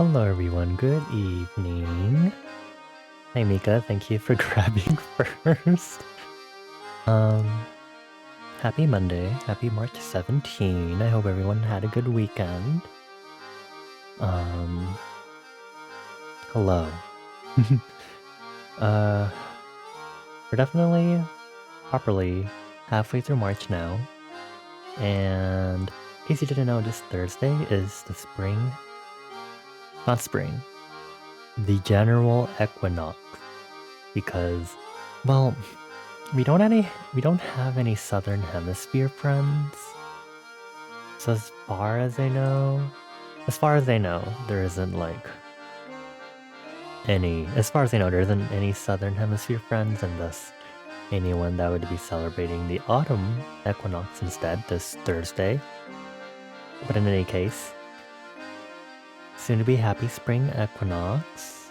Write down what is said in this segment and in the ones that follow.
Hello everyone, good evening. Hi Mika, thank you for grabbing first. Happy Monday, happy March 17. I hope everyone had a good weekend. Hello. We're definitely properly halfway through March now. And in case you didn't know, this Thursday is the spring, not spring, the general equinox. Because, well, we don't have any southern hemisphere friends. So as far as I know, there isn't like any. As far as I know, there isn't any southern hemisphere friends, and thus anyone that would be celebrating the autumn equinox instead this Thursday. But in any case, soon to be happy spring equinox.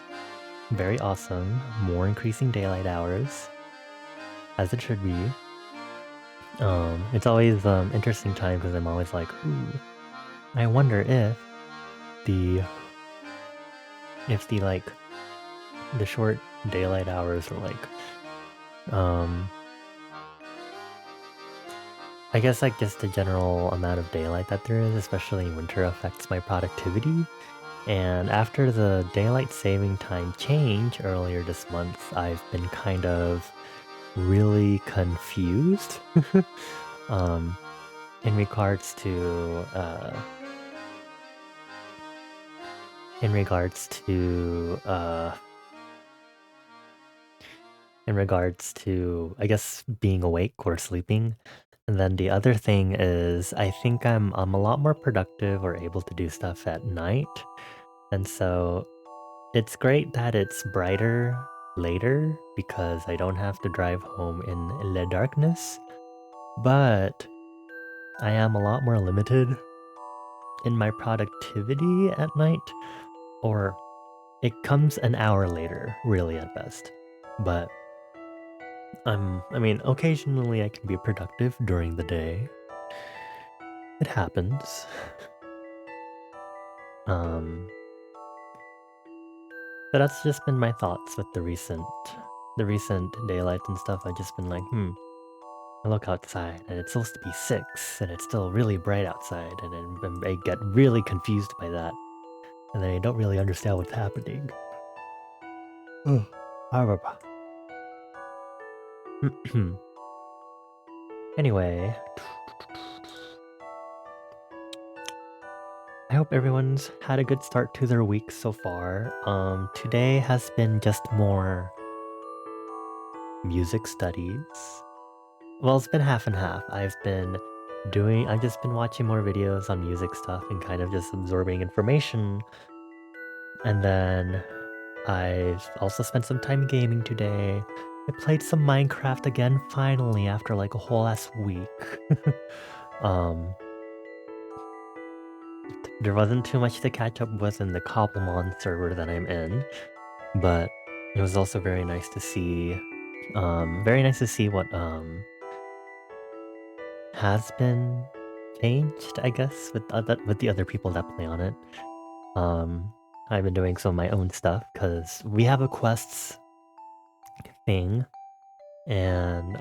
Very awesome. More increasing daylight hours, as it should be. It's always interesting time because I'm always like, ooh, I wonder if the short daylight hours are I guess like just the general amount of daylight that there is, especially in winter, affects my productivity. And after the daylight saving time change earlier this month, I've been kind of really confused in regards to I guess being awake or sleeping. And then the other thing is I think I'm a lot more productive or able to do stuff at night. And so it's great that it's brighter later because I don't have to drive home in the darkness. But I am a lot more limited in my productivity at night, or it comes an hour later, really at best. But I mean, occasionally I can be productive during the day. It happens. But that's just been my thoughts with the recent daylight and stuff. I've just been like, I look outside and it's supposed to be 6 and it's still really bright outside, and then I get really confused by that. And then I don't really understand what's happening. Anyway, I hope everyone's had a good start to their week so far. Today has been just more music studies. Well, it's been half and half. I've just been watching more videos on music stuff and kind of just absorbing information. And then I've also spent some time gaming today. I played some Minecraft again, finally, after like a whole ass week. There wasn't too much to catch up with in the Cobblemon server that I'm in, but it was also very nice to see what has been changed, I guess, with the other people that play on it. I've been doing some of my own stuff because we have a quests thing, and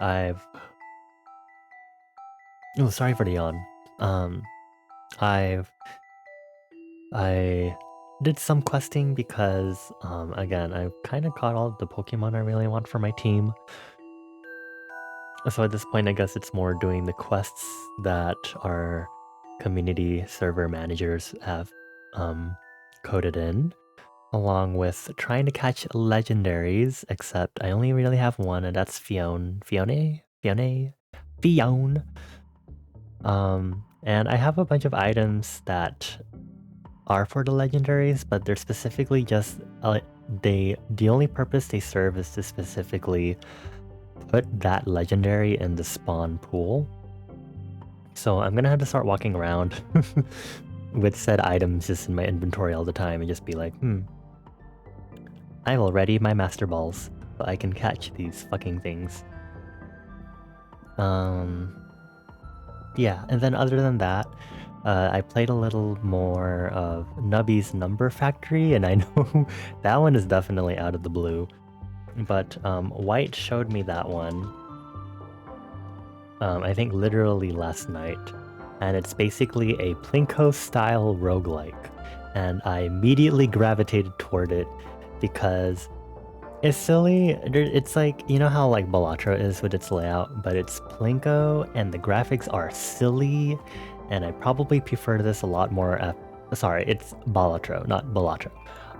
sorry for the yawn. I did some questing because, again, I kind of caught all the Pokemon I really want for my team. So at this point, I guess it's more doing the quests that our community server managers have coded in, along with trying to catch legendaries, except I only really have one, and that's Fione. And I have a bunch of items that are for the legendaries, but they're specifically just the only purpose they serve is to specifically put that legendary in the spawn pool. So I'm gonna have to start walking around with said items just in my inventory all the time and just be like, I will ready my master balls so I can catch these fucking things. Yeah, and then other than that, I played a little more of Nubby's Number Factory, and I know that one is definitely out of the blue. But White showed me that one, I think literally last night. And it's basically a Plinko-style roguelike. And I immediately gravitated toward it because it's silly. It's like, you know how like Balatro is with its layout, but it's Plinko and the graphics are silly, and I probably prefer this a lot more. Sorry, it's Balatro, not Balatro.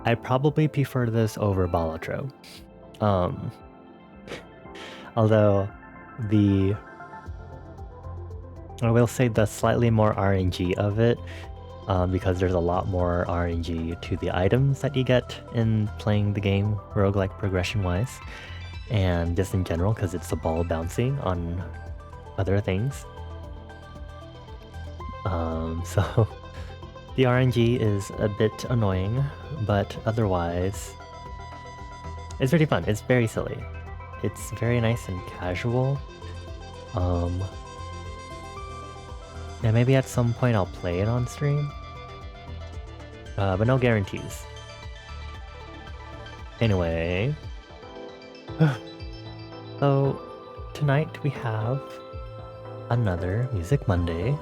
I probably prefer this over Balatro. Although I will say the slightly more RNG of it, because there's a lot more RNG to the items that you get in playing the game roguelike progression-wise, and just in general because it's the ball bouncing on other things. So the RNG is a bit annoying, but otherwise it's really fun. It's very silly. It's very nice and casual. And maybe at some point I'll play it on stream. But no guarantees. Anyway. So, tonight we have another Music Monday.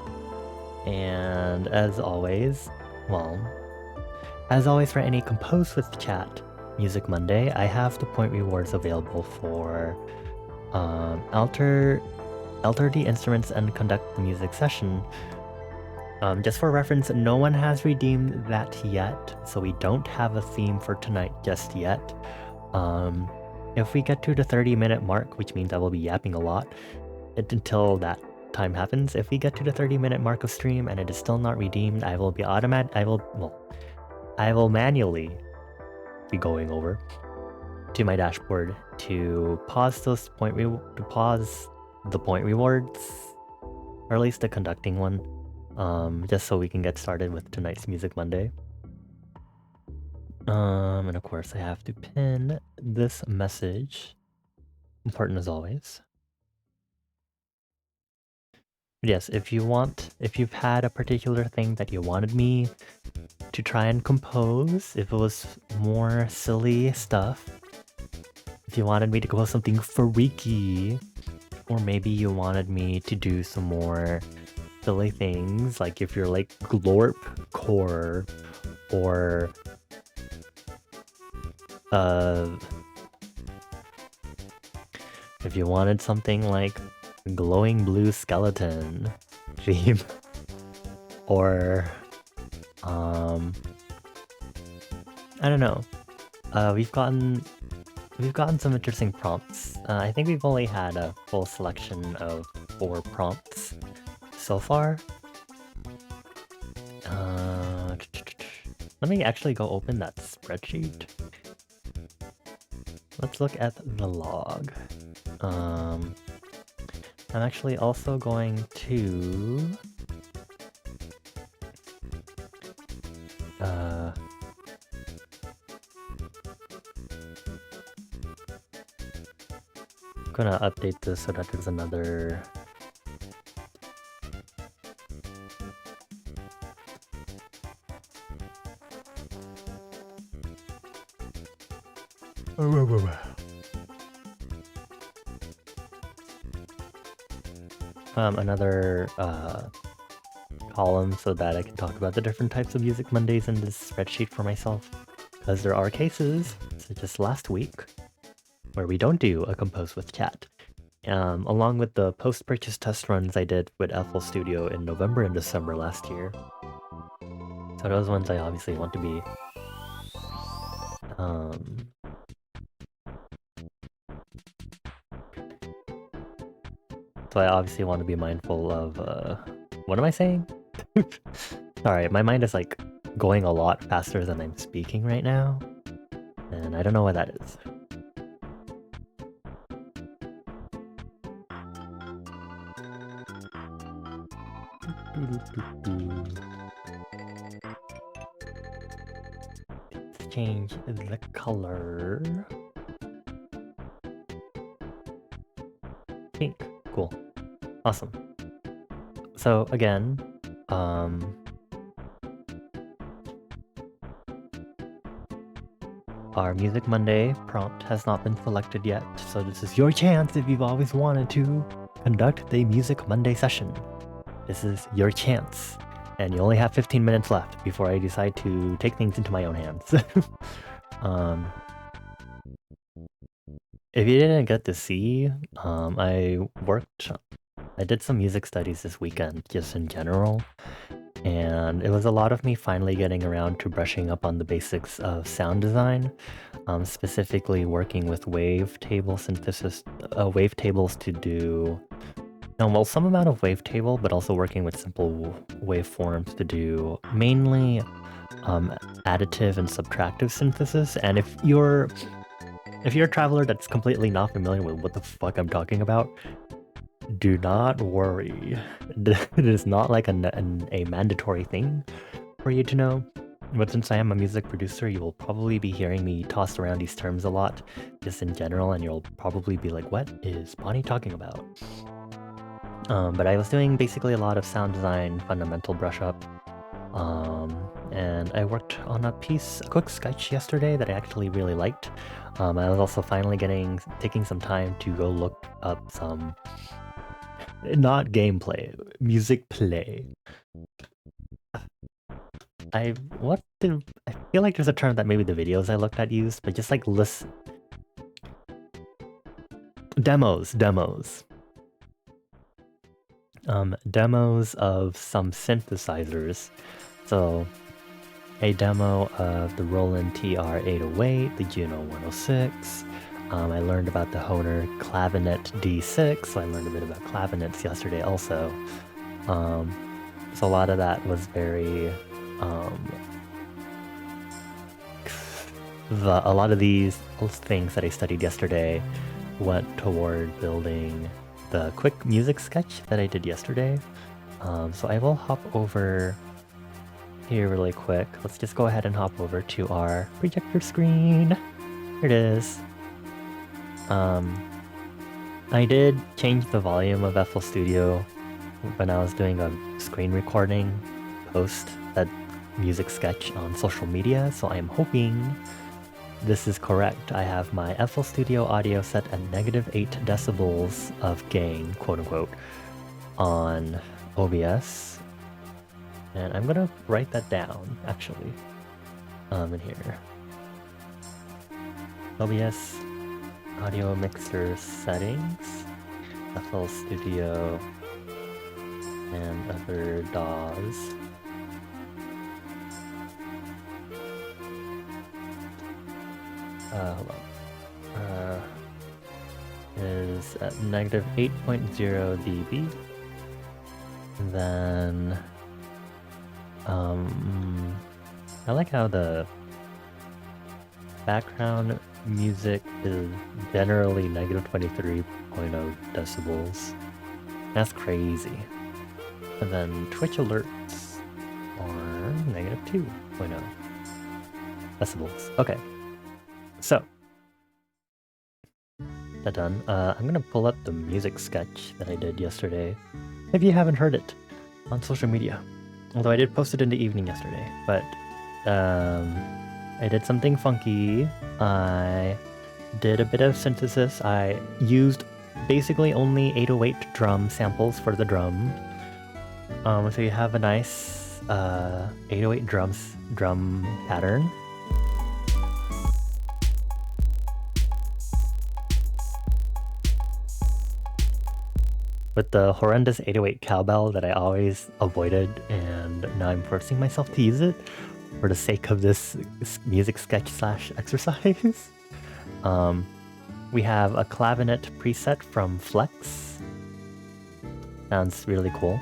And as always for any Compose with Chat Music Monday, I have the point rewards available for alter the instruments and conduct the music session. Just for reference, no one has redeemed that yet, so we don't have a theme for tonight just yet. If we get to the 30-minute mark, which means I will be yapping a lot until that time happens, if we get to the 30-minute mark of stream and it is still not redeemed, I will manually be going over to my dashboard to pause the point rewards, or at least the conducting one. Just so we can get started with tonight's Music Monday. And of course I have to pin this message. Important as always. But yes, if you've had a particular thing that you wanted me to try and compose, if it was more silly stuff, if you wanted me to compose something freaky, or maybe you wanted me to do some more silly things, like if you're like glorp core, or if you wanted something like glowing blue skeleton theme, or I don't know. We've gotten some interesting prompts. I think we've only had a full selection of 4 prompts so far. Let me actually go open that spreadsheet. Let's look at the log. I'm actually also going to gonna update this so that there's another column so that I can talk about the different types of Music Mondays in this spreadsheet for myself. Because there are cases, such as last week, where we don't do a Compose with Chat. Along with the post-purchase test runs I did with FL Studio in November and December last year. So those ones I obviously want to be so I obviously want to be mindful of what am I saying? Sorry, my mind is like going a lot faster than I'm speaking right now, and I don't know why that is. Let's change the color. Pink. Cool. Awesome. So again, Our Music Monday prompt has not been selected yet, so this is your chance if you've always wanted to conduct the Music Monday session. This is your chance, and you only have 15 minutes left before I decide to take things into my own hands. If you didn't get to see, I did some music studies this weekend, just in general, and it was a lot of me finally getting around to brushing up on the basics of sound design, specifically working with wavetable synthesis, wavetables to do, well, some amount of wavetable, but also working with simple waveforms to do mainly additive and subtractive synthesis. And if you're a traveler that's completely not familiar with what the fuck I'm talking about, do not worry. It is not like a mandatory thing for you to know. But since I am a music producer, you will probably be hearing me toss around these terms a lot, just in general, and you'll probably be like, what is Bonnie talking about? But I was doing basically a lot of sound design, fundamental brush up, and I worked on a quick sketch yesterday that I actually really liked. I was also finally taking some time to go look up some, not gameplay, music play. I feel like there's a term that maybe the videos I looked at used, but just like demos. Demos of some synthesizers. So a demo of the Roland TR-808, the Juno 106. I learned about the Hohner Clavinet D6, so I learned a bit about clavionets yesterday also. So a lot of that was very... a lot of these things that I studied yesterday went toward building the quick music sketch that I did yesterday. So I will hop over here really quick. Let's just go ahead and hop over to our projector screen. Here it is. I did change the volume of FL Studio when I was doing a screen recording post that music sketch on social media, so I am hoping this is correct. I have my FL Studio audio set at -8 decibels of gain, quote unquote, on OBS. And I'm gonna write that down, actually, in here. OBS audio mixer settings, FL Studio, and other DAWs. Hold on. Is at -8.0 dB. And then, I like how the background music is generally -23.0 decibels. That's crazy. And then Twitch alerts are -2.0 decibels. Okay. So, that done. I'm gonna pull up the music sketch that I did yesterday, if you haven't heard it, on social media. Although I did post it in the evening yesterday, but I did something funky. I did a bit of synthesis. I used basically only 808 drum samples for the drum. So you have a nice 808 drum pattern. With the horrendous 808 cowbell that I always avoided, and now I'm forcing myself to use it for the sake of this music sketch / exercise. We have a clavinet preset from Flex. Sounds really cool.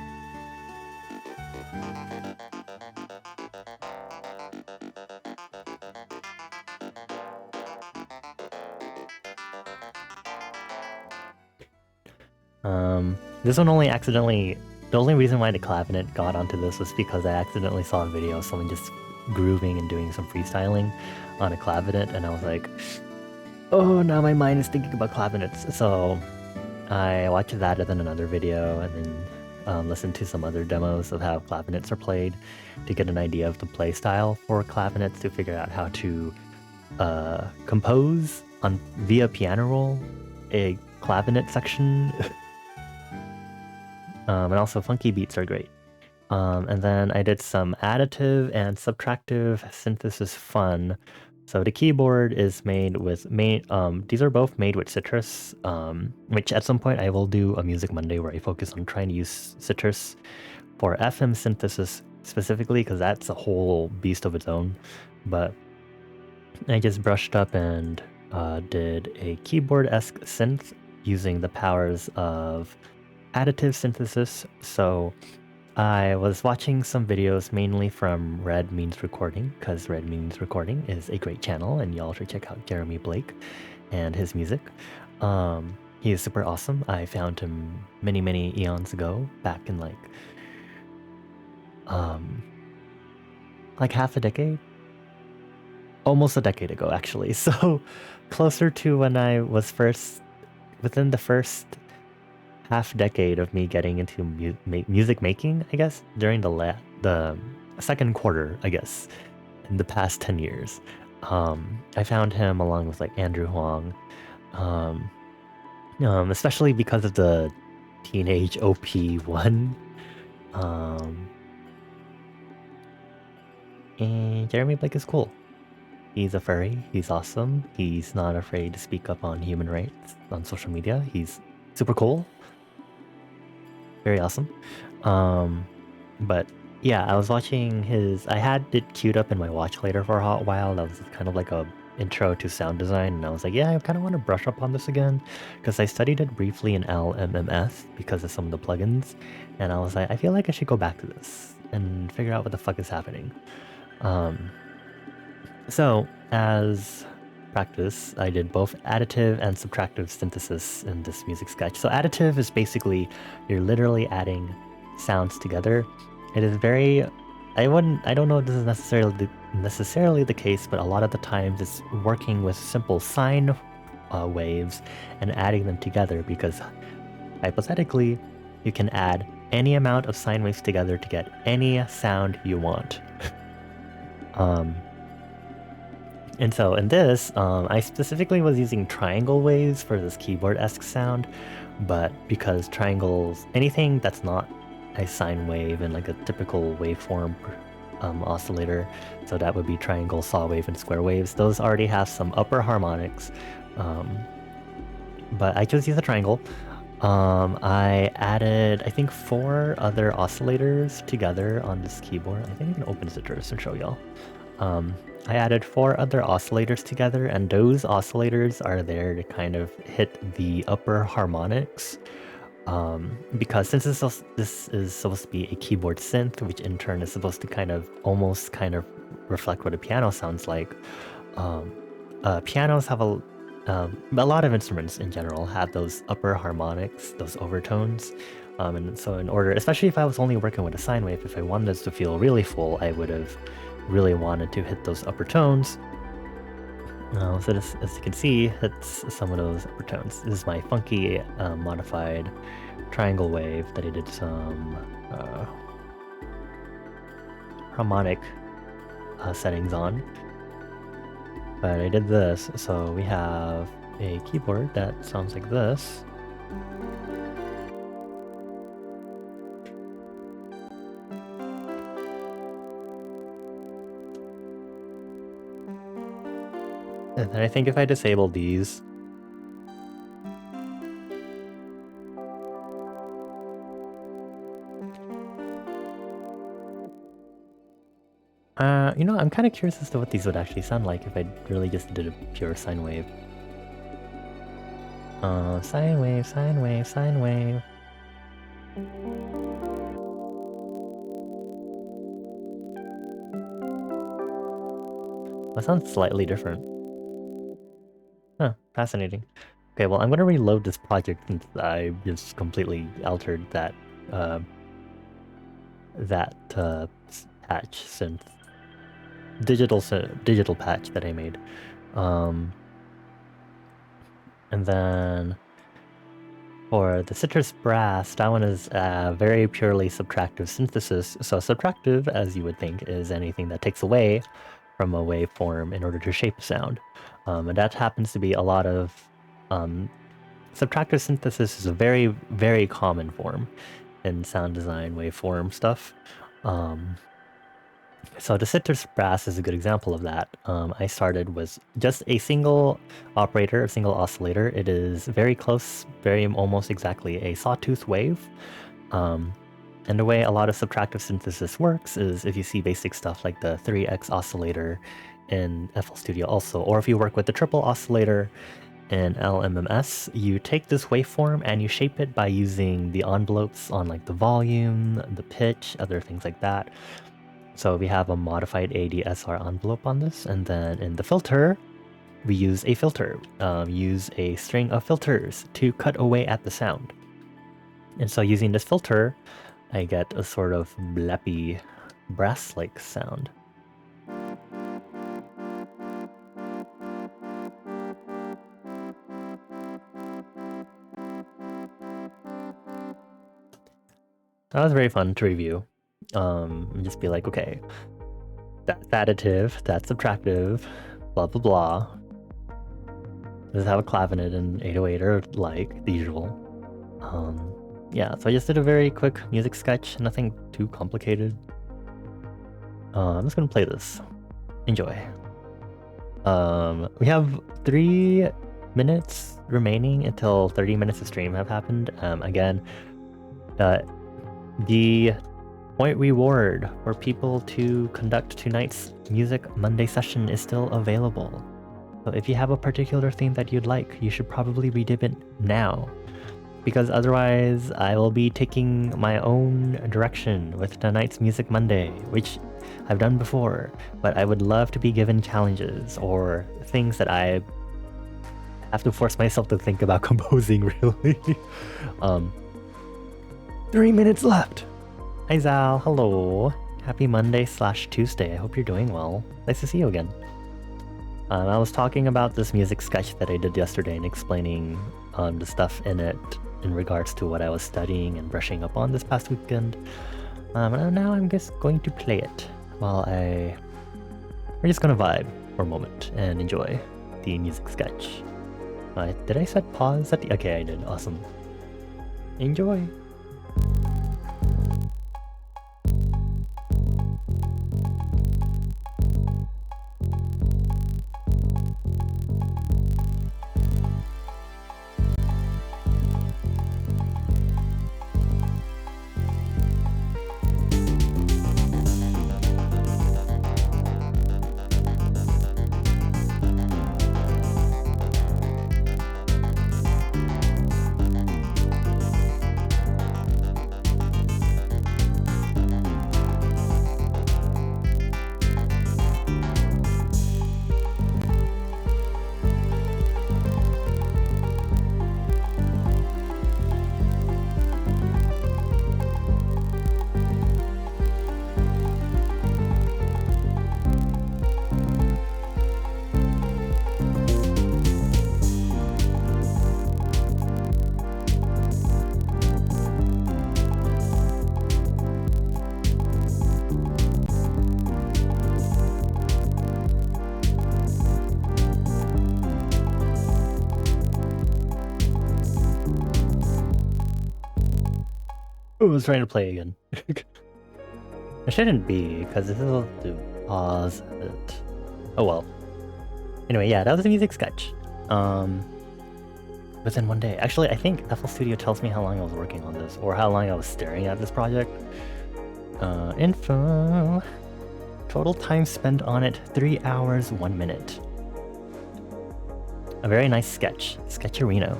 This one only accidentally... The only reason why the clavinet got onto this was because I accidentally saw a video of someone just grooving and doing some freestyling on a clavinet, and I was like, oh, now my mind is thinking about clavinets. So I watched that and then another video, and then listened to some other demos of how clavinets are played to get an idea of the play style for clavinets, to figure out how to compose on via piano roll a clavinet section. And also funky beats are great. And then I did some additive and subtractive synthesis fun. So the keyboard is made with these are both made with Citrus, which at some point I will do a Music Monday where I focus on trying to use Citrus for FM synthesis specifically, because that's a whole beast of its own. But I just brushed up and did a keyboard-esque synth using the powers of additive synthesis. So I was watching some videos mainly from Red Means Recording, because Red Means Recording is a great channel, and y'all should check out Jeremy Blake and his music. He is super awesome. I found him many eons ago, back in like half a decade? Almost a decade ago, actually. So closer to when I was within the first half decade of me getting into music making, I guess, during the second quarter, I guess, in the past 10 years. I found him along with like Andrew Huang, especially because of the Teenage OP1. And Jeremy Blake is cool. He's a furry, he's awesome, he's not afraid to speak up on human rights on social media, he's super cool. Very awesome. But yeah, I was watching I had it queued up in my watch later for a hot while. That was kind of like a intro to sound design, and I was like, yeah, I kind of want to brush up on this again, because I studied it briefly in LMMS because of some of the plugins, and I was like, I feel like I should go back to this and figure out what the fuck is happening. So as practice, I did both additive and subtractive synthesis in this music sketch. So additive is basically you're literally adding sounds together. It is very, I don't know if this is necessarily the case, but a lot of the times it's working with simple sine waves and adding them together, because hypothetically you can add any amount of sine waves together to get any sound you want. And so in this, I specifically was using triangle waves for this keyboard-esque sound, but because triangles, anything that's not a sine wave and like a typical waveform oscillator, so that would be triangle, saw wave, and square waves, those already have some upper harmonics, but I chose to use a triangle. I added, I think, 4 other oscillators together on this keyboard. I think I can open Citrus and show y'all. I added 4 other oscillators together, and those oscillators are there to kind of hit the upper harmonics. Because since this is supposed to be a keyboard synth, which in turn is supposed to almost reflect what a piano sounds like. Pianos have a lot of instruments in general have those upper harmonics, those overtones. And so in order, especially if I was only working with a sine wave, if I wanted this to feel really full, I would have really wanted to hit those upper tones. So this, as you can see, hits some of those upper tones. This is my funky modified triangle wave that I did some harmonic settings on. But I did this, so we have a keyboard that sounds like this. And then I think if I disable these, you know, I'm kind of curious as to what these would actually sound like if I really just did a pure sine wave. Sine wave, sine wave, sine wave. That sounds slightly different. Huh, fascinating. Okay, well, I'm going to reload this project since I just completely altered that patch synth. Digital patch that I made. And then For the citrus brass, that one is very purely subtractive synthesis. So subtractive, as you would think, is anything that takes away from a waveform in order to shape a sound. And that happens to be a lot of... subtractive synthesis is a very, very common form in sound design waveform stuff. So the citrus brass is a good example of that. I started with just a single operator, a single oscillator. It is very close, very almost exactly a sawtooth wave. And the way a lot of subtractive synthesis works is if you see basic stuff like the 3x oscillator in FL Studio also, or if you work with the triple oscillator in LMMS, you take this waveform and you shape it by using the envelopes on like the volume, the pitch, other things like that. So we have a modified ADSR envelope on this, and then in the filter, we use a filter, use a string of filters to cut away at the sound. And so using this filter, I get a sort of bleppy, brass-like sound. That was very fun to review. And just be like, okay, that's additive, that's subtractive, blah blah blah. Does it have a clavinet and 808 or like the usual? Yeah, so I just did a very quick music sketch, nothing too complicated. I'm just gonna play this. Enjoy. We have 3 minutes remaining until 30 minutes of stream have happened. Again, the point reward for people to conduct tonight's Music Monday session is still available. So if you have a particular theme that you'd like, you should probably redib it now. Because otherwise, I will be taking my own direction with tonight's Music Monday, which I've done before, but I would love to be given challenges or things that I have to force myself to think about composing, really. 3 minutes left. Hi Zal, hello. Happy Monday/Tuesday. I hope you're doing well. Nice to see you again. I was talking about this music sketch that I did yesterday and explaining the stuff in it in regards to what I was studying and brushing up on this past weekend. And now I'm just going to play it while we're just gonna vibe for a moment and enjoy the music sketch. Did I set pause at the... Okay, I did. Awesome. Enjoy. Ooh, I was trying to play again. I shouldn't be, because this will do pause it. Oh well. Anyway, yeah, that was a music sketch. Within one day. Actually, I think FL Studio tells me how long I was working on this, or how long I was staring at this project. Info. Total time spent on it, 3 hours, 1 minute. A very nice sketch. Sketcherino.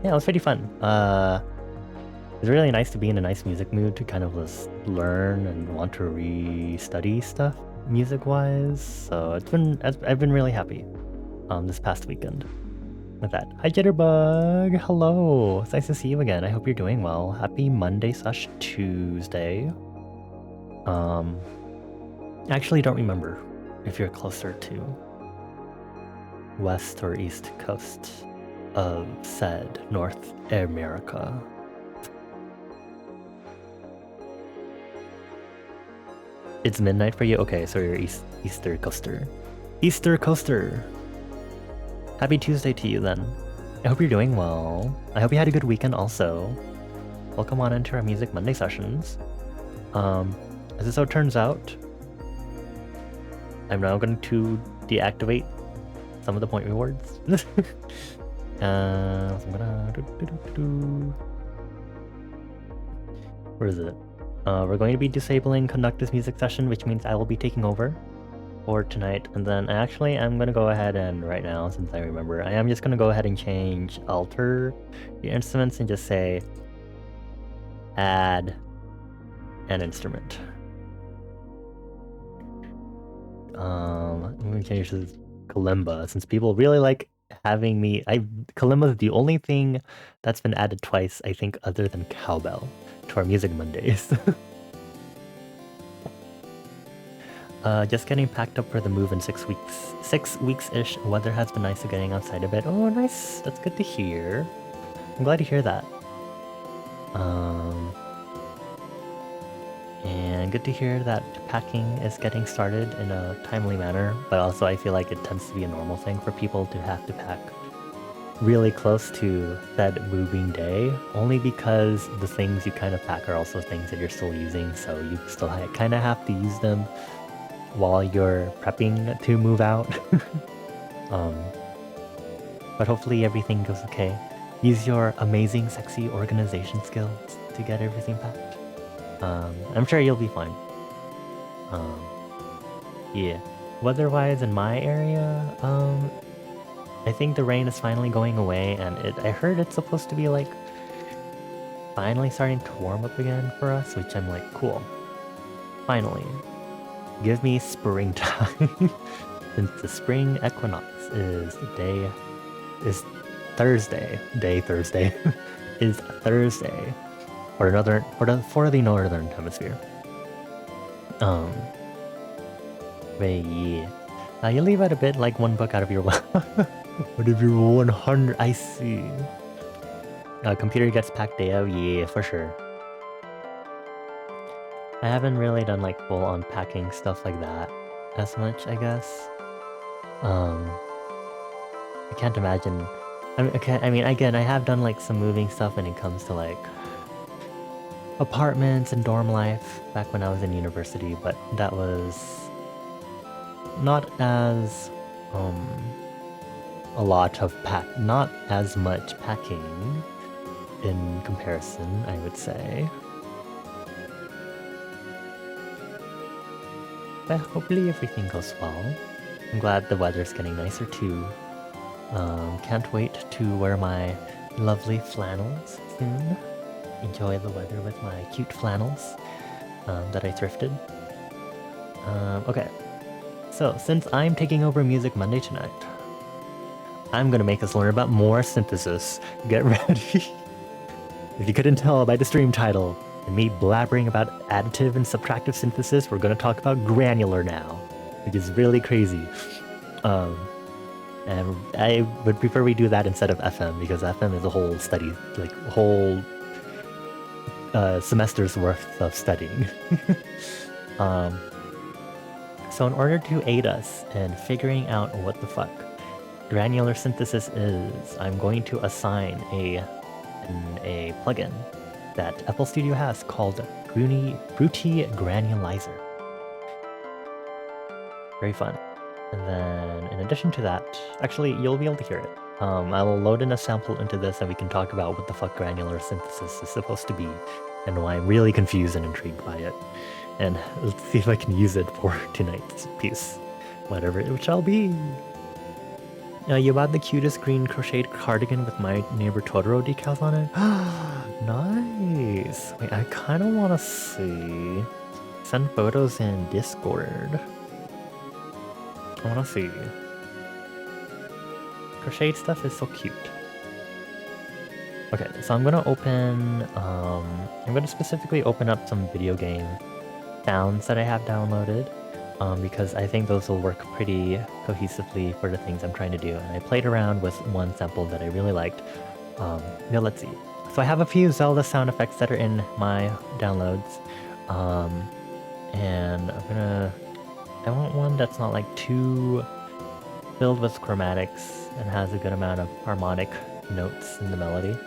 Yeah, it was pretty fun. It's really nice to be in a nice music mood to kind of just learn and want to re-study stuff music-wise. So I've been really happy this past weekend with that. Hi Jitterbug! Hello! It's nice to see you again. I hope you're doing well. Happy Monday/Tuesday. I actually don't remember if you're closer to West or East Coast of said North America. It's midnight for you? Okay, so you're Easter Coaster. Easter Coaster! Happy Tuesday to you then. I hope you're doing well. I hope you had a good weekend also. Welcome on into our Music Monday sessions. As it so turns out, I'm now going to deactivate some of the point rewards. So I'm gonna... Where is it? We're going to be disabling Conduct this music session, which means I will be taking over for tonight. And then actually I'm going to go ahead and right now, since I remember, I am just going to go ahead and alter the instruments and just say add an instrument. I'm going to change this kalimba since people really like having me. Kalimba is the only thing that's been added twice, I think, other than cowbell to our Music Mondays. Just getting packed up for the move in 6 weeks. 6 weeks-ish. Weather has been nice, so getting outside a bit. Oh, nice. That's good to hear. I'm glad to hear that. And good to hear that packing is getting started in a timely manner, but also I feel like it tends to be a normal thing for people to have to pack really close to said moving day, only because the things you kind of pack are also things that you're still using, so you still kind of have to use them while you're prepping to move out. But hopefully everything goes okay. Use your amazing sexy organization skills to get everything packed. I'm sure you'll be fine. Yeah. Weather-wise in my area, I think the rain is finally going away, and I heard it's supposed to be like finally starting to warm up again for us, which I'm like, cool. Finally. Give me springtime. Since the spring equinox is Thursday. Is Thursday. For the northern hemisphere. But yeah. You leave out a bit like 1 book out of your what if you're 100? I see. Computer gets packed day of, yeah, for sure. I haven't really done like full on packing stuff like that as much, I guess. I can't imagine. I mean, again, I have done like some moving stuff when it comes to like apartments and dorm life back when I was in university, but that was not as not as much packing in comparison, I would say. But hopefully everything goes well. I'm glad the weather's getting nicer too. Can't wait to wear my lovely flannels soon. Enjoy the weather with my cute flannels that I thrifted. Okay, so since I'm taking over Music Monday tonight, I'm gonna make us learn about more synthesis. Get ready. If you couldn't tell by the stream title and me blabbering about additive and subtractive synthesis, we're gonna talk about granular now, which is really crazy. And I would prefer we do that instead of FM, because FM is a whole study, like a whole semester's worth of studying. So in order to aid us in figuring out what the fuck granular synthesis is, I'm going to assign a plugin that FL Studio has called Fruity Granulizer. Very fun. And then in addition to that, actually you'll be able to hear it. I will load in a sample into this and we can talk about what the fuck granular synthesis is supposed to be and why I'm really confused and intrigued by it. And let's see if I can use it for tonight's piece, whatever it shall be. You bought the cutest green crocheted cardigan with my neighbor Totoro decals on it? Nice! Wait, I kind of want to see. Send photos in Discord. I want to see. Crocheted stuff is so cute. Okay, so I'm gonna open, I'm gonna specifically open up some video game sounds that I have downloaded, because I think those will work pretty cohesively for the things I'm trying to do. And I played around with one sample that I really liked. Let's see. So I have a few Zelda sound effects that are in my downloads. And I want one that's not like too filled with chromatics and has a good amount of harmonic notes in the melody.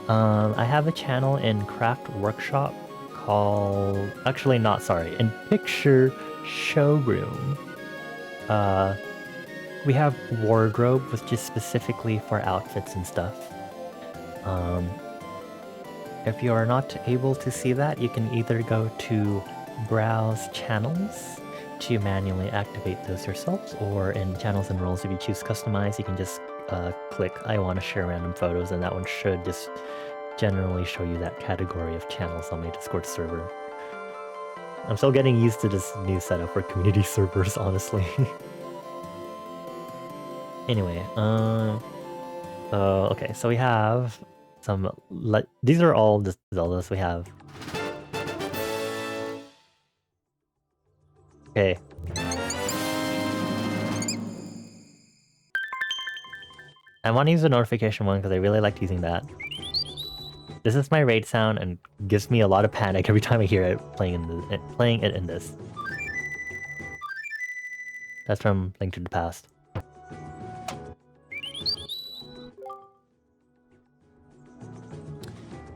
I have a channel in Craft Workshop called... Actually, not sorry. In Picture Showroom. We have Wardrobe, which is specifically for outfits and stuff. If you are not able to see that, you can either go to Browse Channels to manually activate those yourselves, or in Channels and Roles, if you choose Customize, you can just click I want to share random photos, and that one should just generally show you that category of channels on my Discord server. I'm still getting used to this new setup for community servers, honestly. Anyway, okay, so we have some... These are all the Zeldas we have. Okay. I want to use the notification one because I really liked using that. This is my raid sound and gives me a lot of panic every time I hear it playing it in this. That's from Link to the Past. It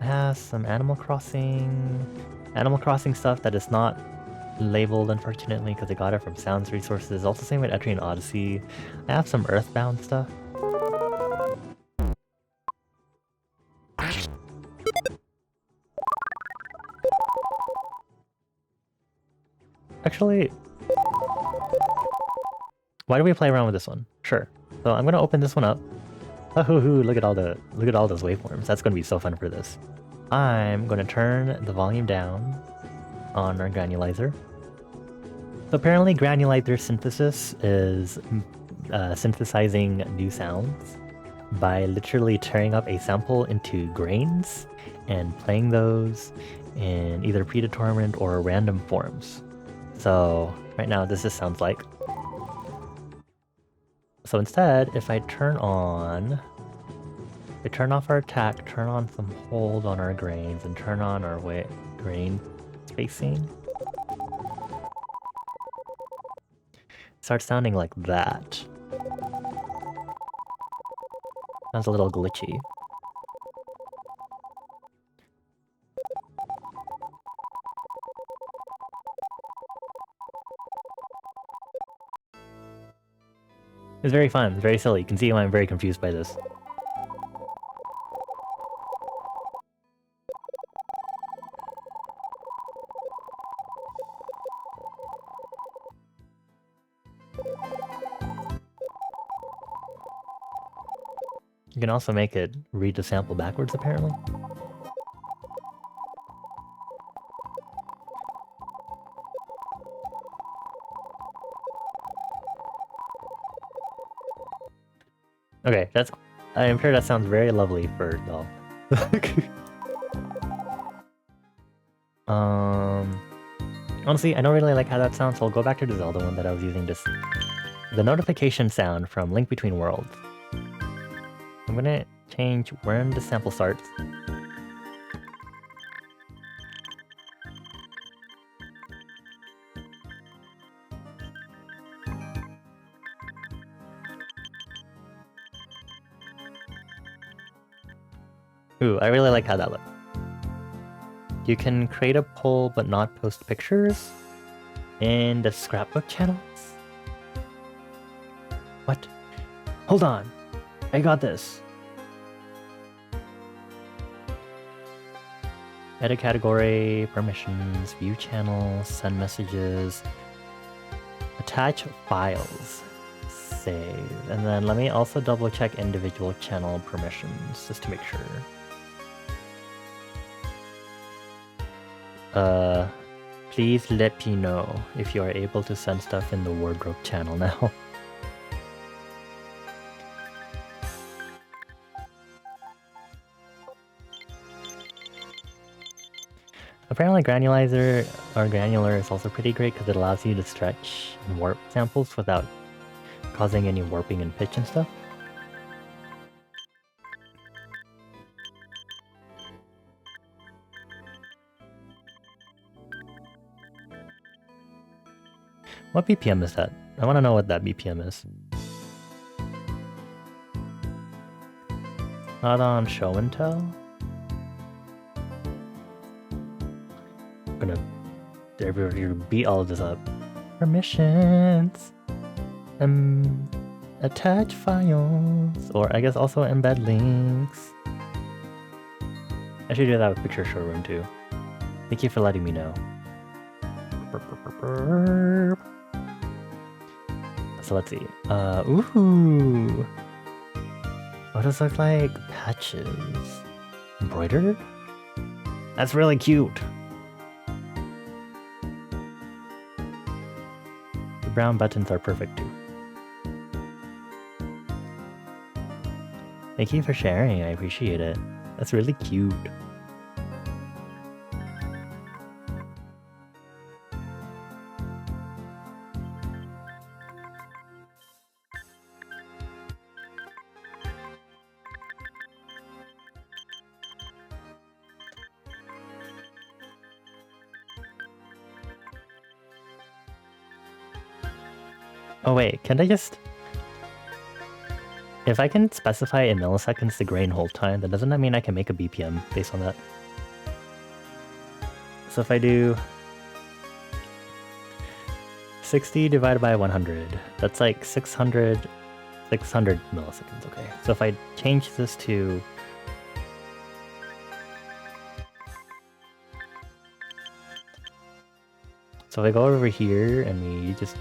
has some Animal Crossing stuff that is not labeled, unfortunately, because I got it from Sounds Resources. Also same with Etrian Odyssey. I have some Earthbound stuff. Actually, why do we play around with this one? Sure. So I'm gonna open this one up. Oh, look at all those waveforms. That's gonna be so fun for this. I'm gonna turn the volume down on our granulizer. So apparently granulizer synthesis is synthesizing new sounds by literally tearing up a sample into grains and playing those in either predetermined or random forms. So right now this just sounds like... So instead, if I turn off our attack, turn on some hold on our grains, and turn on our grain spacing, it starts sounding like that. Sounds a little glitchy. It's very fun, it's very silly. You can see why I'm very confused by this. You can also make it read the sample backwards, apparently. Okay, I'm sure that sounds very lovely for doll. Honestly, I don't really like how that sounds, so I'll go back to the Zelda one that I was using just... The notification sound from Link Between Worlds. I'm gonna change when the sample starts. Ooh, I really like how that looks. You can create a poll but not post pictures in the scrapbook channels. What? Hold on. I got this. Edit category, permissions, view channels, send messages, attach files, save. And then let me also double check individual channel permissions just to make sure. Please let me know if you are able to send stuff in the wardrobe channel now. Apparently granular is also pretty great because it allows you to stretch and warp samples without causing any warping and pitch and stuff. What BPM is that? I want to know what that BPM is. Not on show and tell. I'm gonna beat all of this up. Permissions. Attach files, or I guess also embed links. I should do that with picture showroom too. Thank you for letting me know. So let's see. Ooh. What does it look like? Patches. Embroidered? That's really cute. The brown buttons are perfect too. Thank you for sharing, I appreciate it. That's really cute. Oh wait, can I just... If I can specify in milliseconds the grain hold time, then doesn't that mean I can make a BPM based on that? So if I do 60 divided by 100, that's like 600 milliseconds, okay. So if I change this to... So if I go over here and we just...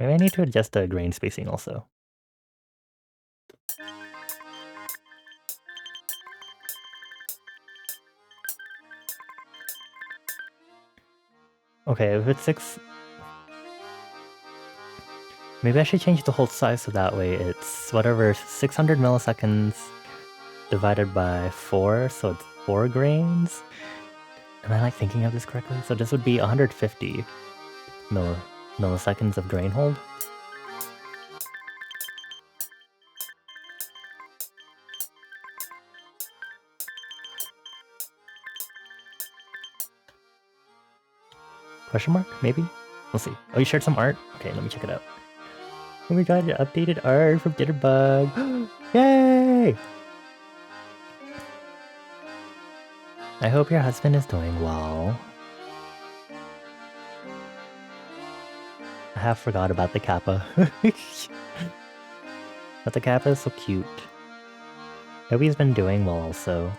Maybe I need to adjust the grain spacing also. Okay, if it's 6... Maybe I should change the hold size so that way it's whatever 600 milliseconds divided by 4, so it's 4 grains. Am I like thinking of this correctly? So this would be 150 milliseconds of grain hold. Question mark? Maybe? We'll see. Oh, you shared some art? Okay, let me check it out. Oh my god, updated art from Jitterbug. Yay! I hope your husband is doing well. I have forgot about the kappa. But the kappa is so cute. I hope he's been doing well also.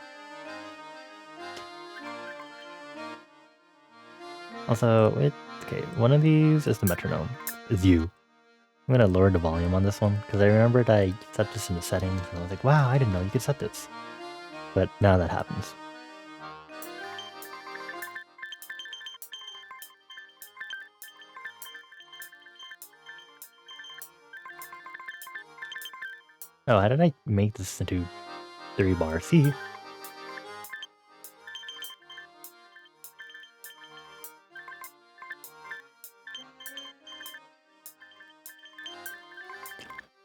Also, okay, one of these is the metronome. Is you. I'm gonna lower the volume on this one, because I remembered I set this in the settings, and I was like, wow, I didn't know you could set this. But now that happens. Oh, how did I make this into 3 bar? See?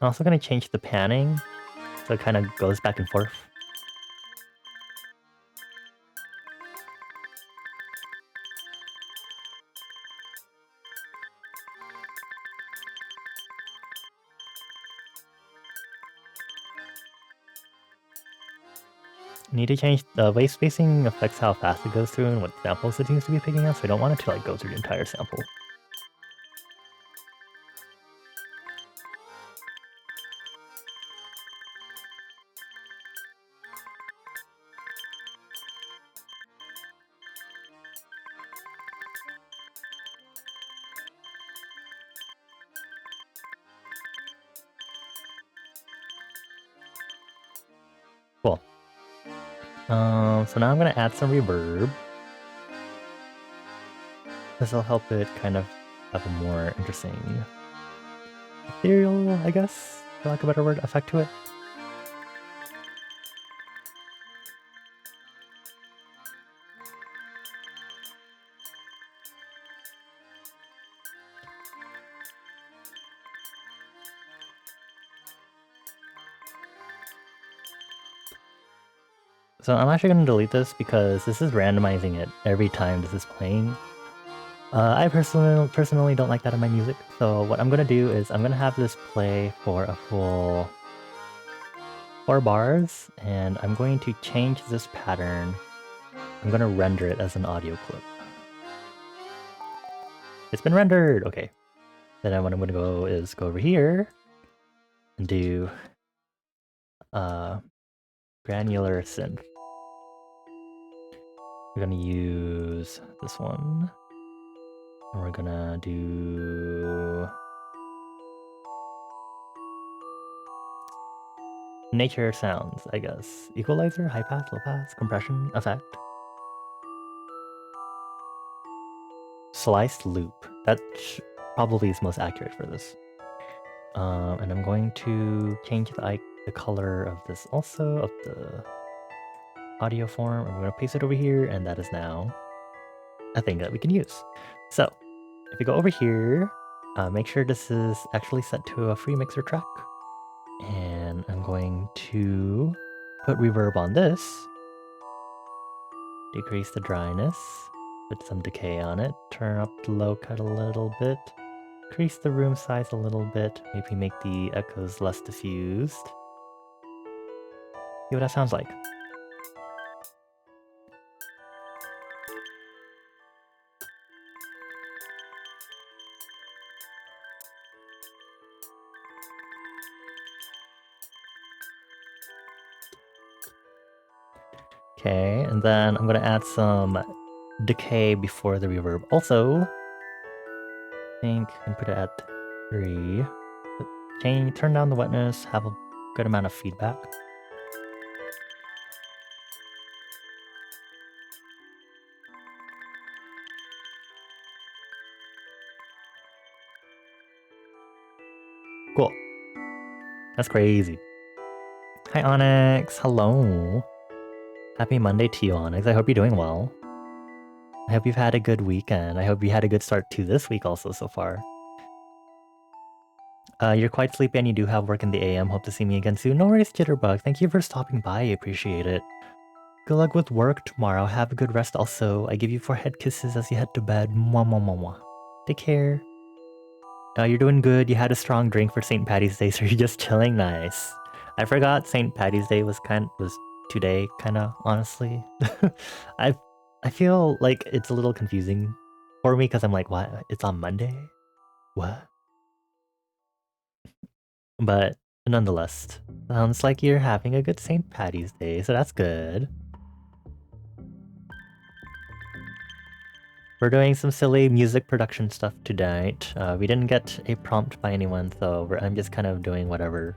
I'm also gonna change the panning, so it kind of goes back and forth. Need to change the wave spacing affects how fast it goes through and what samples it seems to be picking up, so I don't want it to like go through the entire sample. So now I'm gonna add some reverb. This will help it kind of have a more interesting ethereal, I guess, for lack of a better word, effect to it. So I'm actually going to delete this because this is randomizing it every time this is playing. I personally don't like that in my music, so what I'm going to do is I'm going to have this play for a full 4 bars, and I'm going to change this pattern. I'm going to render it as an audio clip. It's been rendered! Okay. Then what I'm going to go is go over here and do granular synth. We're going to use this one. And we're gonna do nature sounds, I guess. Equalizer, high pass, low pass, compression, effect. Sliced loop. That probably is most accurate for this. And I'm going to change the color of this also, of the audio form. I'm going to paste it over here, and that is now a thing that we can use. So, if we go over here, make sure this is actually set to a free mixer track. And I'm going to put reverb on this. Decrease the dryness. Put some decay on it. Turn up the low cut a little bit. Increase the room size a little bit. Maybe make the echoes less diffused. See what that sounds like. Okay, and then I'm gonna add some decay before the reverb. Also, I think I can put it at 3. Turn down the wetness, have a good amount of feedback. Cool. That's crazy. Hi Onyx, hello. Happy Monday to you, Onyx. I hope you're doing well. I hope you've had a good weekend. I hope you had a good start to this week also so far. You're quite sleepy and you do have work in the AM. Hope to see me again soon. No worries, Jitterbug. Thank you for stopping by. I appreciate it. Good luck with work tomorrow. Have a good rest also. I give you 4 head kisses as you head to bed. Mwah, mwah, mwah, mwah. Take care. You're doing good. You had a strong drink for St. Patty's Day, so you're just chilling. Nice. I forgot St. Patty's Day was today, kinda, honestly. I feel like it's a little confusing for me because I'm like, what? It's on Monday? What? But nonetheless, sounds like you're having a good St. Patty's Day, so that's good. We're doing some silly music production stuff tonight. We didn't get a prompt by anyone, so I'm just kind of doing whatever.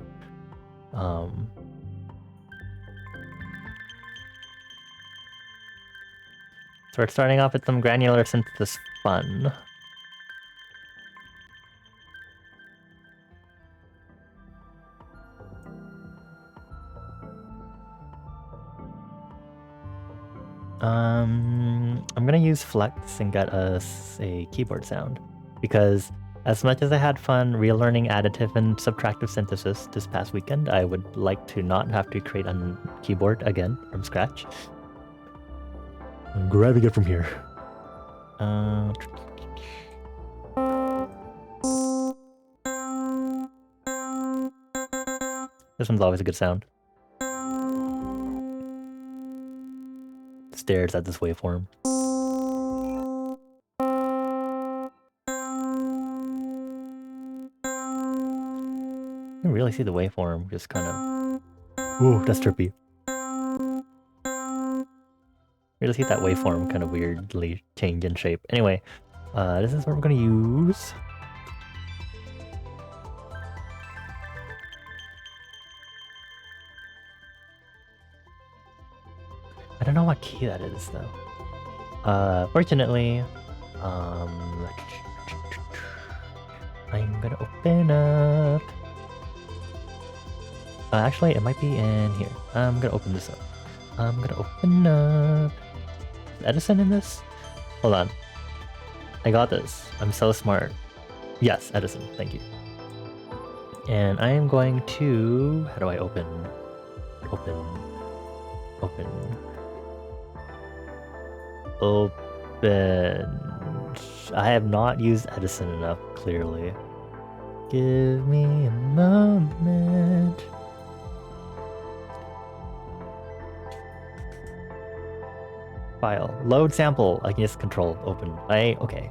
So we're starting off with some granular synthesis fun. I'm gonna use Flex and get us a keyboard sound, because as much as I had fun relearning additive and subtractive synthesis this past weekend, I would like to not have to create a keyboard again from scratch. I'm grabbing it from here. This one's always a good sound. Stares at this waveform. You can really see the waveform just kind of... Ooh, that's trippy. Really see that waveform kind of weirdly change in shape. Anyway, this is what we're gonna use. I don't know what key that is though. Fortunately, I'm gonna open up. Actually, it might be in here. I'm gonna open this up. I'm gonna open up. Is Edison in this? Hold on. I got this. I'm so smart. Yes, Edison. Thank you. And I am going to... How do I open? Open. I have not used Edison enough, clearly. Give me a moment. File. Load sample. I can just control open. Okay.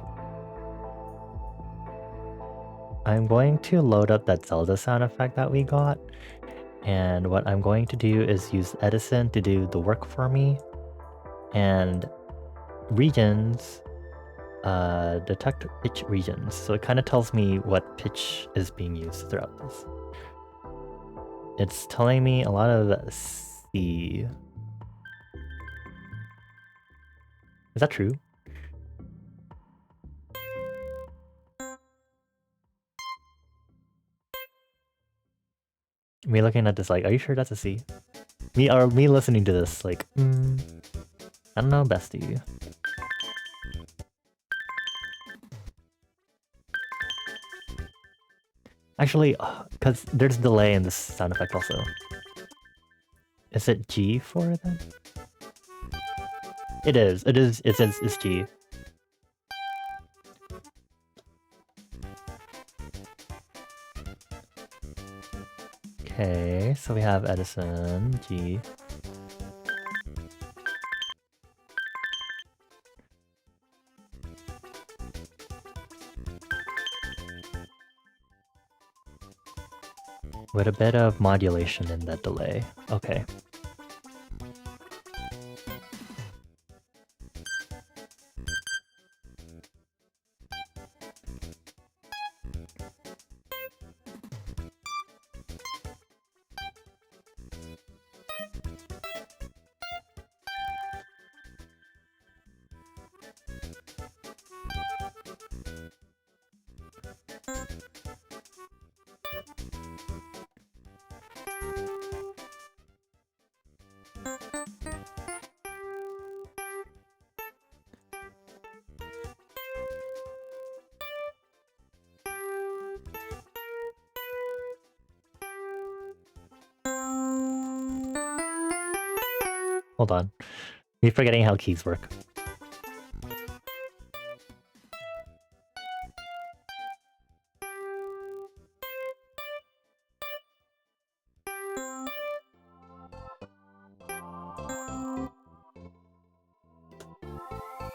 I'm going to load up that Zelda sound effect that we got. And what I'm going to do is use Edison to do the work for me. And regions, detect pitch regions. So it kind of tells me what pitch is being used throughout this. It's telling me a lot of C. Is that true? Me looking at this like, are you sure that's a C? Me listening to this like, I don't know, bestie. Actually, because there's delay in this sound effect also. Is it G for it then? It is. It says it's G. Okay, so we have Edison, G. With a bit of modulation in that delay. Okay. Hold on. You're forgetting how keys work.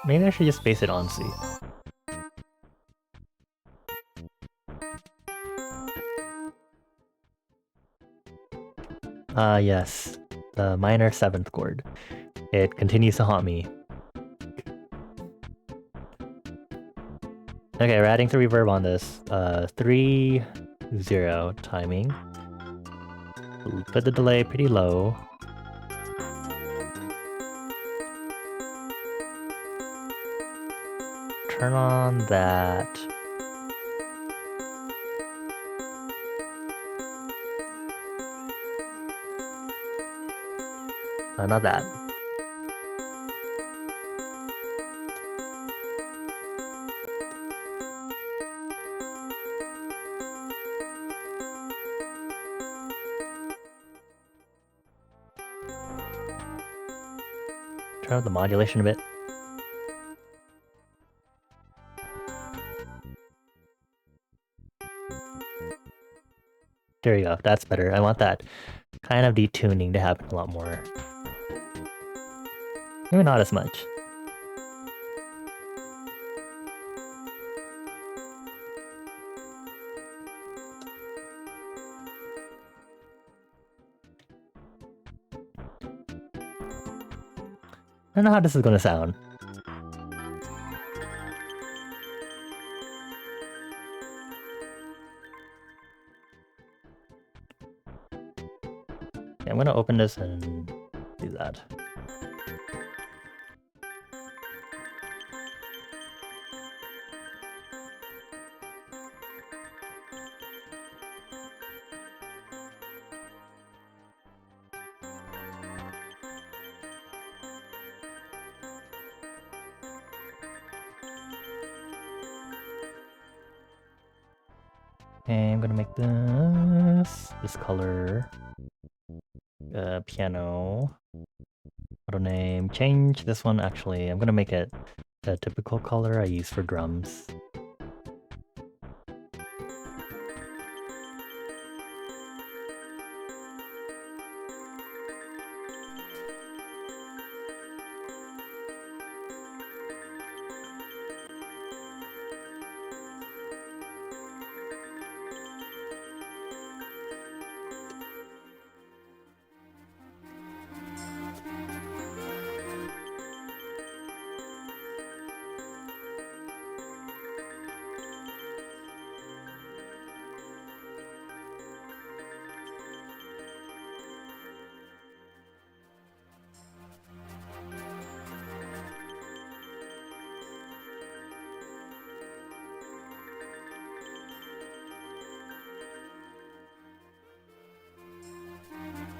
Maybe I should just base it on C. Yes. The minor 7th chord. It continues to haunt me. Okay, we're adding the reverb on this. 3-0 timing. Put the delay pretty low. Turn on that. Not that. Turn up the modulation a bit. There you go, that's better. I want that kind of detuning to happen a lot more. Maybe not as much. I don't know how this is gonna sound. Okay, I'm gonna open this and do that. Okay, I'm gonna make this color piano. Auto name, change this one actually. I'm gonna make it the typical color I use for drums.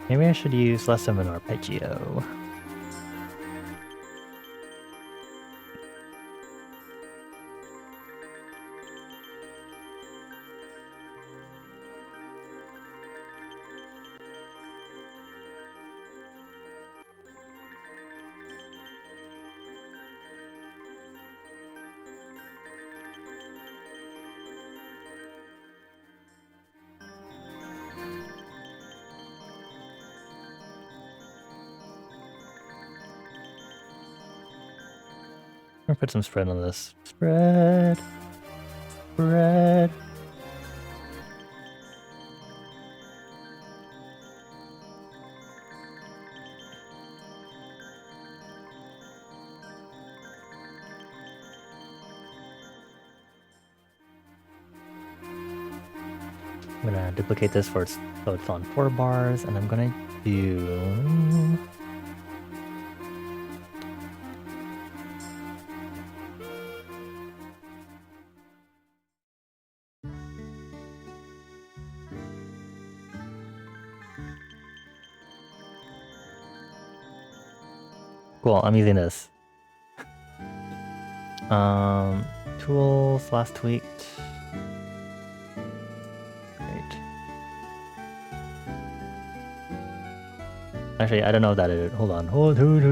Maybe I should use less of an arpeggio. I'm gonna put some spread on this. Spread. Spread. I'm gonna duplicate this so it's on 4 bars, and I'm gonna do... Cool, I'm using this. Tools, last tweaked. Great. Actually, I don't know if that is. Hold on. Hold on.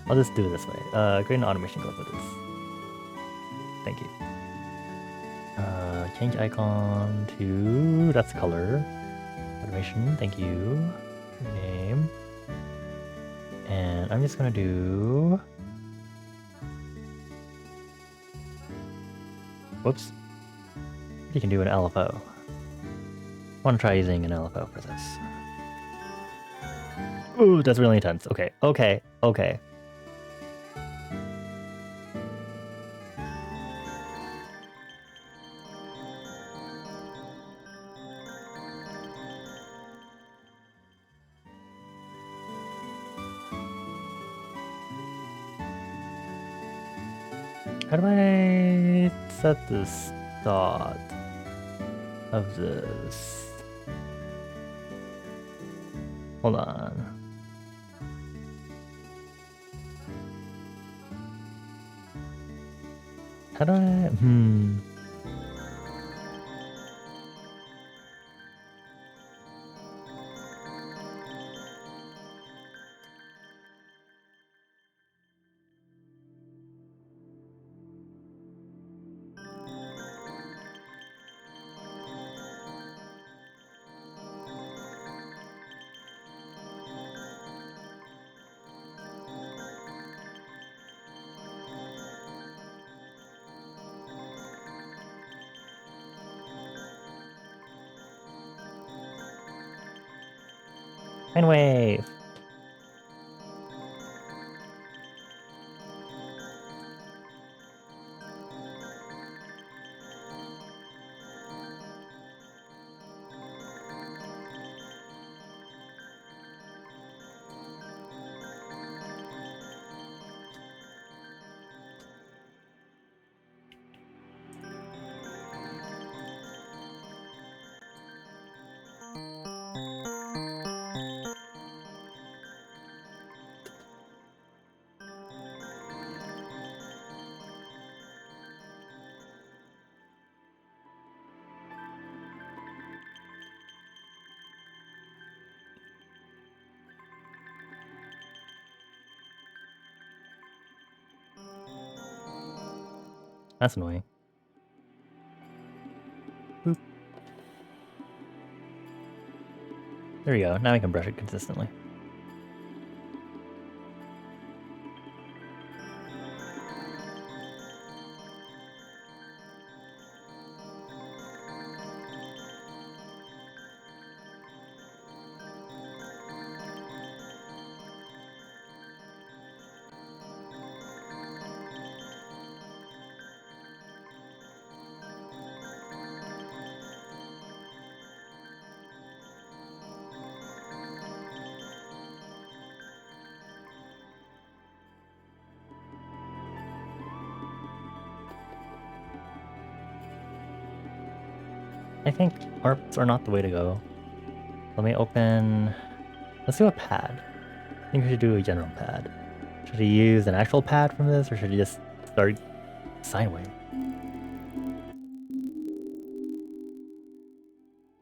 I'll just do it this way. Create an automation goes with this. Thank you. Change icon to... That's color. Automation, thank you. Name. And I'm just gonna do... Whoops. You can do an LFO. I want to try using an LFO for this. Ooh, that's really intense. Okay. How do I set the start of this? Hold on. How do I... Sine wave! That's annoying. Boop. There we go. Now we can brush it consistently. I think ARPs are not the way to go. Let me open... Let's do a pad. I think we should do a general pad. Should he use an actual pad from this, or should he just start sine wave?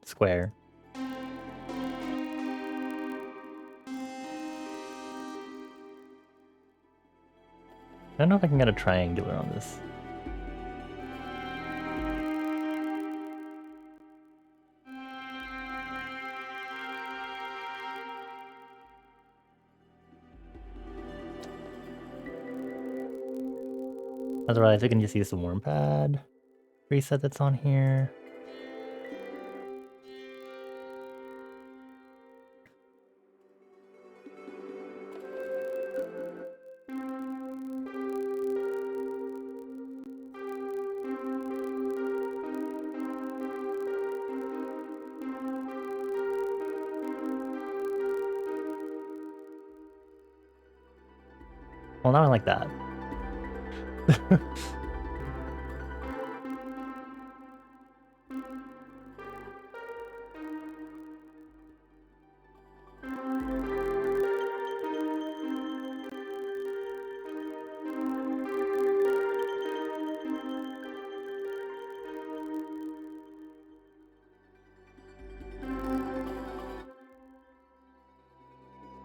Square. I don't know if I can get a triangular on this. Otherwise, I can just use the warm pad preset that's on here. Well, not like that.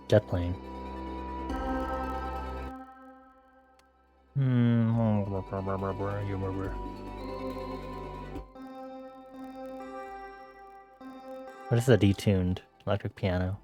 Jet plane. What is a detuned electric piano?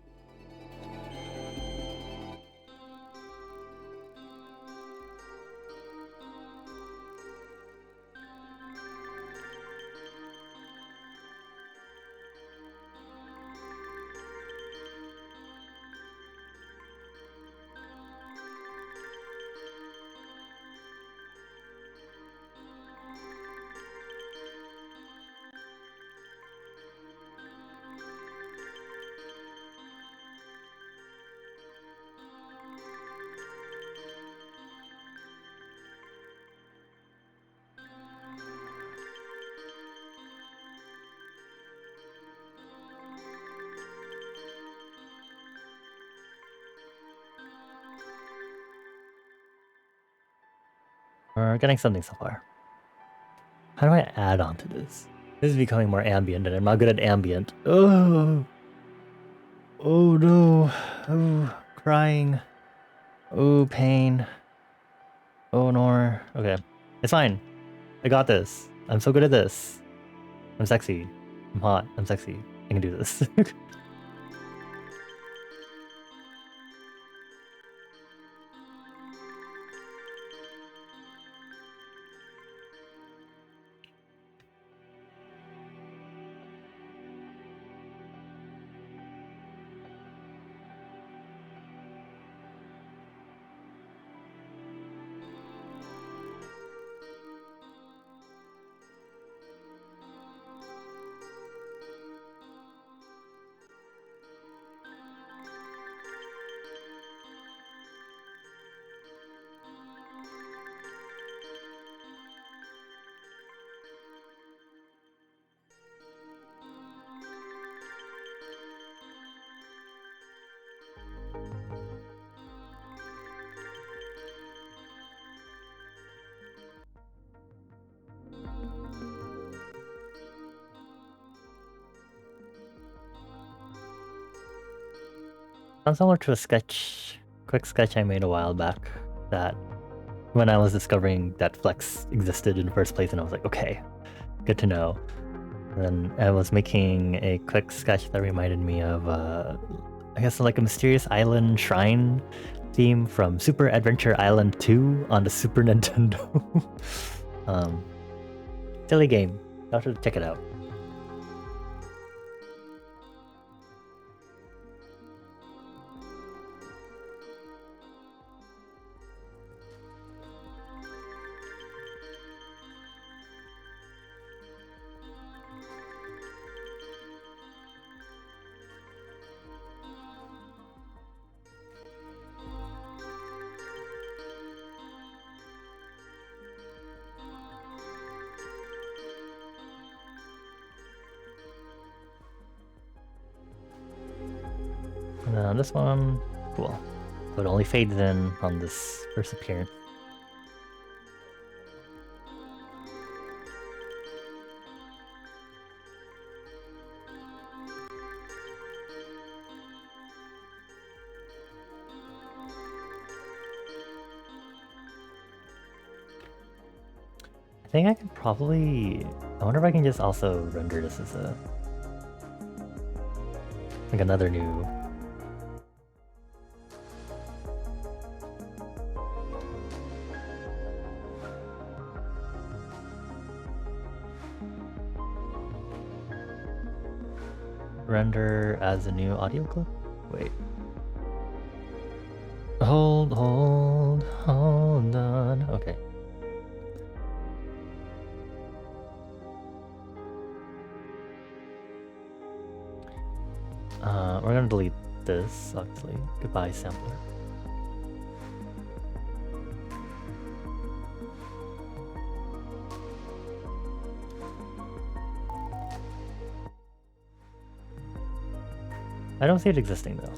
We're getting something so far. How do I add on to this? This is becoming more ambient, and I'm not good at ambient. Oh! Oh no! Oh, crying. Oh, pain. Oh, no. Okay. It's fine. I got this. I'm so good at this. I'm sexy. I'm hot. I'm sexy. I can do this. Sounds similar to a sketch, quick sketch I made a while back that when I was discovering that Flex existed in the first place, and I was like, okay, good to know. And then I was making a quick sketch that reminded me of, I guess, like a mysterious island shrine theme from Super Adventure Island 2 on the Super Nintendo. Silly game. Y'all should check it out. And then this one, cool. So it only fades in on this first appearance. I think I could probably... I wonder if I can just also render this as a... like another new... render as a new audio clip? Wait. Hold on. Okay. We're gonna delete this, obviously. Goodbye, sampler. I don't see it existing though.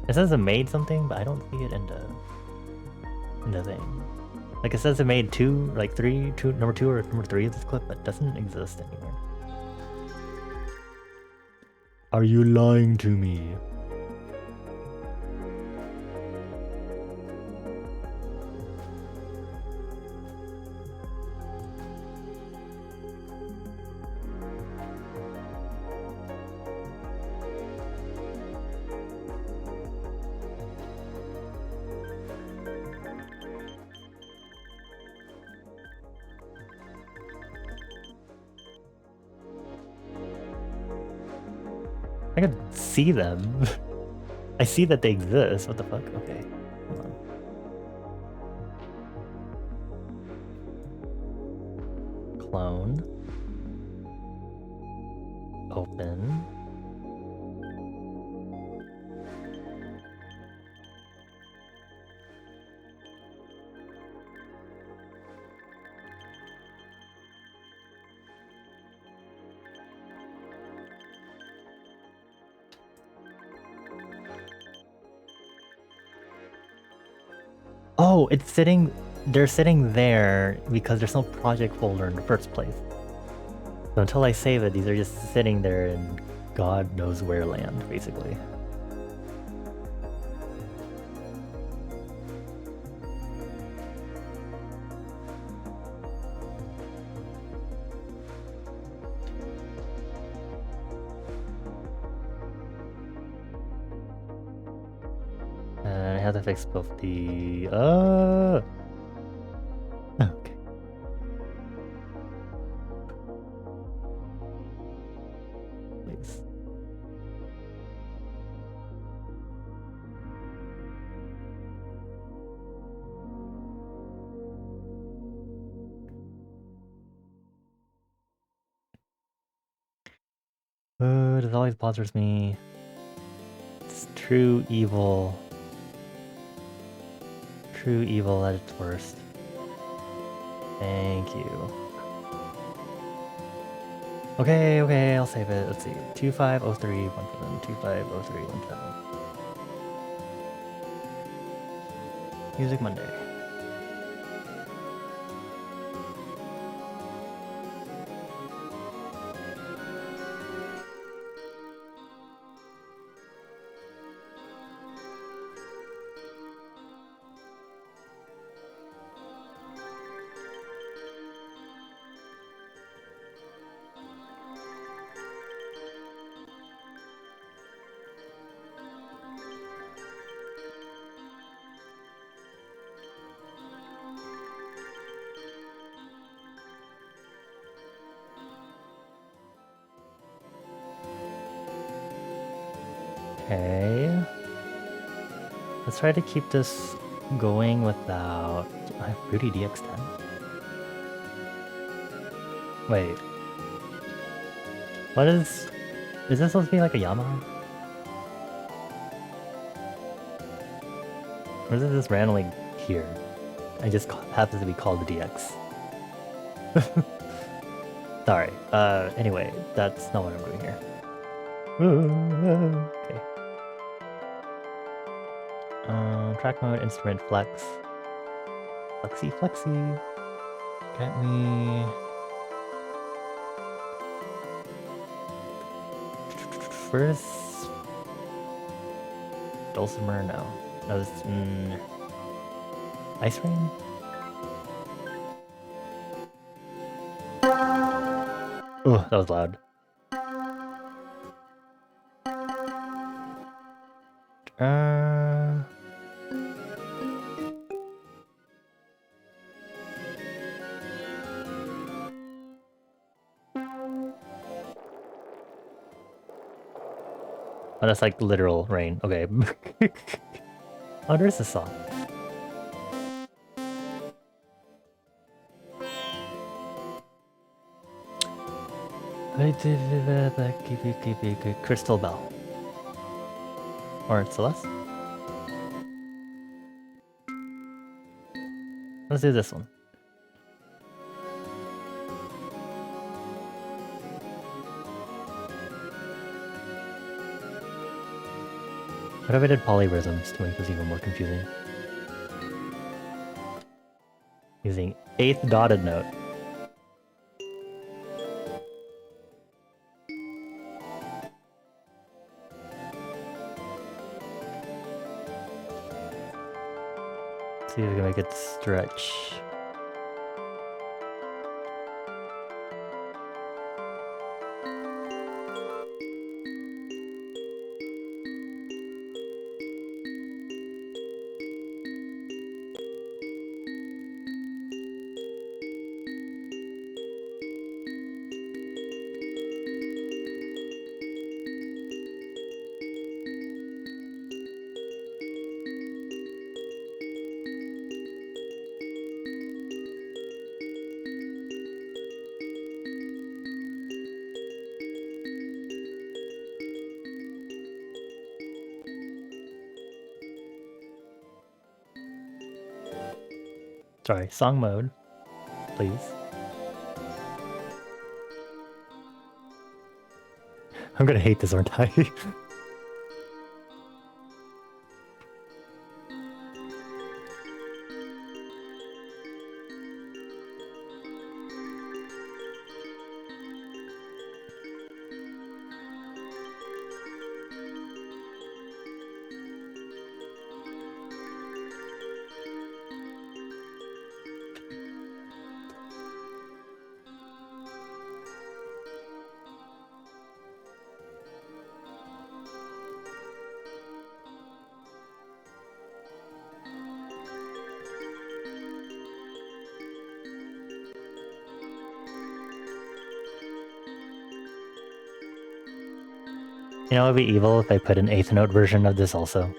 It says it made something, but I don't see it in the thing. Like it says it made number two or number 3 of this clip, but it doesn't exist anywhere. Are you lying to me? I could see them. I see that they exist. What the fuck? Okay. Hold on. Clone. Open. Oh, it's sitting... They're sitting there because there's no project folder in the first place. So until I save it, these are just sitting there in God knows where land, basically. And I have to fix both the... Okay. Please. This always bothers me. It's true evil. True evil at its worst. Thank you. Okay, I'll save it. Let's see. 250317. 250317. Music Monday. Okay. Let's try to keep this going without... I have Rudy DX10. Wait. What is... Is this supposed to be like a Yamaha? Or is it just randomly here? I just happens to be called the DX. Sorry. Anyway, that's not what I'm doing here. Okay. Track mode, instrument, flex. Flexy, flexy. Get me... Where's... Dulcimer? No. No, this... Ice Rain? Oh, that was loud. Oh, that's like literal rain. Okay. Oh, there's a song. Crystal Bell. Or Celeste? Let's do this one. What if I did polyrhythms to make this even more confusing? Using 8th dotted note. See if we can make it stretch. Sorry, song mode, please. I'm gonna hate this, aren't I? You know, it would be evil if I put an 8th note version of this also.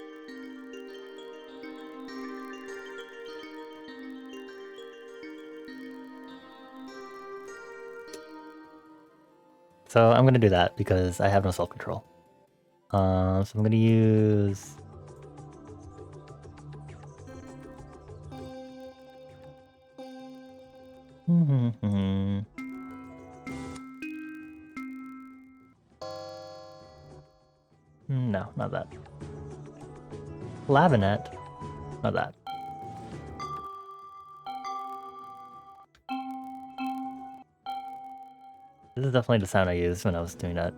So I'm gonna do that because I have no self-control. So I'm gonna use... No, not that. Lavinet, not that. This is definitely the sound I used when I was doing that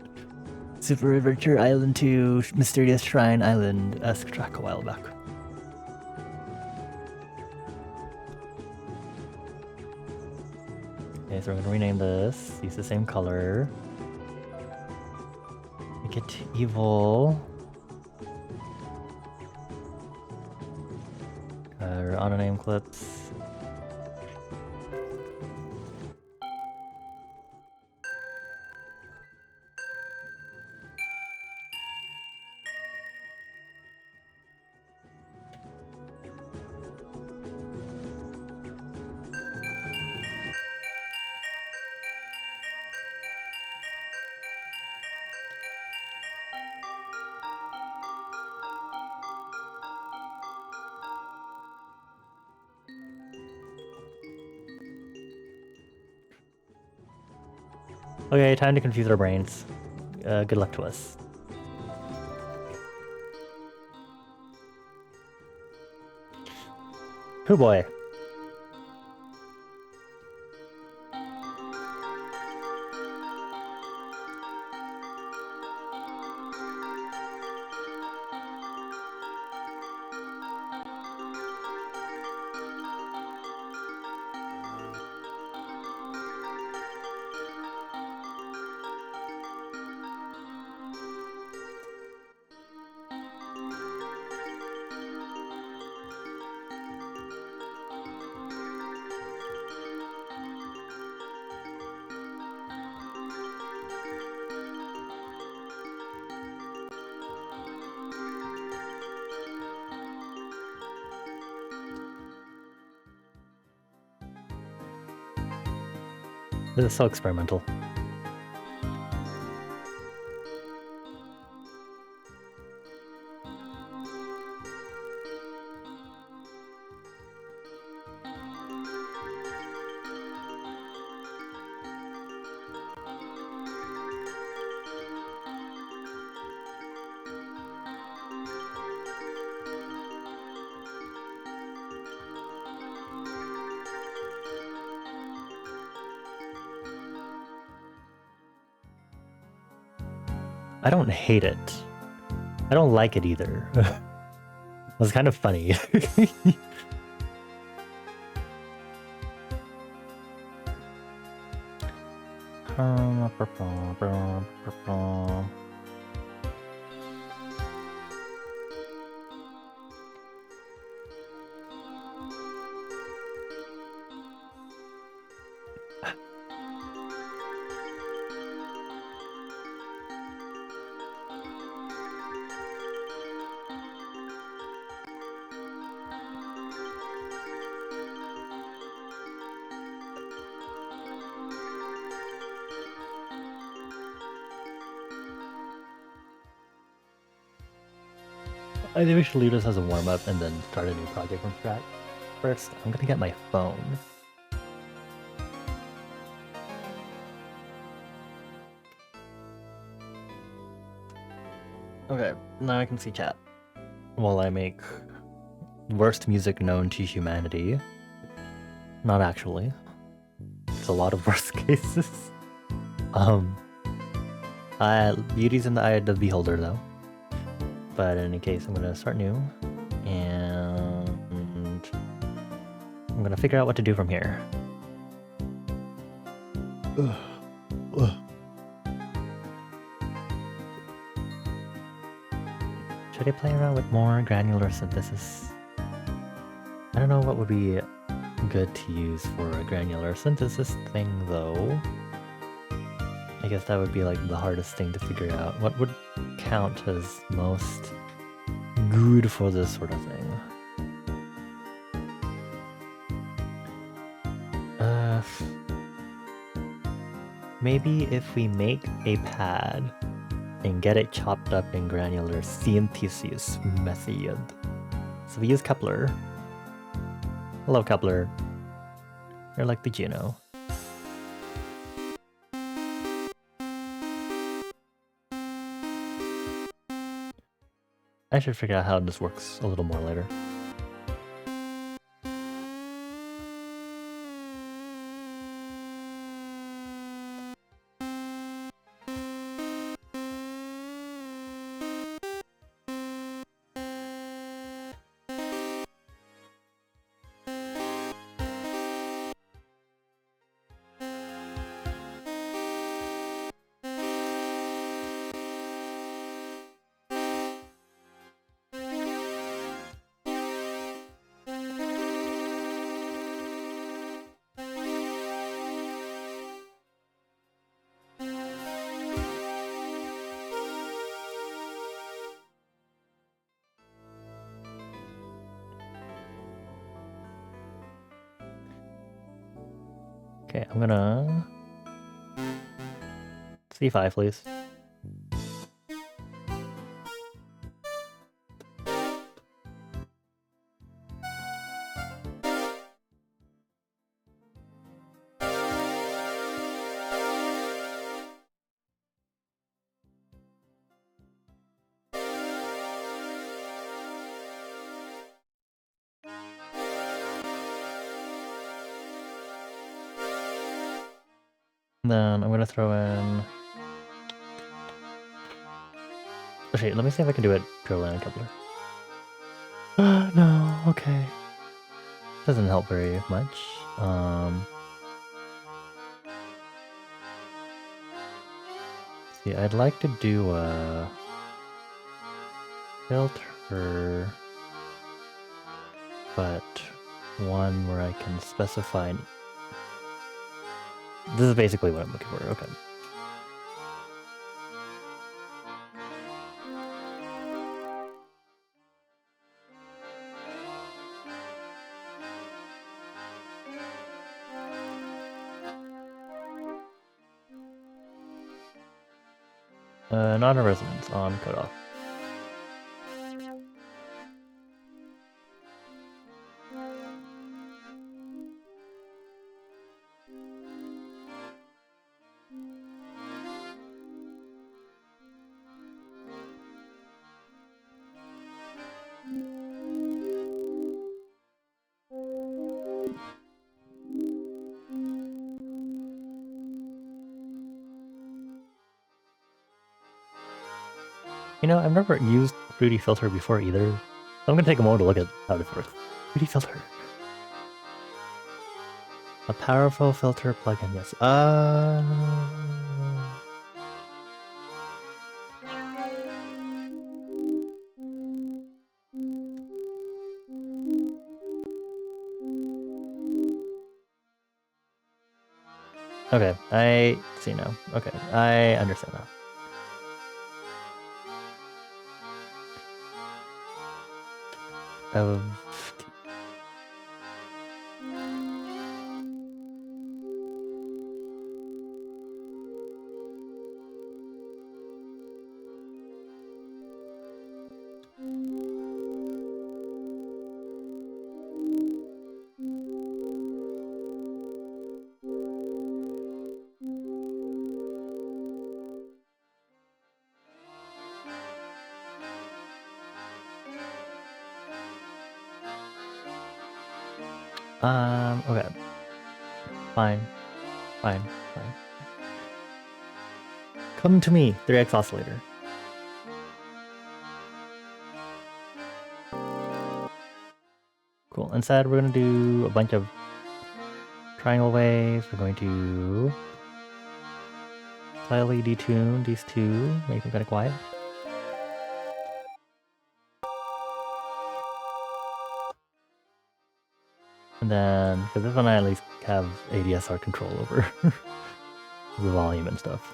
Super Adventure Island 2 Mysterious Shrine Island-esque track a while back. Okay, so we're gonna rename this, use the same color. Make it evil. Auto name clips. Okay, time to confuse our brains. Good luck to us. Hoo boy. This is so experimental. I don't hate it. I don't like it either. It was kind of funny. I think we should leave this as a warm-up and then start a new project from scratch. First, I'm gonna get my phone. Okay, now I can see chat. While I make worst music known to humanity. Not actually. It's a lot of worst cases. Beauty's in the eye of the beholder though. But in any case, I'm gonna start new, and I'm gonna figure out what to do from here. Should I play around with more granular synthesis? I don't know what would be good to use for a granular synthesis thing though. I guess that would be like the hardest thing to figure out. What would count as most good for this sort of thing? Maybe if we make a pad and get it chopped up in granular synthesis method. So we use coupler. Hello coupler. You're like the Juno. I should figure out how this works a little more later. Okay, I'm gonna C5, please. Then I'm gonna throw in... Actually, let me see if I can do it purely on a coupler. No, okay. Doesn't help very much. See, I'd like to do a filter, but one where I can specify. This is basically what I'm looking for. Okay. Not a resonance on cutoff. You know, I've never used Fruity Filter before either. I'm gonna take a moment to look at how this works. Fruity Filter. A powerful filter plugin, yes. Okay, I see now. Okay, I understand now. Of okay. Fine. Come to me, 3x oscillator. Cool. Instead, we're gonna do a bunch of triangle waves. We're going to slightly detune these two, make them kind of quiet. And then, because this one I at least have ADSR control over the volume and stuff.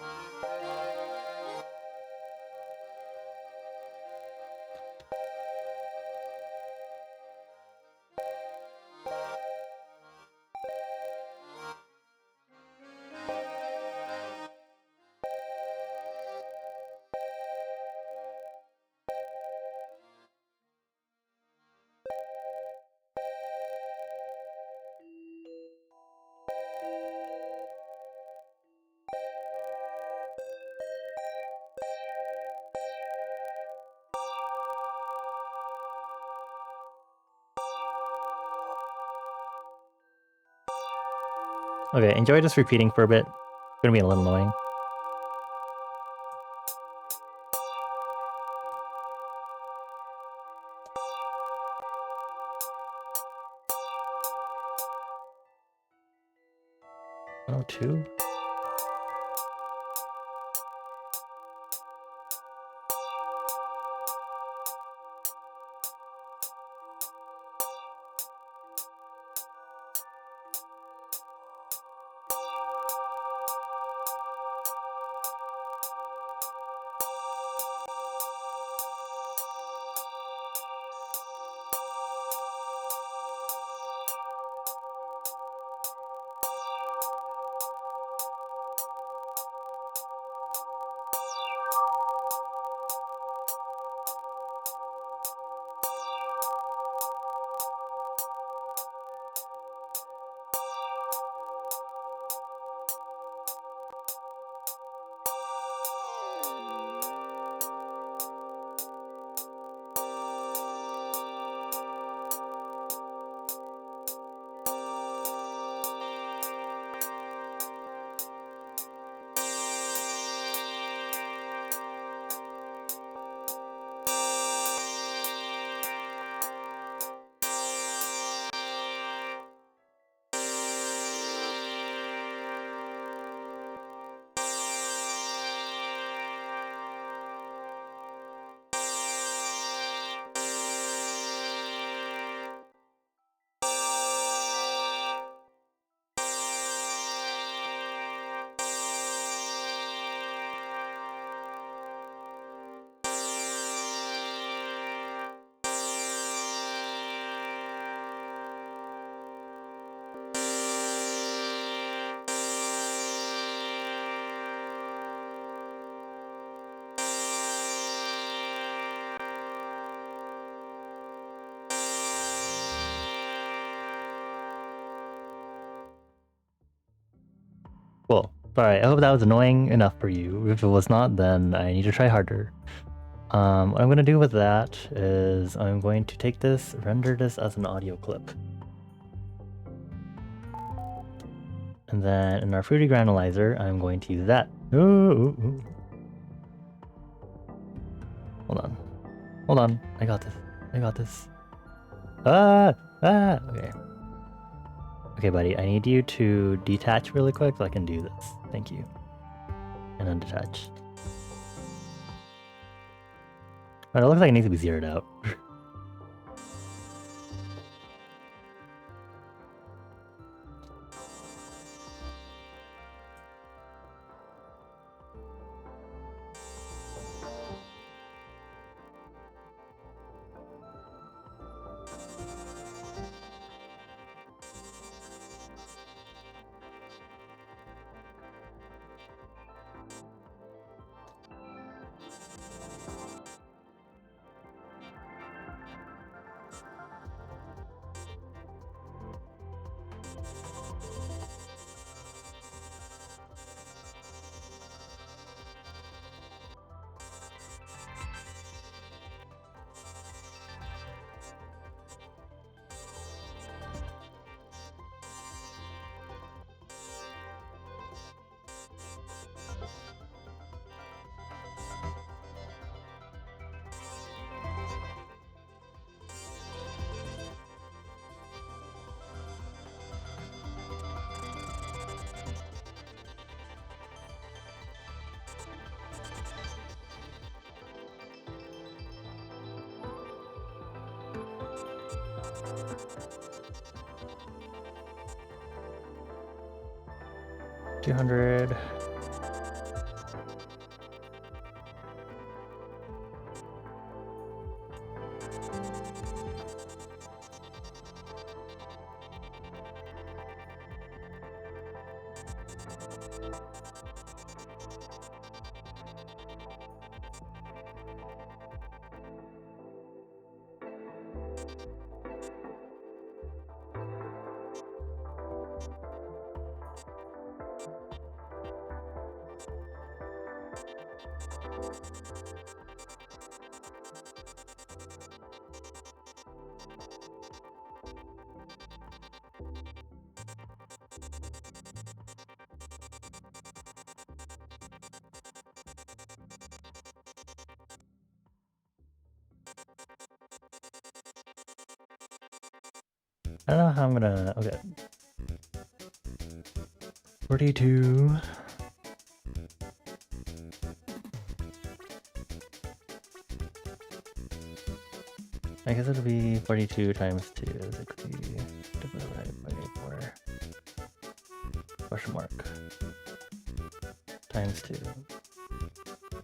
Okay, enjoy just repeating for a bit. It's gonna be a little annoying. Oh, two? Alright, I hope that was annoying enough for you. If it was not, then I need to try harder. What I'm gonna do with that is I'm going to take this, render this as an audio clip. And then in our Fruity Granulizer, I'm going to use that. Ooh. Hold on. I got this. Okay. Okay, buddy, I need you to detach really quick so I can do this. Thank you. And then detach. Alright, it looks like it needs to be zeroed out. 200. I don't know how I'm gonna... Okay. 42. I guess it'll be 42 times 2 is 60 divided by 4. Question mark. Times 2.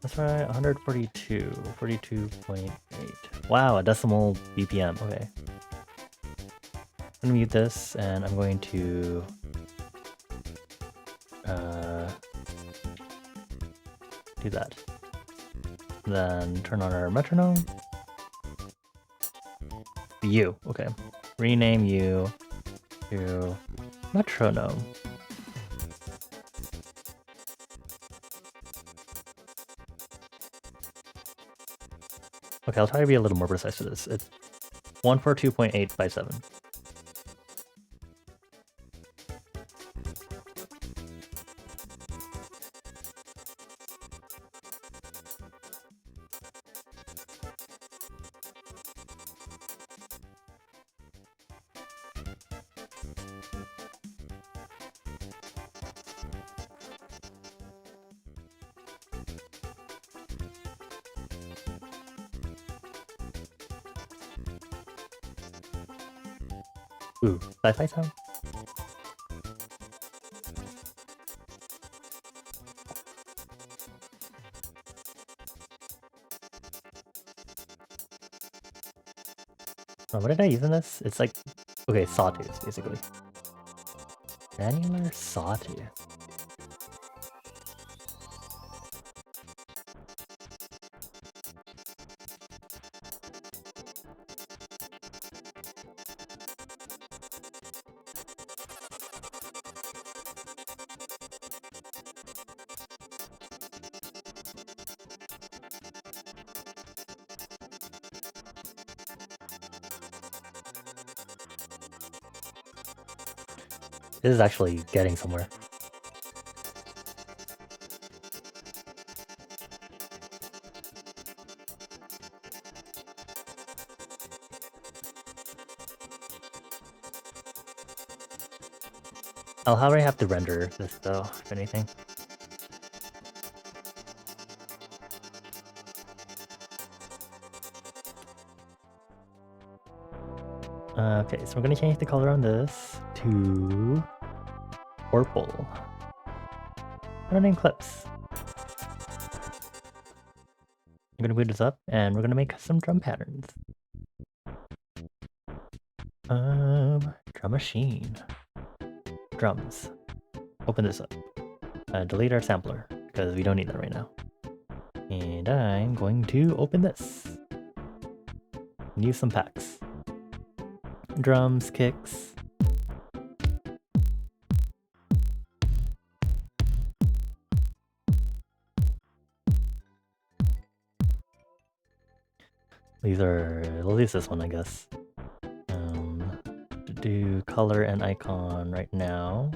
That's right, 142. 42.8. Wow, a decimal BPM. Okay. I'm gonna mute this and I'm going to do that. Then turn on our metronome. U, okay. Rename U to metronome. Okay, I'll try to be a little more precise with this. It's 142.857. Ooh, sci-fi sound? Oh, what did I use in this? It's like, okay, sawtooth, basically. Granular sawtooth. This is actually getting somewhere. I'll probably have to render this though, if anything. Okay, so we're gonna change the color on this to purple. Running clips. I'm gonna boot this up and we're gonna make some drum patterns. Drum machine. Drums. Open this up. Delete our sampler because we don't need that right now. And I'm going to open this. And use some packs. Drums, kicks. We'll use this one, I guess. To do color and icon right now.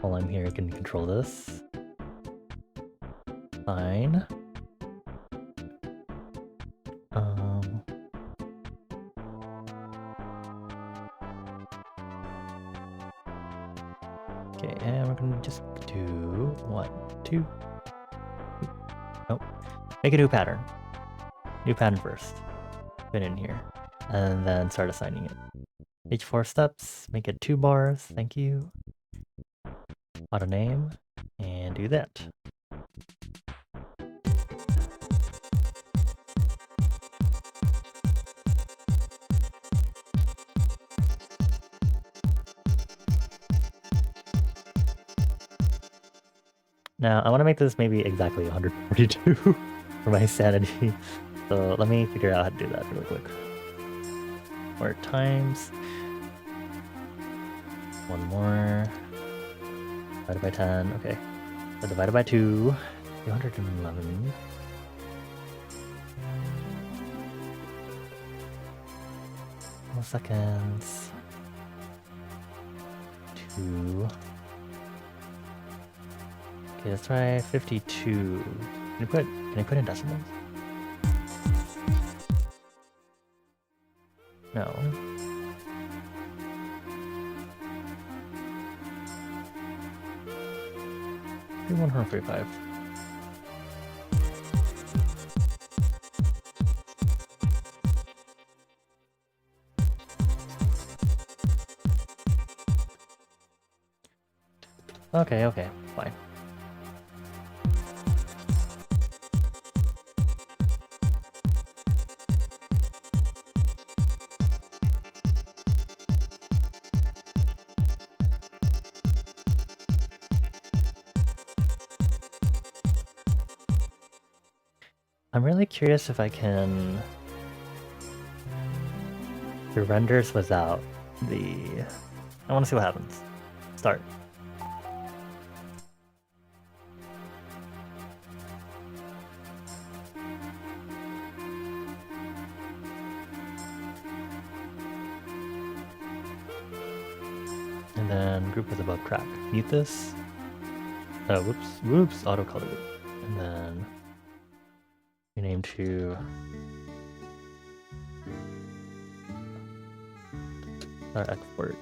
While I'm here, I can control this. Fine. Okay, and we're gonna just do 1, 2. Nope. Make a new pattern. New pattern first. Put it in here. And then start assigning it. Each 4 steps, make it 2 bars, thank you. Auto name, and do that. Now, I want to make this maybe exactly 142 for my sanity. So let me figure out how to do that really quick. 4 times. 1 more. Divided by 10, okay. So divided by 2, 211. Milliseconds. 2. Okay, let's try 52. Can I put in decimals? No. 145. Okay, fine. I'm really curious if I can do renders without the... I want to see what happens. Start. And then group with above track. Mute this. Whoops, auto color. And then rename to our export.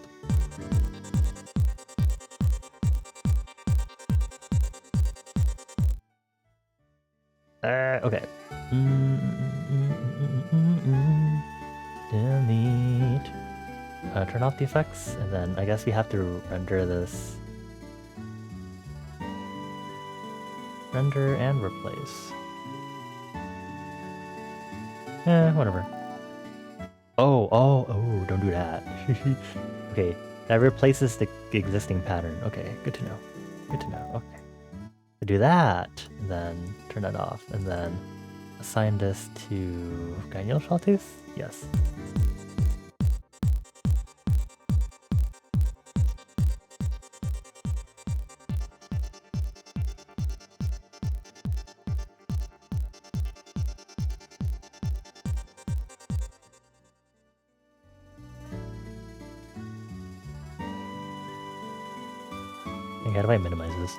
Okay. Delete. Turn off the effects, and then I guess we have to render this. Render and replace. Whatever. Oh, don't do that. Okay, that replaces the existing pattern. Okay, good to know. Okay. Do that, and then turn that off, and then assign this to granular sawtooth? Yes. Okay, how do I minimize this?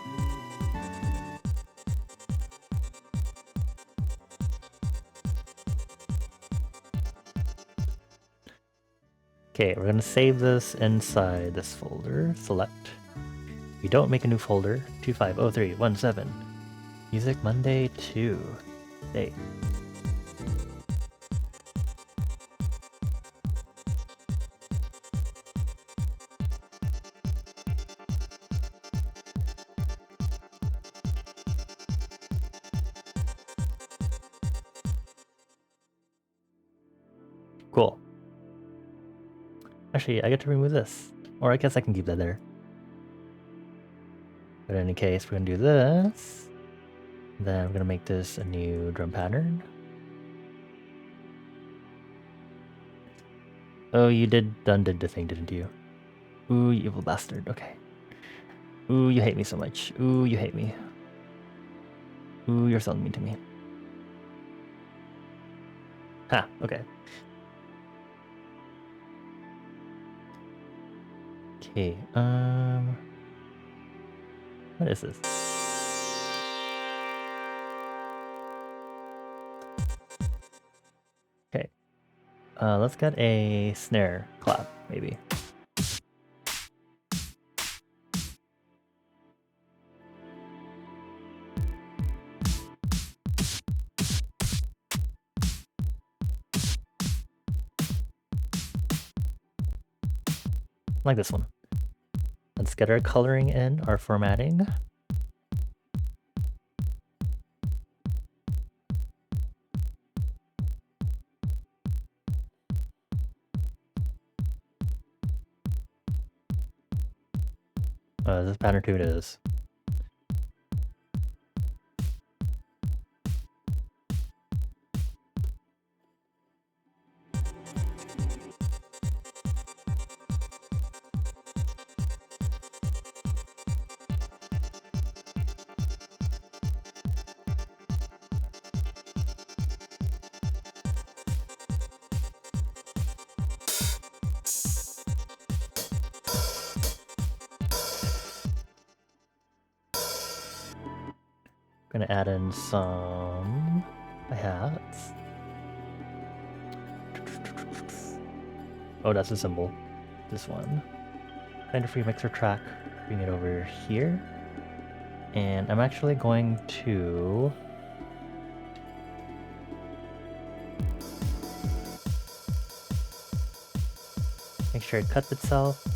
Okay, we're gonna save this inside this folder. Select. We don't make a new folder. 250317. Music Monday 2. Date. Cool. Actually, I get to remove this. Or I guess I can keep that there. But in any case, we're gonna do this. Then we're gonna make this a new drum pattern. Oh, you did the thing, didn't you? Ooh, you evil bastard. Okay. Ooh, you hate me so much. Ooh, you hate me. Ooh, you're so mean to me. Ha, okay. Okay, what is this? Okay. Let's get a snare clap, maybe. Like this one. Let's get our coloring in, our formatting. This pattern 2 it is. Gonna add in some hi-hats. Oh, that's a symbol. This one. Find a free mixer track. Bring it over here. And I'm actually going to make sure it cuts itself.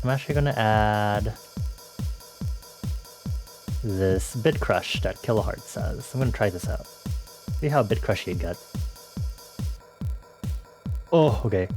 I'm actually gonna add this bit crush that Kiloheart says. I'm gonna try this out. See how bit crushy it gets. Oh, okay.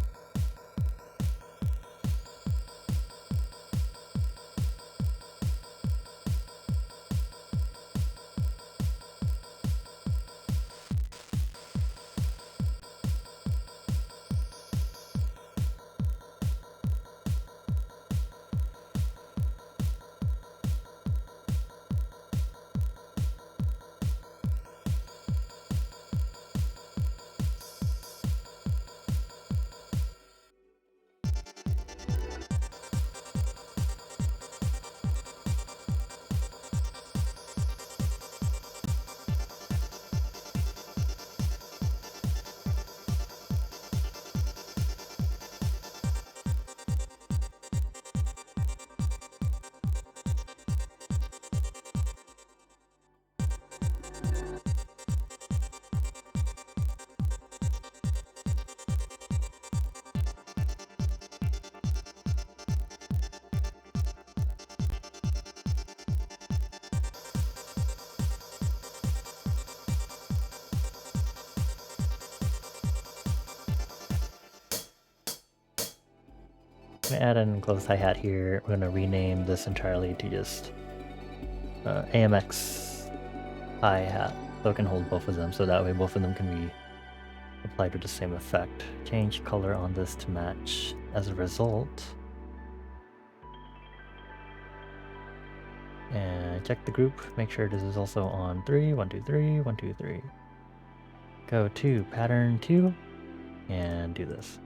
I'm gonna add an enclosed hi-hat here. We're gonna rename this entirely to just AMX hi-hat, so it can hold both of them, so that way both of them can be applied with the same effect. Change color on this to match as a result. And check the group, make sure this is also on 3, 1, 2, 3, 1, 2, 3. Go to pattern 2 and do this.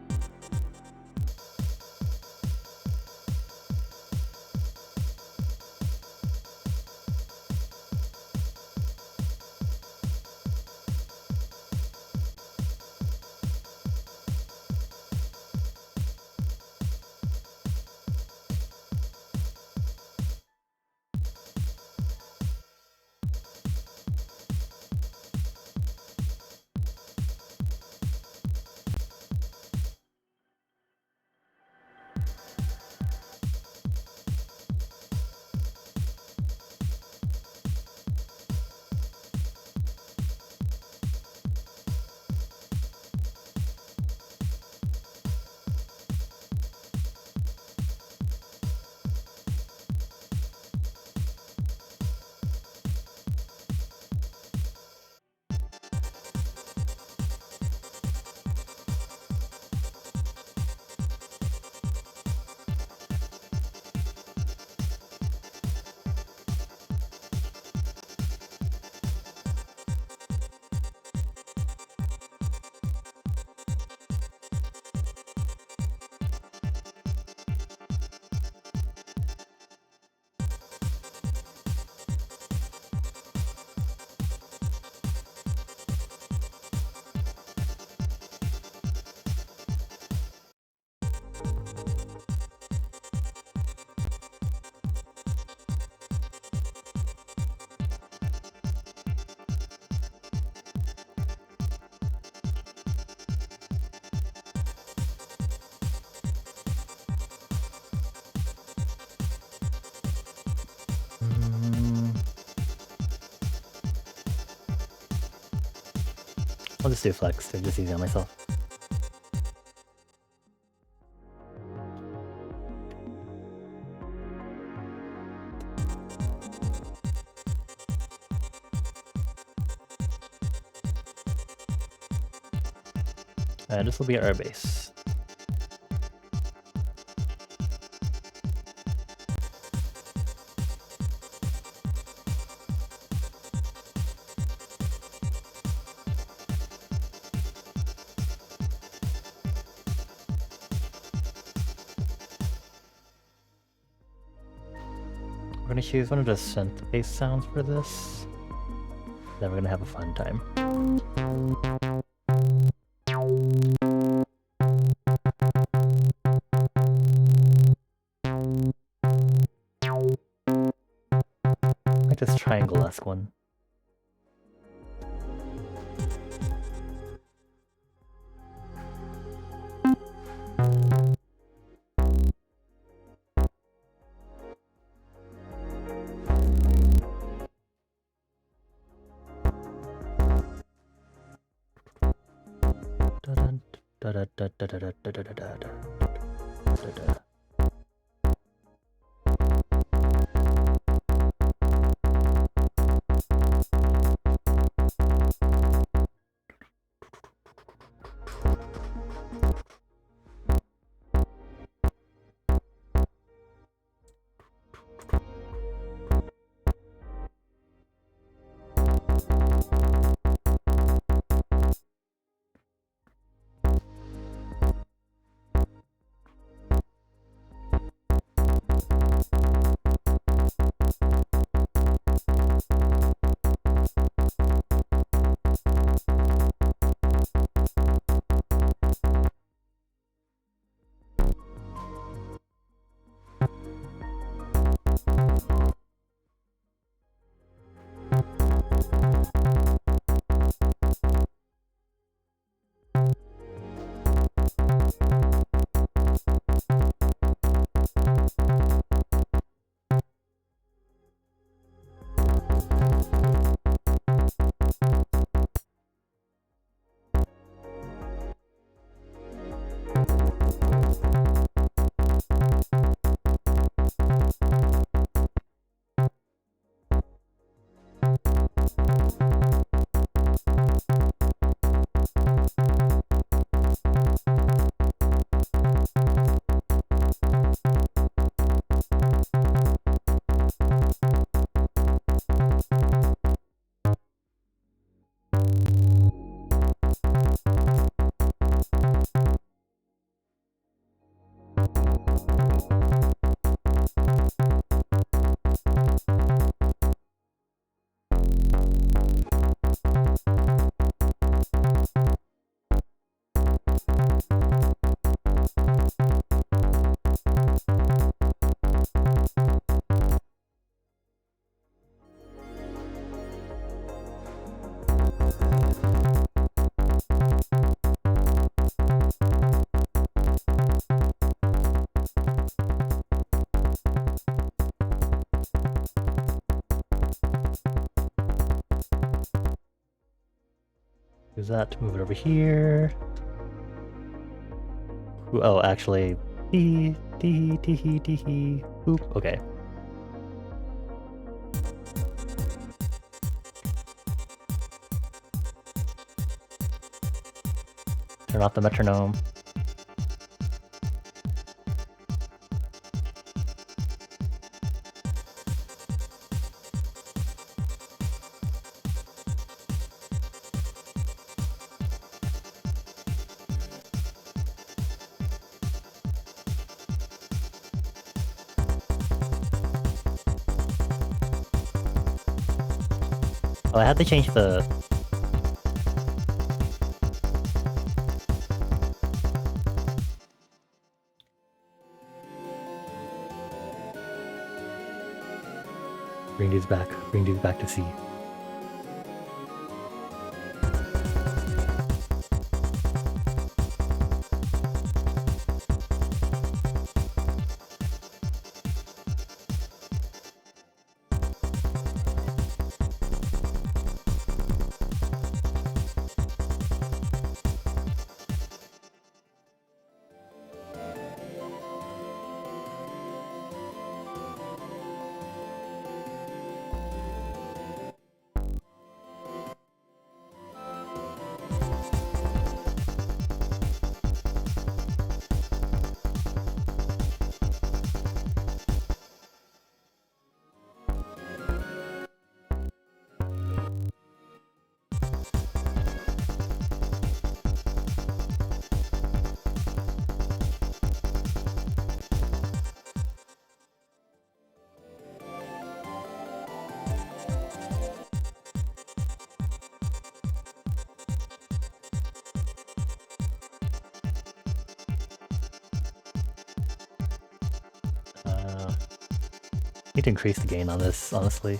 I'll just do flex to just easy on myself. This will be our base. We're gonna choose one of the synth-based sounds for this. Then we're gonna have a fun time. Like this triangle-esque one. Use that to move it over here. Ooh, oh, actually, tee tee tee tee. Oop. Okay. Turn off the metronome. Oh, I had to change the... Bring these back to C. Need to increase the gain on this, honestly.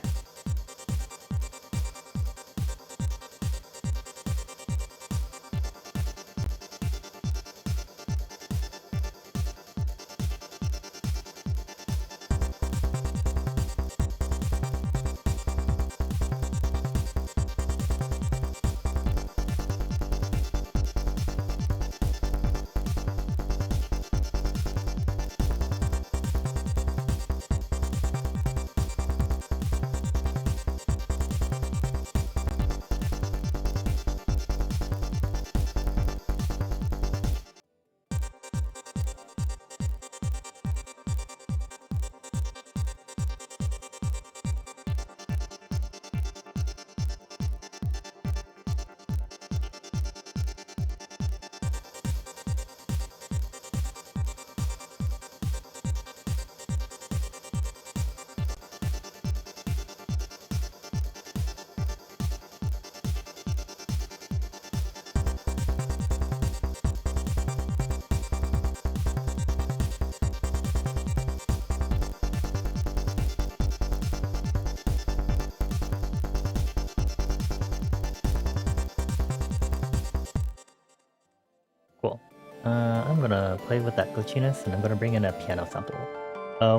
Cool. I'm gonna play with that glitchiness, and I'm gonna bring in a piano sample.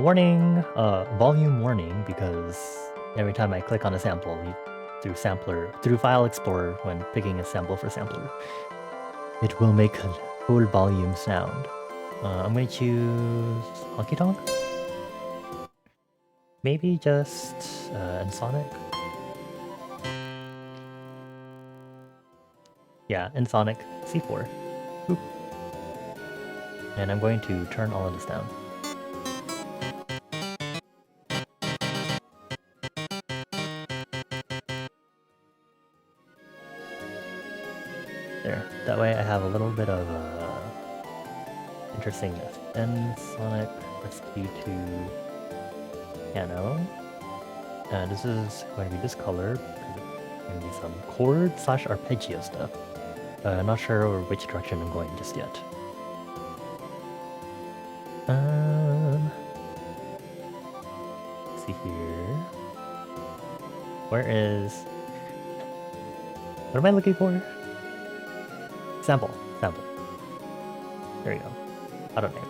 Warning, volume warning, because every time I click on a sample, through File Explorer, when picking a sample for sampler, it will make a full volume sound. I'm gonna choose Honky Tonk. Maybe just Ensonic. Yeah, Ensonic C4. Oop. And I'm going to turn all of this down. There. That way I have a little bit of interesting Ensonic SQ2 piano. And this is going to be this color. Going to be some chord/arpeggio stuff. Not sure which direction I'm going just yet. Let's see here. Where is... What am I looking for? Sample. There you go. Auto name.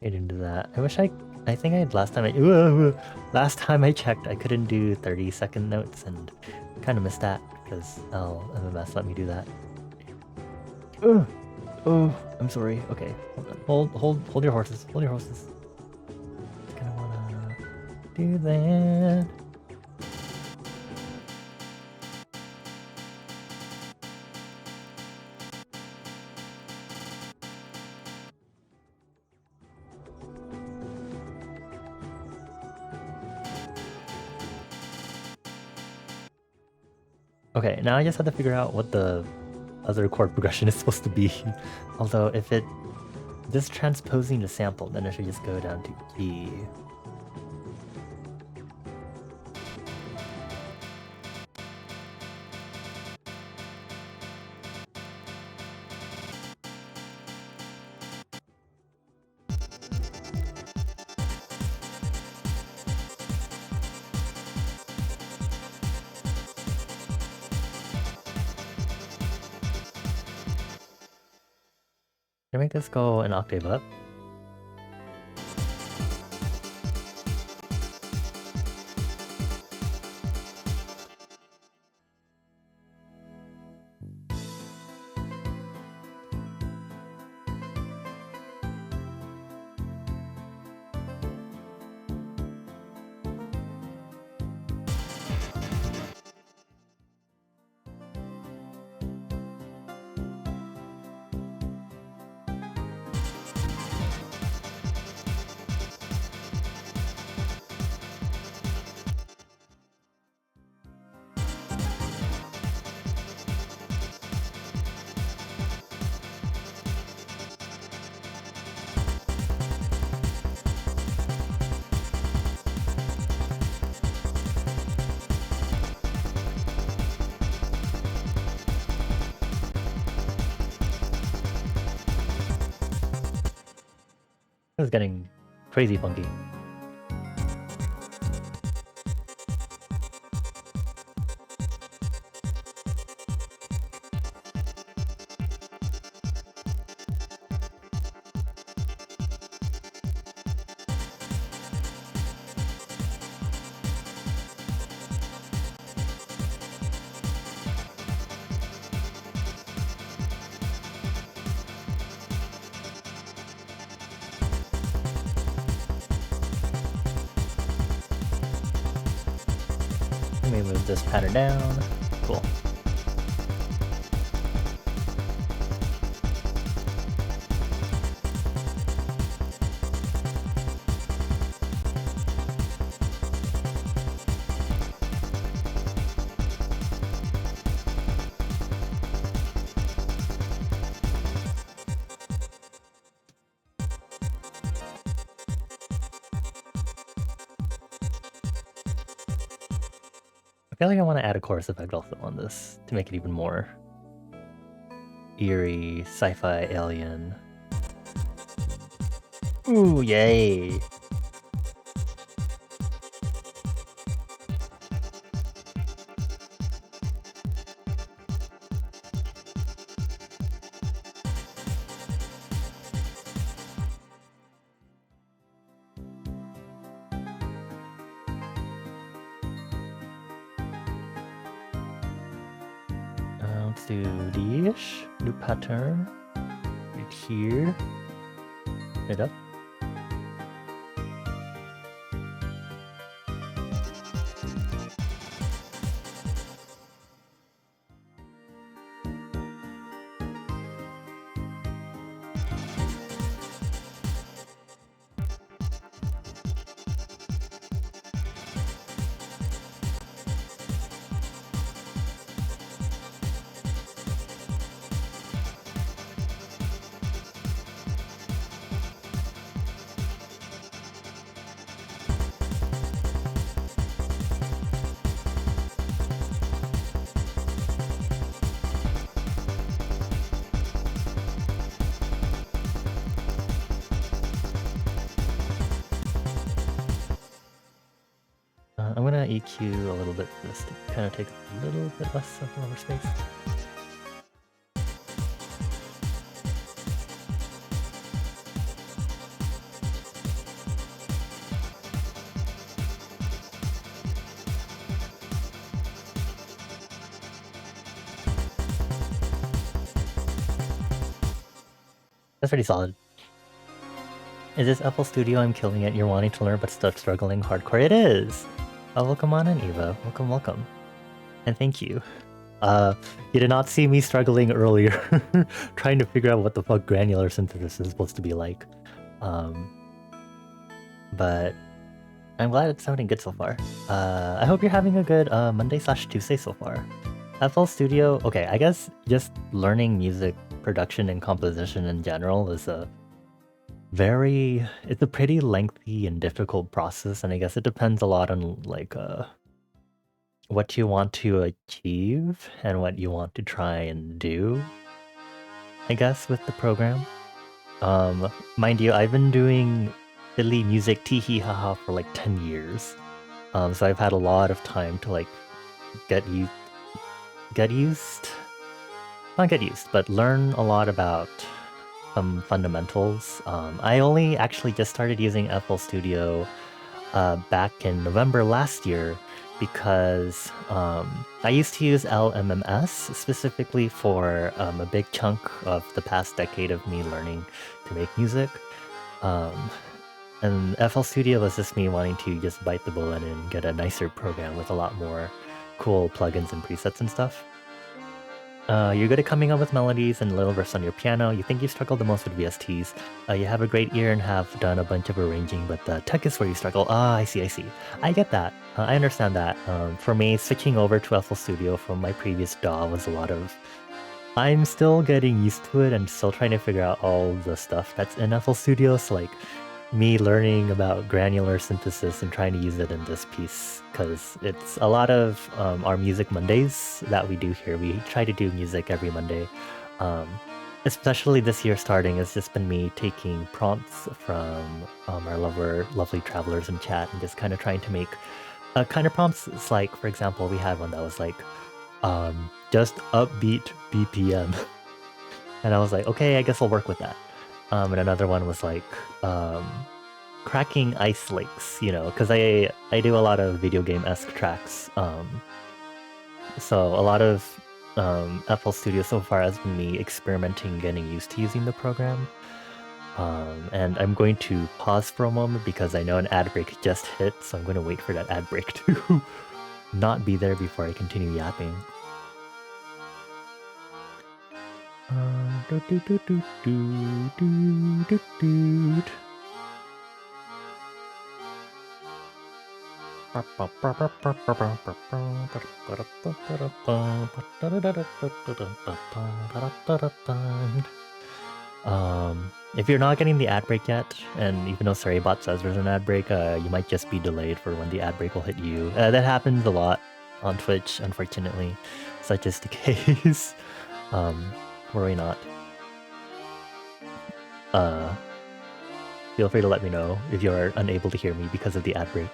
I didn't do that. I think last time I checked, I couldn't do 30-second notes, and kind of missed that because MMS let me do that. Oh, I'm sorry. Okay, hold your horses. Hold your horses. Just gonna wanna do that. Okay, now I just have to figure out what the other chord progression is supposed to be. Although if this transposing the sample, then I should just go down to G. I make this go an octave up? This is getting crazy funky. Let me move this pattern down. Cool. I feel like I want to add a chorus effect also on this to make it even more eerie, sci-fi, alien. Ooh, yay! Let's do D-ish, new pattern, right here, right up. I'm gonna EQ a little bit for this to kind of take a little bit less of rubber space. That's pretty solid. Is this FL Studio? I'm killing it. You're wanting to learn but stuck struggling hardcore. It is! Welcome on in, Eva. Welcome, welcome. And thank you. You did not see me struggling earlier, trying to figure out what the fuck granular synthesis is supposed to be like. But I'm glad it's sounding good so far. I hope you're having a good Monday/Tuesday so far. FL Studio, okay, I guess just learning music production and composition in general is it's a pretty lengthy and difficult process, and I guess it depends a lot on like what you want to achieve and what you want to try and do, I guess, with the program. Mind you, I've been doing Philly music tee-hee haha for like 10 years. So I've had a lot of time to like not get used, but learn a lot about some fundamentals. I only actually just started using FL Studio back in November last year because I used to use LMMS specifically for a big chunk of the past decade of me learning to make music. And FL Studio was just me wanting to just bite the bullet and get a nicer program with a lot more cool plugins and presets and stuff. You're good at coming up with melodies and little riffs on your piano. You think you struggle the most with VSTs. You have a great ear and have done a bunch of arranging, but the tech is where you struggle. Ah, I see, I see. I get that. I understand that. For me, switching over to FL Studio from my previous DAW was a lot of... I'm still getting used to it and still trying to figure out all the stuff that's in FL Studio. So like, me learning about granular synthesis and trying to use it in this piece because it's a lot of our Music Mondays that we do here. We try to do music every Monday. Especially this year starting, it's just been me taking prompts from our lovely travelers in chat and just kind of trying to make kind of prompts. It's like, for example, we had one that was like, just upbeat BPM. And I was like, okay, I guess I'll work with that. And another one was like cracking ice lakes, you know, because I do a lot of video game-esque tracks. So a lot of FL Studio so far has been me experimenting, getting used to using the program. And I'm going to pause for a moment because I know an ad break just hit, so I'm going to wait for that ad break to not be there before I continue yapping. If you're not getting the ad break yet, and even though Sarabot says there's an ad break, you might just be delayed for when the ad break will hit you. That happens a lot on Twitch, unfortunately. Such is the case. Worry not. Feel free to let me know if you're unable to hear me because of the ad break.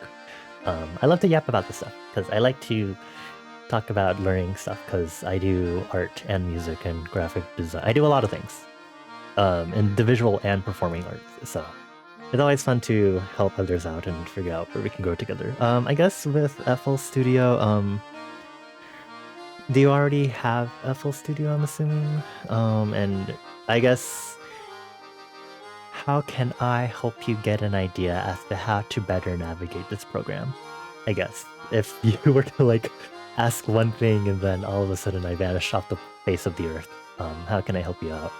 I love to yap about this stuff because I like to talk about learning stuff because I do art and music and graphic design. I do a lot of things in the visual and performing arts. So it's always fun to help others out and figure out where we can grow together. I guess with FL Studio, do you already have FL Studio, I'm assuming? And I guess... how can I help you get an idea as to how to better navigate this program? I guess if you were to like ask one thing and then all of a sudden I vanished off the face of the earth, how can I help you out?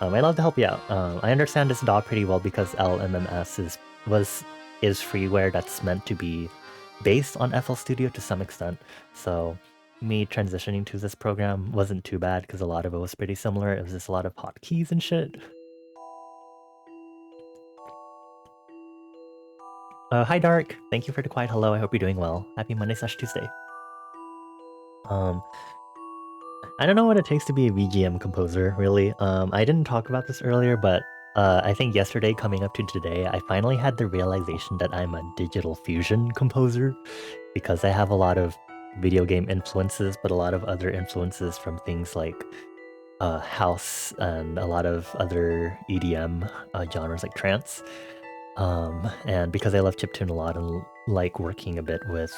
I'd love to help you out. I understand this DAW pretty well because LMMS is freeware that's meant to be based on FL Studio to some extent. So me transitioning to this program wasn't too bad because a lot of it was pretty similar. It was just a lot of hotkeys and shit. Hi Dark, thank you for the quiet hello, I hope you're doing well. Happy Monday/Tuesday. I don't know what it takes to be a VGM composer, really. I didn't talk about this earlier, but I think yesterday coming up to today, I finally had the realization that I'm a digital fusion composer because I have a lot of video game influences, but a lot of other influences from things like house and a lot of other EDM genres like trance. And because I love chiptune a lot and like working a bit with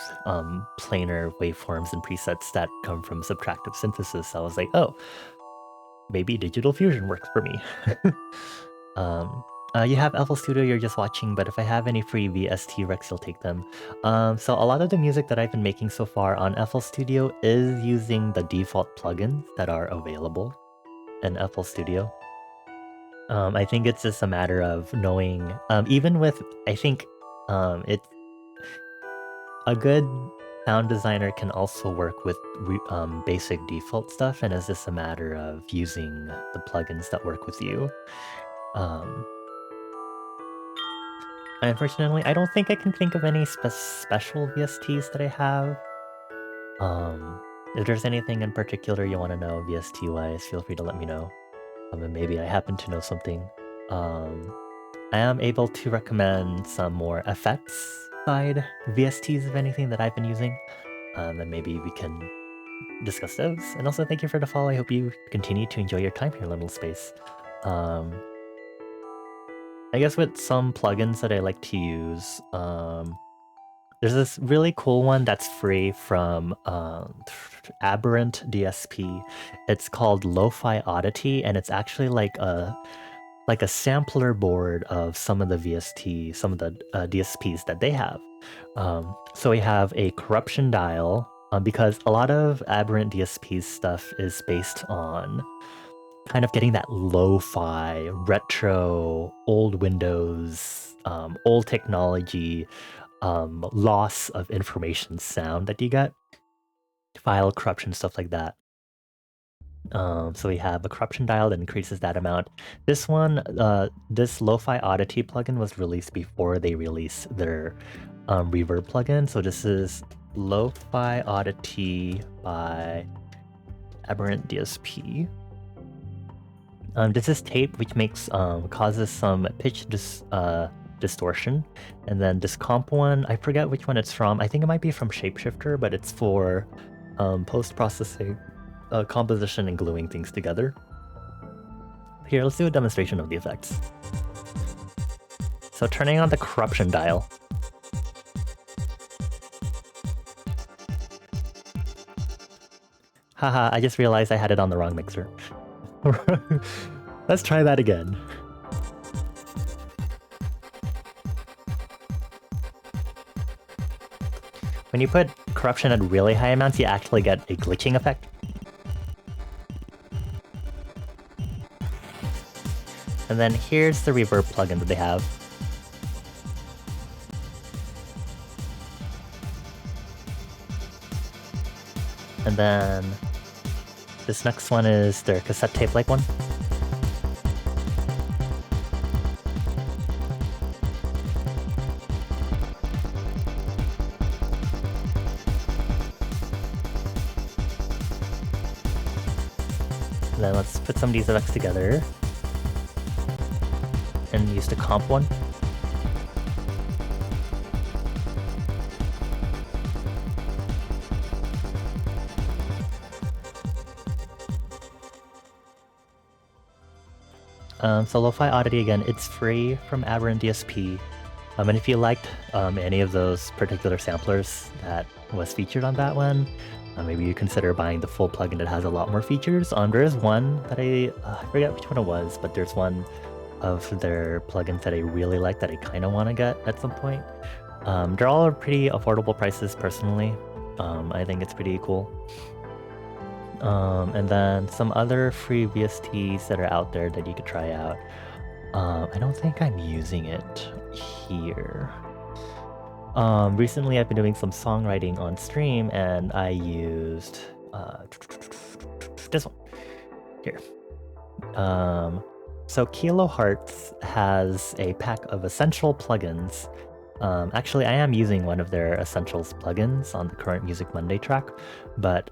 planar waveforms and presets that come from subtractive synthesis, I was like, oh, maybe digital fusion works for me. You have FL Studio you're just watching, but if I have any free VST Rex, you'll take them. So a lot of the music that I've been making so far on FL Studio is using the default plugins that are available in FL Studio. I think it's just a matter of knowing, even with, I think it's a good sound designer can also work with basic default stuff, and it's just a matter of using the plugins that work with you. Unfortunately, I don't think I can think of any special VSTs that I have. If there's anything in particular you want to know VST-wise, feel free to let me know. And maybe I happen to know something. I am able to recommend some more effects side VSTs, if anything, that I've been using. And maybe we can discuss those. And also, thank you for the follow. I hope you continue to enjoy your time here in Little Space. I guess with some plugins that I like to use, there's this really cool one that's free from Aberrant DSP. It's called Lo-Fi Oddity, and it's actually like a sampler board of some of the VST, some of the DSPs that they have. So we have a corruption dial, because a lot of Aberrant DSP's stuff is based on kind of getting that lo-fi, retro, old Windows, old technology, loss of information sound that you get, file corruption, stuff like that. So we have a corruption dial that increases that amount. This one, this Lo-Fi Oddity plugin was released before they released their reverb plugin. So this is Lo-Fi Oddity by Aberrant DSP. This is tape, which makes causes some pitch distortion. And then this comp one, I forget which one it's from. I think it might be from Shapeshifter, but it's for post-processing, composition, and gluing things together. Here, let's do a demonstration of the effects. So turning on the corruption dial. Haha, I just realized I had it on the wrong mixer. Let's try that again. When you put corruption at really high amounts, you actually get a glitching effect. And then here's the reverb plugin that they have. And then this next one is their cassette tape-like one. And then let's put some of these effects together and use the comp one. So Lo-Fi Oddity, again, it's free from Aberrant DSP. And if you liked any of those particular samplers that was featured on that one, maybe you consider buying the full plugin that has a lot more features. There is one that I forget which one it was, but there's one of their plugins that I really like that I kind of want to get at some point. They're all pretty affordable prices personally. I think it's pretty cool. And then some other free VSTs that are out there that you could try out. I don't think I'm using it here. Recently I've been doing some songwriting on stream and I used this one here. So Kilohertz has a pack of essential plugins. Actually, I am using one of their Essentials plugins on the current Music Monday track, but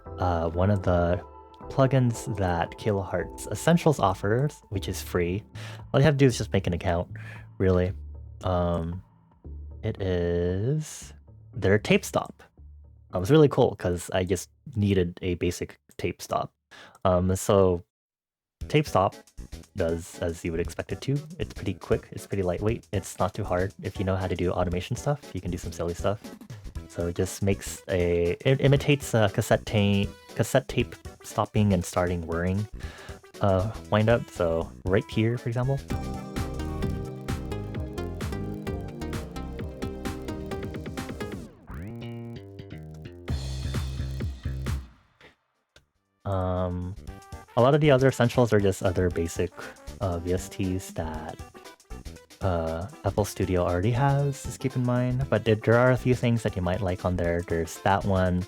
one of the plugins that Kilohertz Essentials offers, which is free, all you have to do is just make an account, really. It is their tape stop. It was really cool because I just needed a basic tape stop. So tape stop does as you would expect it to. It's pretty quick, it's pretty lightweight, it's not too hard. If you know how to do automation stuff, you can do some silly stuff. So it just makes it imitates a cassette tape stopping and starting whirring wind up. So right here, for example. A lot of the other essentials are just other basic VSTs that FL Studio already has, just keep in mind. But there are a few things that you might like on there. There's that one,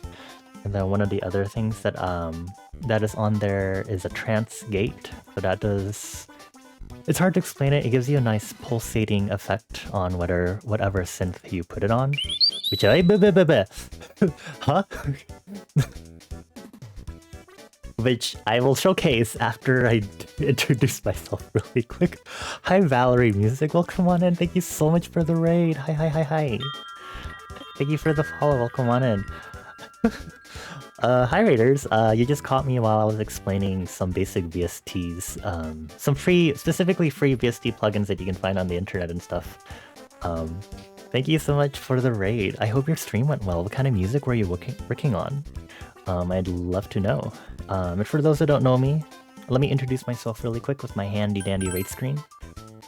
and then one of the other things that that is on there is a trance gate. So that does... It's hard to explain it. It gives you a nice pulsating effect on whatever synth you put it on. Which huh? Which I will showcase after I introduce myself really quick. Hi Valerie Music, welcome on in. Thank you so much for the raid. Hi. Thank you for the follow, welcome on in. Hi Raiders. You just caught me while I was explaining some basic VSTs, some free, specifically free VST plugins that you can find on the internet and stuff. Um, Thank you so much for the raid. I hope your stream went well. What kind of music were you working on? I'd love to know. And for those that don't know me, let me introduce myself really quick with my handy dandy raid screen.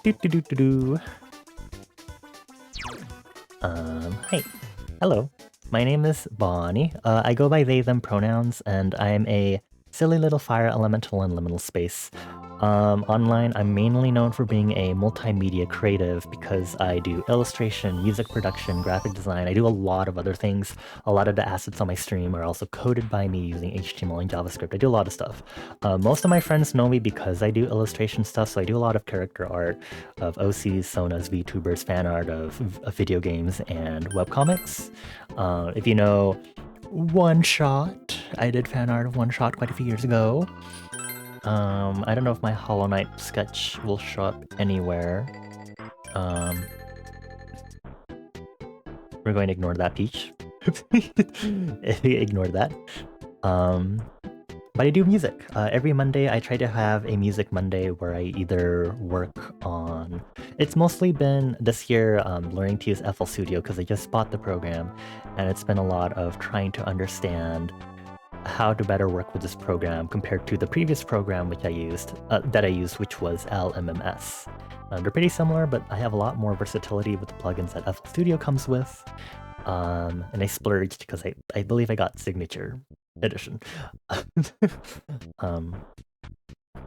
Doo -doo -doo -doo -doo. Hi. Hello. My name is Bonnie. I go by they, them pronouns, and I'm a silly little fire elemental in liminal space. Online, I'm mainly known for being a multimedia creative because I do illustration, music production, graphic design. I do a lot of other things. A lot of the assets on my stream are also coded by me using HTML and JavaScript. I do a lot of stuff. Most of my friends know me because I do illustration stuff, so I do a lot of character art of OCs, Sonas, VTubers, fan art of video games, and webcomics. If you know One Shot, I did fan art of One Shot quite a few years ago. I don't know if my Hollow Knight sketch will show up anywhere. We're going to ignore that, Peach. Ignore that. But I do music. Every Monday I try to have a Music Monday where I either work on... It's mostly been, this year, learning to use FL Studio because I just bought the program, and it's been a lot of trying to understand how to better work with this program compared to the previous program which I used, which was LMMS. They're pretty similar, but I have a lot more versatility with the plugins that FL Studio comes with. And I splurged because I believe I got Signature Edition.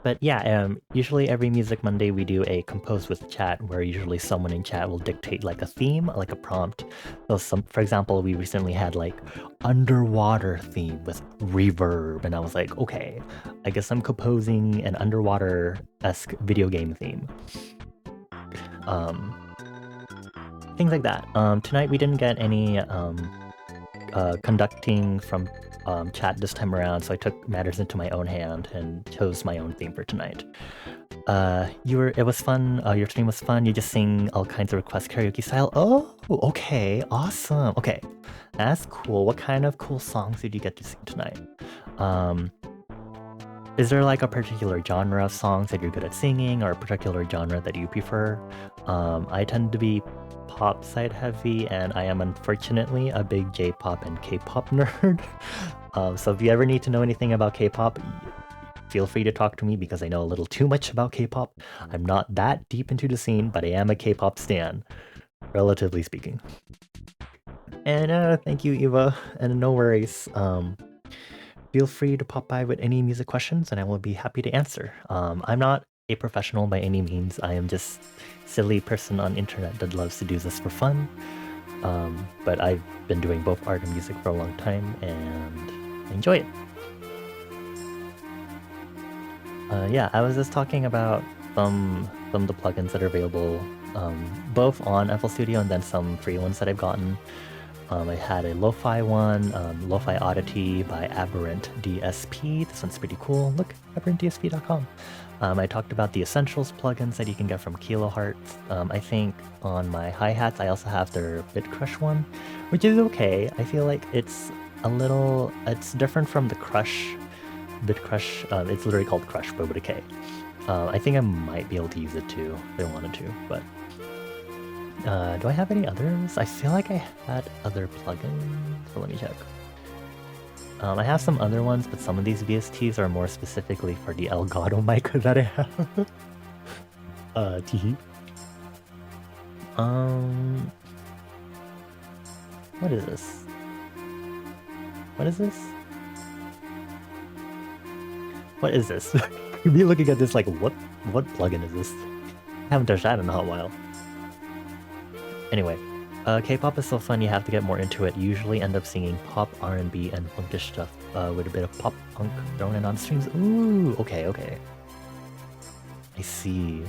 But yeah, usually every Music Monday we do a Compose with Chat, where usually someone in chat will dictate like a theme, like a prompt. So for example, we recently had like underwater theme with reverb, and I was like, okay, I guess I'm composing an underwater-esque video game theme. Things like that. Tonight we didn't get any conducting from chat this time around, so I took matters into my own hand and chose my own theme for tonight. It was fun. Your stream was fun. You just sing all kinds of requests karaoke style. Oh, okay, awesome. Okay, that's cool. What kind of cool songs did you get to sing tonight? Is there like a particular genre of songs that you're good at singing, or a particular genre that you prefer? I tend to be pop side heavy, and I am unfortunately a big J-pop and K-pop nerd. So if you ever need to know anything about K-pop, feel free to talk to me because I know a little too much about K-pop. I'm not that deep into the scene, but I am a K-pop stan, relatively speaking. And thank you, Eva, and no worries. Feel free to pop by with any music questions and I will be happy to answer. I'm not a professional by any means. I am just a silly person on internet that loves to do this for fun. But I've been doing both art and music for a long time and I enjoy it. Yeah, I was just talking about some of the plugins that are available, both on FL Studio and then some free ones that I've gotten. I had a lo-fi one, Lo-Fi Oddity by Aberrant DSP. This one's pretty cool. Look, aberrantdsp.com. I talked about the Essentials plugins that you can get from Kilohearts. I think on my hi-hats I also have their Bitcrush one, which is okay. I feel like it's different from the Bitcrush. It's literally called Crush, but with a K. I think I might be able to use it too if I wanted to, but... do I have any others? I feel like I had other plugins, so let me check. I have some other ones, but some of these VSTs are more specifically for the Elgato mic that I have. Teehee. What is this? What is this? What is this? You'd be looking at this like, what plugin is this? I haven't touched that in a hot while. Anyway, K-pop is so fun, you have to get more into it. You usually end up singing pop, R&B, and punkish stuff with a bit of pop punk thrown in on streams. Ooh, okay. I see.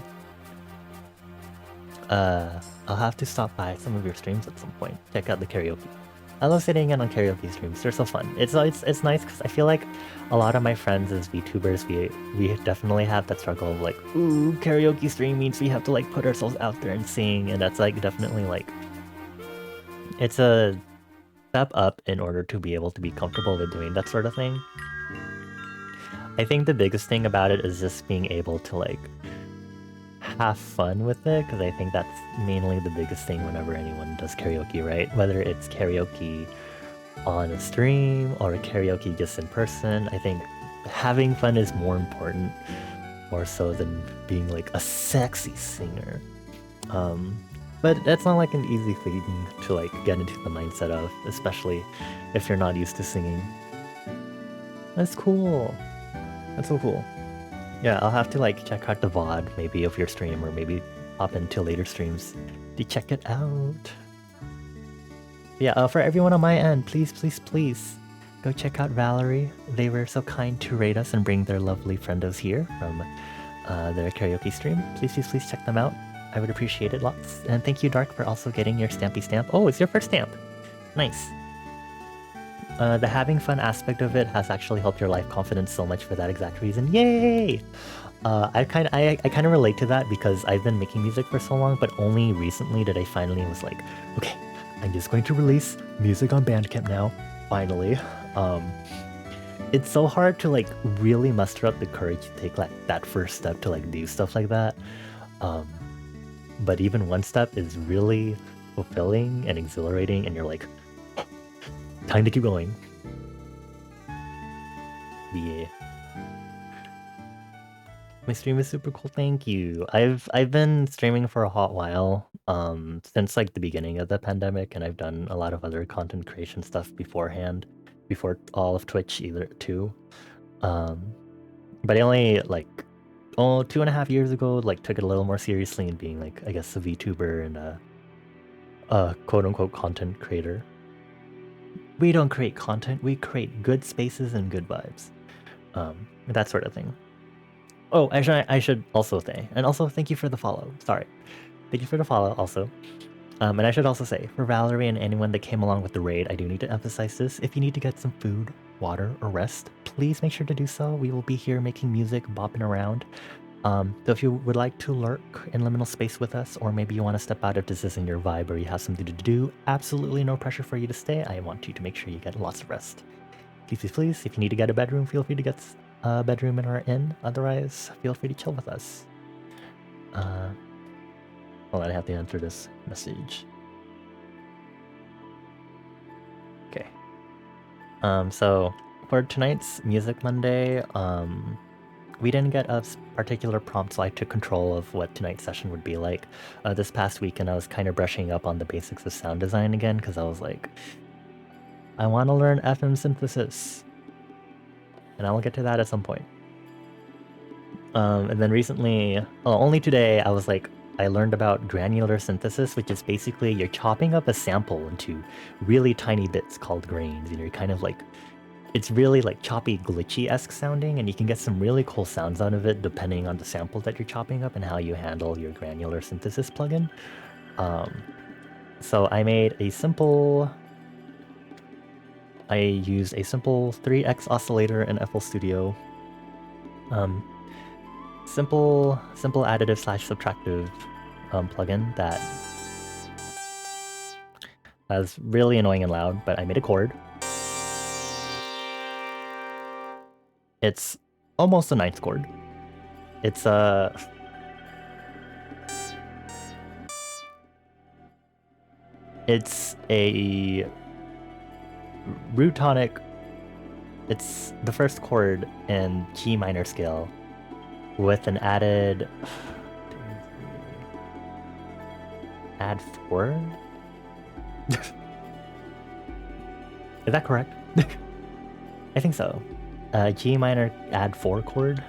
I'll have to stop by some of your streams at some point. Check out the karaoke. I love sitting in on karaoke streams. They're so fun. It's nice because I feel like a lot of my friends as VTubers, we definitely have that struggle of like, ooh, karaoke stream means we have to like put ourselves out there and sing, and that's like definitely like, it's a step up in order to be able to be comfortable with doing that sort of thing. I think the biggest thing about it is just being able to like have fun with it, because I think that's mainly the biggest thing whenever anyone does karaoke, right? Whether it's karaoke on a stream or karaoke just in person, I think having fun is more important, more so than being like a sexy singer. But that's not like an easy thing to like get into the mindset of, especially if you're not used to singing. That's cool. That's so cool. Yeah, I'll have to like check out the VOD maybe of your stream, or maybe hop into later streams to check it out. Yeah, for everyone on my end, please, please, please go check out Valerie. They were so kind to rate us and bring their lovely friendos here from their karaoke stream. Please, please, please check them out. I would appreciate it lots. And thank you, Dark, for also getting your stampy stamp. Oh, it's your first stamp. Nice. The having fun aspect of it has actually helped your life confidence so much for that exact reason. Yay! I kind of relate to that because I've been making music for so long, but only recently did I finally was like, okay, I'm just going to release music on Bandcamp now. Finally. It's so hard to like really muster up the courage to take like that first step to like do stuff like that. But even one step is really fulfilling and exhilarating, and you're like, time to keep going. Yeah. My stream is super cool, thank you. I've been streaming for a hot while, since like the beginning of the pandemic, and I've done a lot of other content creation stuff beforehand, before all of Twitch either too. But I only like 2.5 years ago like took it a little more seriously and being like, I guess, a VTuber and a quote-unquote content creator. We don't create content, we create good spaces and good vibes. That sort of thing. Oh, I should also say, and also thank you for the follow. Sorry. Thank you for the follow also. And I should also say, for Valerie and anyone that came along with the raid, I do need to emphasize this. If you need to get some food, water, or rest, please make sure to do so. We will be here making music, bopping around. So if you would like to lurk in liminal space with us, or maybe you want to step out if this isn't your vibe or you have something to do, absolutely no pressure for you to stay. I want you to make sure you get lots of rest. Please, please, please, if you need to get a bedroom, feel free to get a bedroom in our inn. Otherwise, feel free to chill with us. Hold on, I have to answer this message. Okay. So for tonight's Music Monday, we didn't get a particular prompt, so I took control of what tonight's session would be like. This past weekend, I was kind of brushing up on the basics of sound design again, because I was like, I want to learn FM synthesis. And I will get to that at some point. And then recently, only today, I was like, I learned about granular synthesis, which is basically you're chopping up a sample into really tiny bits called grains, and you're kind of like, it's really like choppy, glitchy-esque sounding, and you can get some really cool sounds out of it depending on the sample that you're chopping up and how you handle your granular synthesis plugin. So I used a simple 3x oscillator in FL Studio. Simple additive / subtractive plugin that is really annoying and loud, but I made a chord. It's almost a ninth chord. It's a root tonic. It's the first chord in G minor scale with an add 4. Is that correct? I think so. G minor add 4 chord,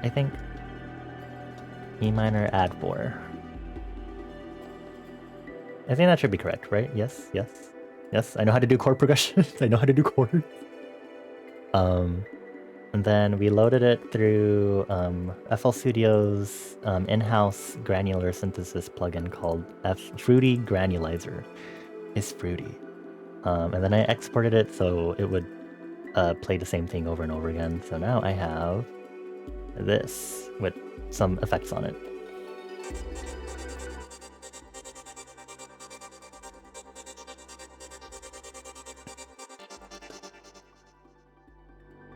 I think. E minor add 4. I think that should be correct, right? Yes, yes, yes. I know how to do chord progressions. I know how to do chords. And then we loaded it through FL Studio's in-house granular synthesis plugin called Fruity Granulizer. It's fruity. And then I exported it so it would play the same thing over and over again. So now I have this with some effects on it.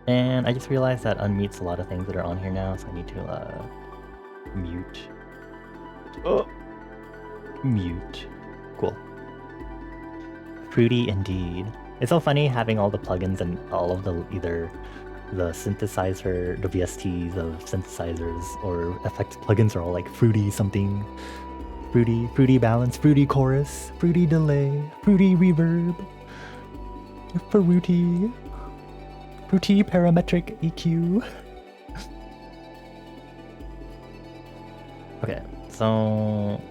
And I just realized that unmutes a lot of things that are on here now, so I need to mute. Oh, mute. Cool. Fruity indeed. It's so funny having all the plugins and all of the either the synthesizer, the VSTs of synthesizers or effects plugins are all like fruity something. Fruity balance, fruity chorus, fruity delay, fruity reverb, fruity parametric EQ. Okay, so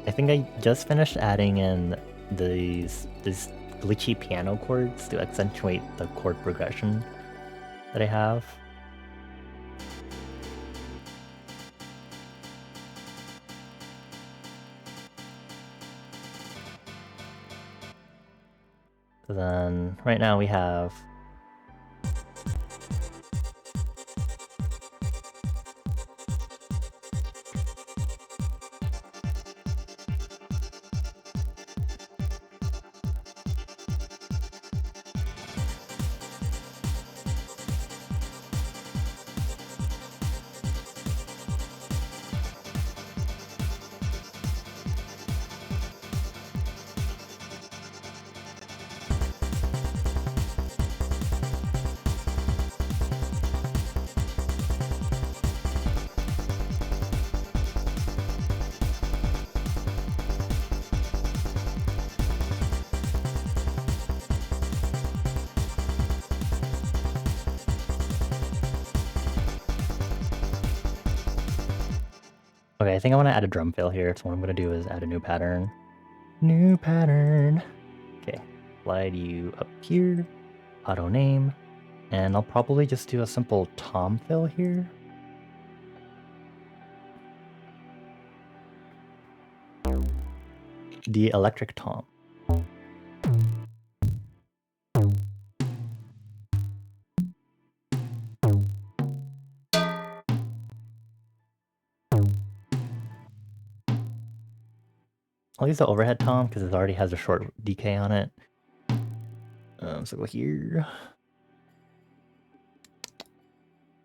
I think I just finished adding in these glitchy piano chords to accentuate the chord progression that I have. So then right now we have okay, I think I want to add a drum fill here, so what I'm going to do is add a new pattern. New pattern. Okay, slide you up here, auto name, and I'll probably just do a simple tom fill here. The electric tom. I'll use the overhead tom because it already has a short decay on it. So go here.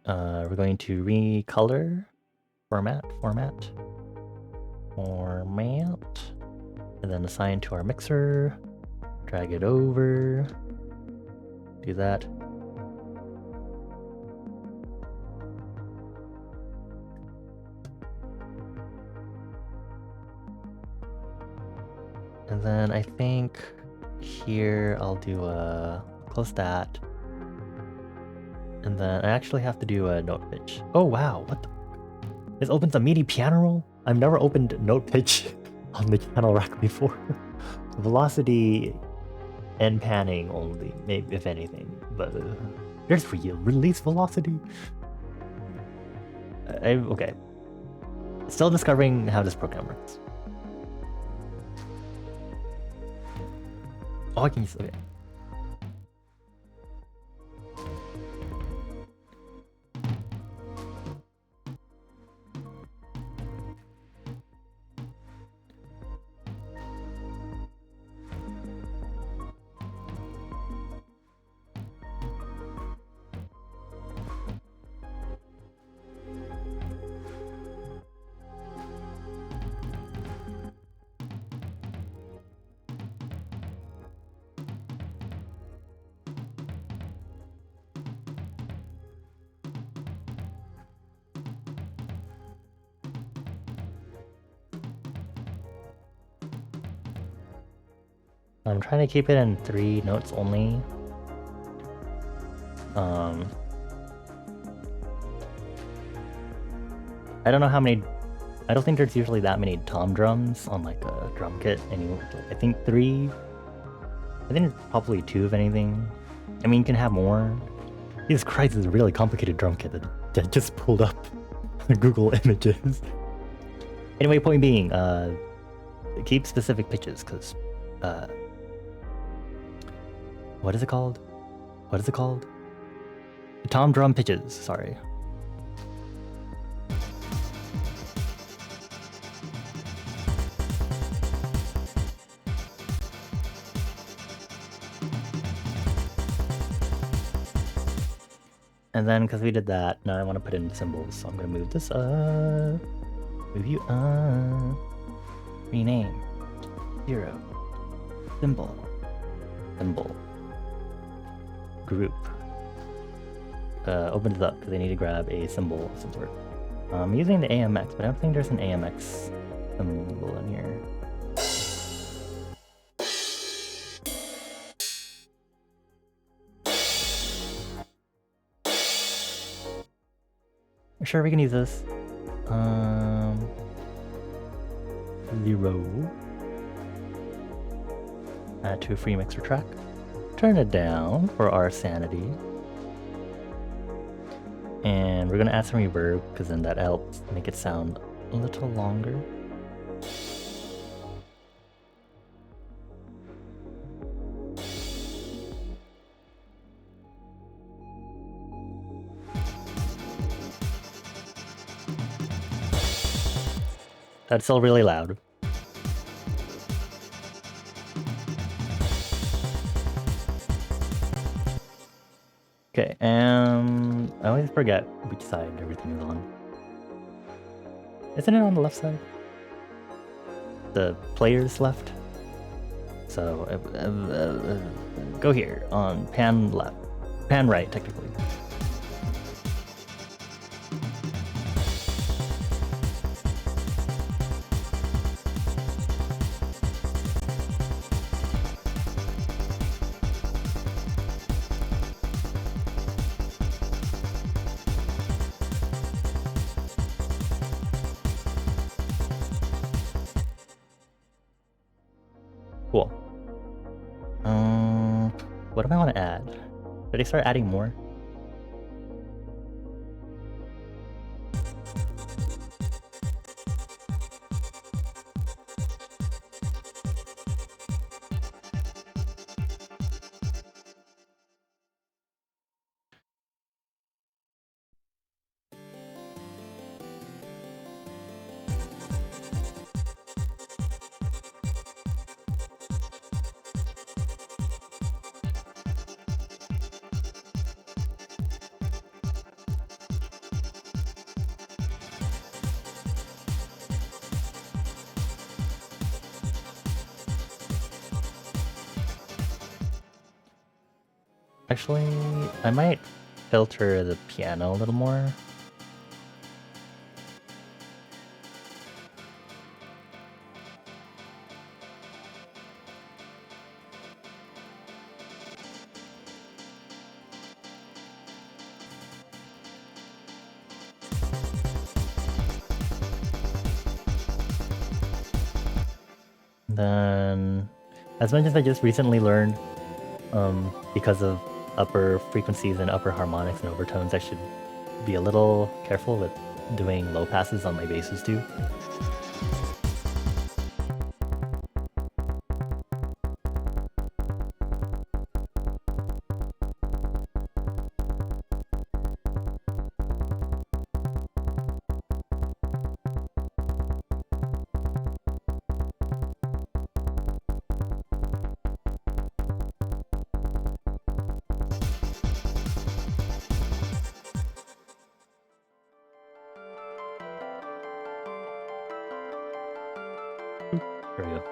We're going to recolor, format, and then assign to our mixer. Drag it over. Do that. And then I think here I'll do a close that. And then I actually have to do a note pitch. Oh wow, what the? This opens a MIDI piano roll? I've never opened note pitch on the channel rack before. Velocity and panning only, maybe if anything. But there's release velocity. Okay. Still discovering how this program works. Oh, I can use, okay. I'm trying to keep it in 3 notes only. I don't know how many. I don't think there's usually that many tom drums on like a drum kit anyway. I think 3. I think it's probably 2 if anything. I mean, you can have more. Jesus Christ, is a really complicated drum kit that just pulled up Google Images. Anyway, point being, keep specific pitches because what is it called? What is it called? Tom drum pitches, sorry. And then because we did that, now I want to put in symbols, so I'm gonna move this up. Move you up. Rename. 0. Symbol. Symbol. Group. Open it up because I need to grab a symbol of some sort. I'm using the AMX, but I don't think there's an AMX symbol in here. Sure, we can use this. 0. Add to a free mixer track. Turn it down for our sanity. And we're gonna add some reverb because then that helps make it sound a little longer. That's still really loud. Okay, and I always forget which side everything is on. Isn't it on the left side? The player's left? So, go here, on pan left. Pan right, technically. Cool. What do I want to add? Should I start adding more? Actually, I might filter the piano a little more. Then, as much as I just recently learned, because of upper frequencies and upper harmonics and overtones, I should be a little careful with doing low passes on my basses too. There we go.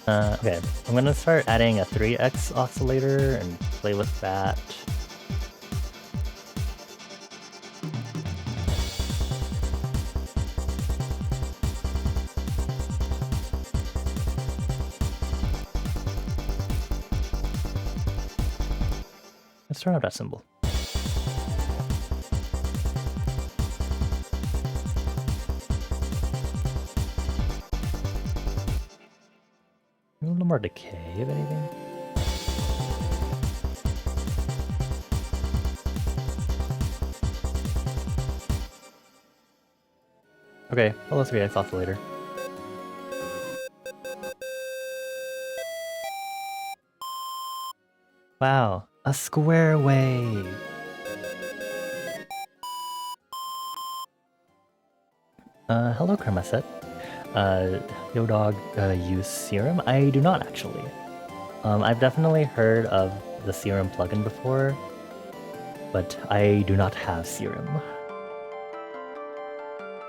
Okay, I'm gonna start adding a 3x oscillator and play with that. Let's turn up that symbol. A little more decay, if anything. Okay, well, let's react oscillator. Wow, a square wave. Hello, Kermaset. Yo dog, use Serum? I do not actually. I've definitely heard of the Serum plugin before, but I do not have Serum.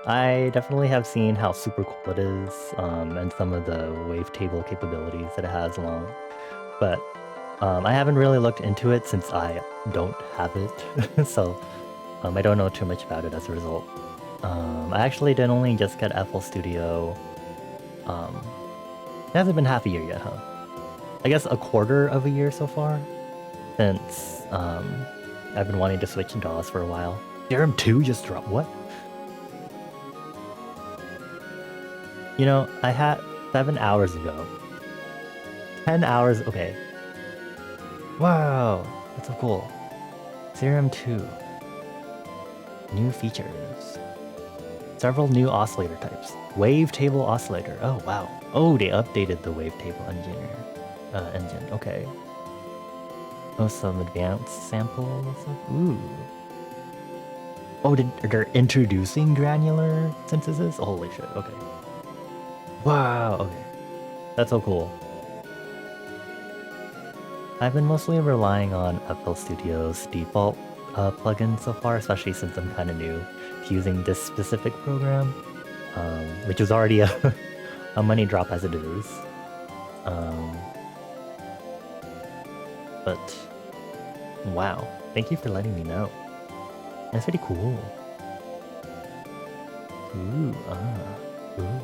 I definitely have seen how super cool it is, and some of the wavetable capabilities that it has along, but I haven't really looked into it since I don't have it, so I don't know too much about it as a result. I actually did only just get FL Studio. It hasn't been half a year yet, huh? I guess a quarter of a year so far, since I've been wanting to switch to DAWs for a while. Serum 2 just dropped, what? You know, I had 7 hours ago. 10 hours, okay. Wow, that's so cool. Serum 2. New features. Several new oscillator types. Wavetable oscillator, oh wow. Oh, they updated the wavetable engine, okay. Oh, some advanced samples. Ooh. Oh, they're introducing granular synthesis? Holy shit, okay. Wow, okay. That's so cool. I've been mostly relying on FL Studio's default plugin so far, especially since I'm kind of new to using this specific program, which is already a money drop as it is. But wow, thank you for letting me know. That's pretty cool. Ooh, ooh.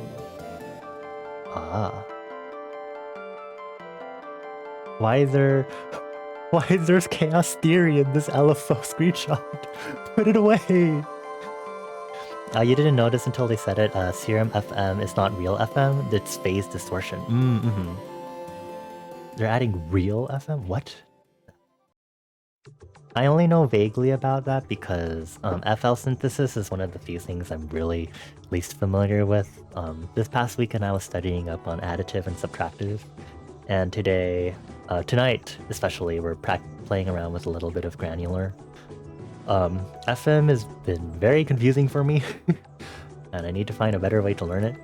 Why is there chaos theory in this LFO screenshot? Put it away! You didn't notice until they said it, Serum FM is not real FM, it's phase distortion. They're adding real FM? What? I only know vaguely about that because FL synthesis is one of the few things I'm really least familiar with. This past weekend I was studying up on additive and subtractive, and tonight especially, we're playing around with a little bit of granular. FM has been very confusing for me, and I need to find a better way to learn it.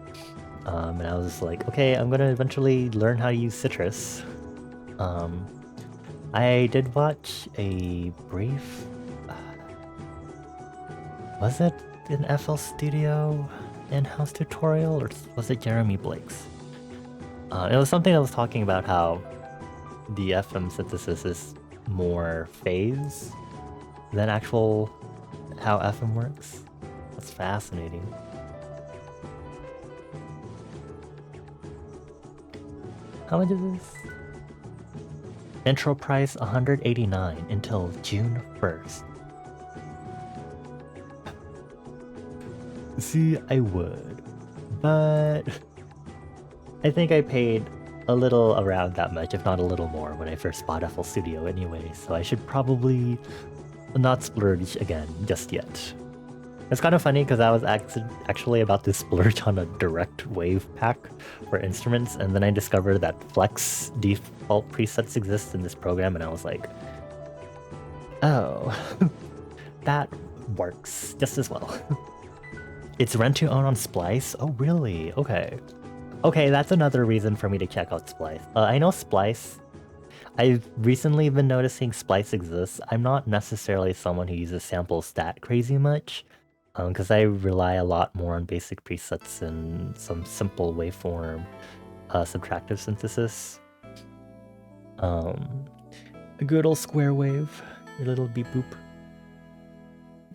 And I was like, okay, I'm gonna eventually learn how to use Citrus. I did watch a brief... was it an FL Studio in-house tutorial, or was it Jeremy Blake's? It was something that was talking about how the FM synthesis is more phase than actual how FM works. That's fascinating. How much is this? Intro price $189 until June 1st. See, I would, but I think I paid a little around that much, if not a little more, when I first bought FL Studio anyway, so I should probably not splurge again just yet. It's kind of funny because I was actually about to splurge on a direct wave pack for instruments, and then I discovered that Flex default presets exist in this program, and I was like, oh, that works just as well. It's rent to own on Splice? Oh, really? Okay. Okay, that's another reason for me to check out Splice. I know Splice. I've recently been noticing Splice exists. I'm not necessarily someone who uses sample stat crazy much, because I rely a lot more on basic presets and some simple waveform subtractive synthesis. A good old square wave, your little beep boop.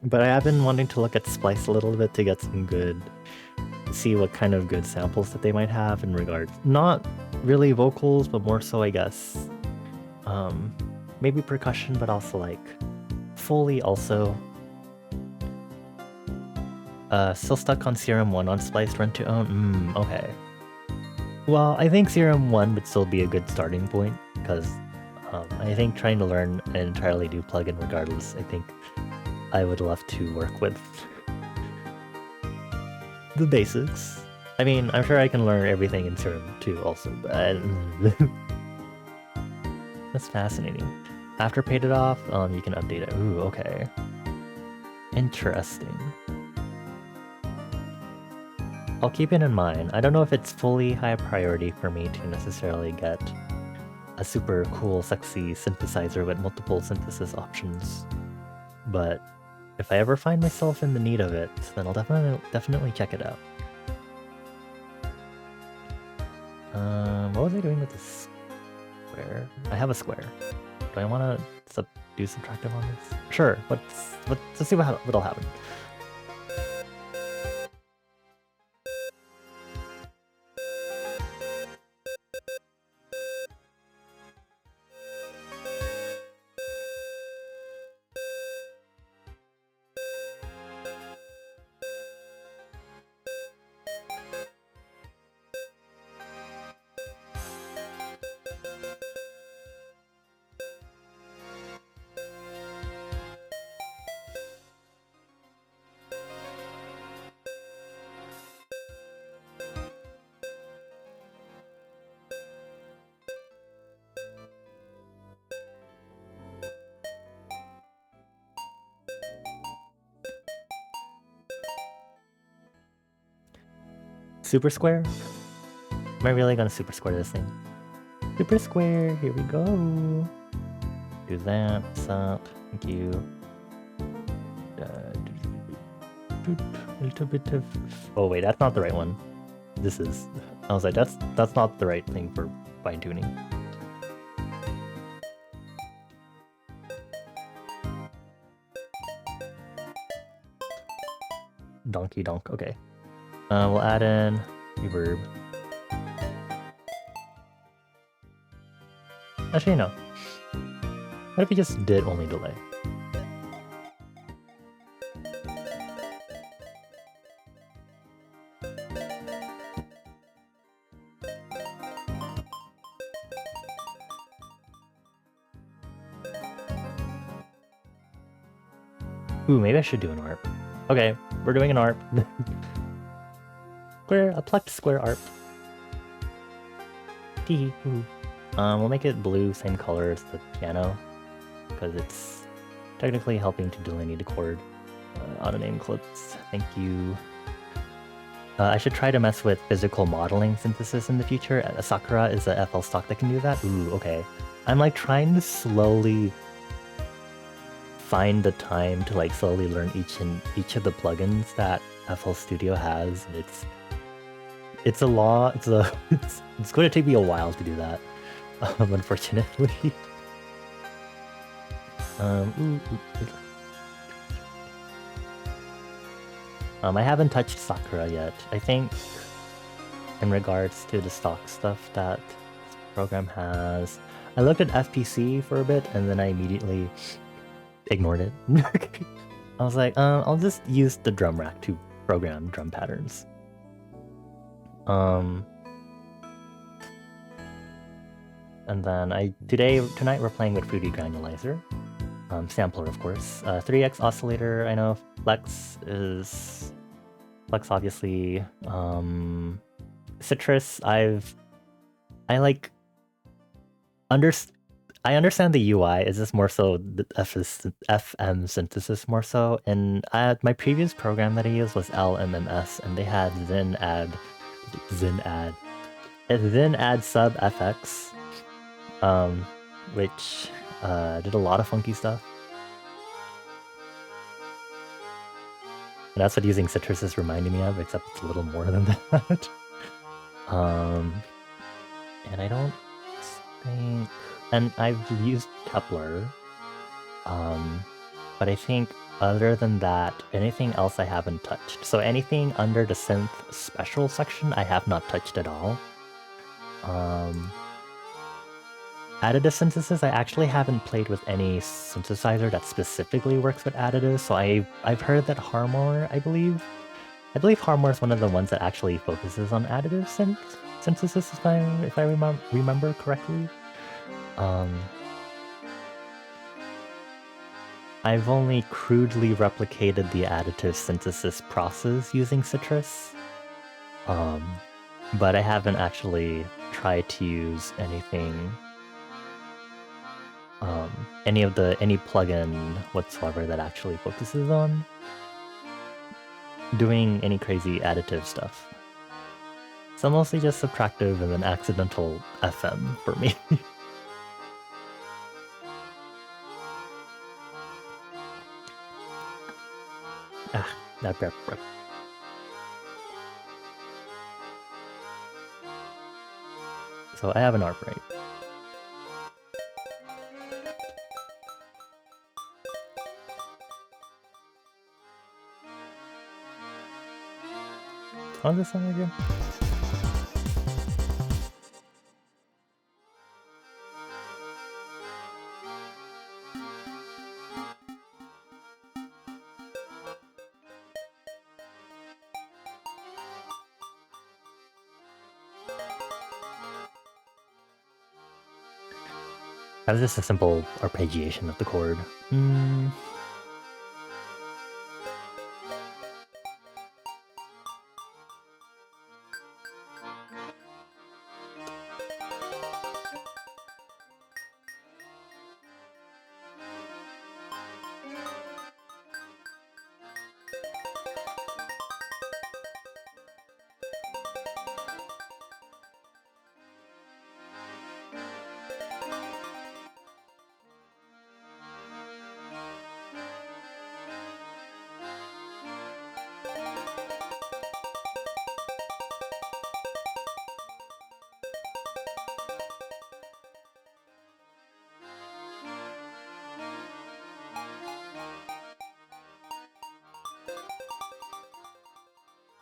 But I have been wanting to look at Splice a little bit to get some good, see what kind of good samples that they might have in regards, not really vocals, but more so I guess, maybe percussion, but also like Foley also. Still stuck on Serum 1 on Splice rent to own? Okay. Well, I think Serum 1 would still be a good starting point, because I think trying to learn an entirely new plugin regardless, I think I would love to work with the basics. I mean, I'm sure I can learn everything in Serum 2 also, but that's fascinating. After paid it off, you can update it. Ooh, okay. Interesting. I'll keep it in mind. I don't know if it's fully high priority for me to necessarily get a super cool, sexy synthesizer with multiple synthesis options. But if I ever find myself in the need of it, then I'll definitely check it out. What was I doing with this square? I have a square. Do I want to do subtractive on this? Sure. Let's see what'll happen. Super square? Am I really gonna super square this thing? Super square, here we go. Do that, sup, thank you. A little bit of... Oh wait, that's not the right one. This is... I was like, that's not the right thing for fine-tuning. Donkey donk, okay. We'll add in reverb. Actually, no. What if we just did only delay? Ooh, maybe I should do an ARP. Okay, we're doing an ARP. A plucked square ARP. Teehee. Ooh. We'll make it blue, same color as the piano, because it's technically helping to delineate the chord. Auto name clips, thank you. I should try to mess with physical modeling synthesis in the future. Sakura is a FL stock that can do that. Ooh, okay. I'm like trying to slowly find the time to like slowly learn each of the plugins that FL Studio has. It's a lot. It's going to take me a while to do that. Unfortunately. I haven't touched Sakura yet. I think in regards to the stock stuff that this program has, I looked at FPC for a bit and then I immediately ignored it. I was like, I'll just use the drum rack to program drum patterns. And then tonight we're playing with Fruity Granulizer. Sampler, of course. 3x oscillator, I know. Flex obviously. Citrus, I understand the UI. Is this more so the FM synthesis more so? And my previous program that I used was LMMS, and they had Zen-Add sub FX, which did a lot of funky stuff. And that's what using Citrus is reminding me of, except it's a little more than that. And I don't think... And I've used Kepler, but I think other than that, anything else I haven't touched. So anything under the synth special section, I have not touched at all. Additive synthesis, I actually haven't played with any synthesizer that specifically works with additives, so I've heard that Harmor, I believe Harmor is one of the ones that actually focuses on additive synthesis, if I remember correctly. I've only crudely replicated the additive synthesis process using Citrus, but I haven't actually tried to use anything any plugin whatsoever that actually focuses on doing any crazy additive stuff. So mostly just subtractive and then accidental FM for me. That rep. So I have an ARP, right? How's this song again? That was just a simple arpeggiation of the chord.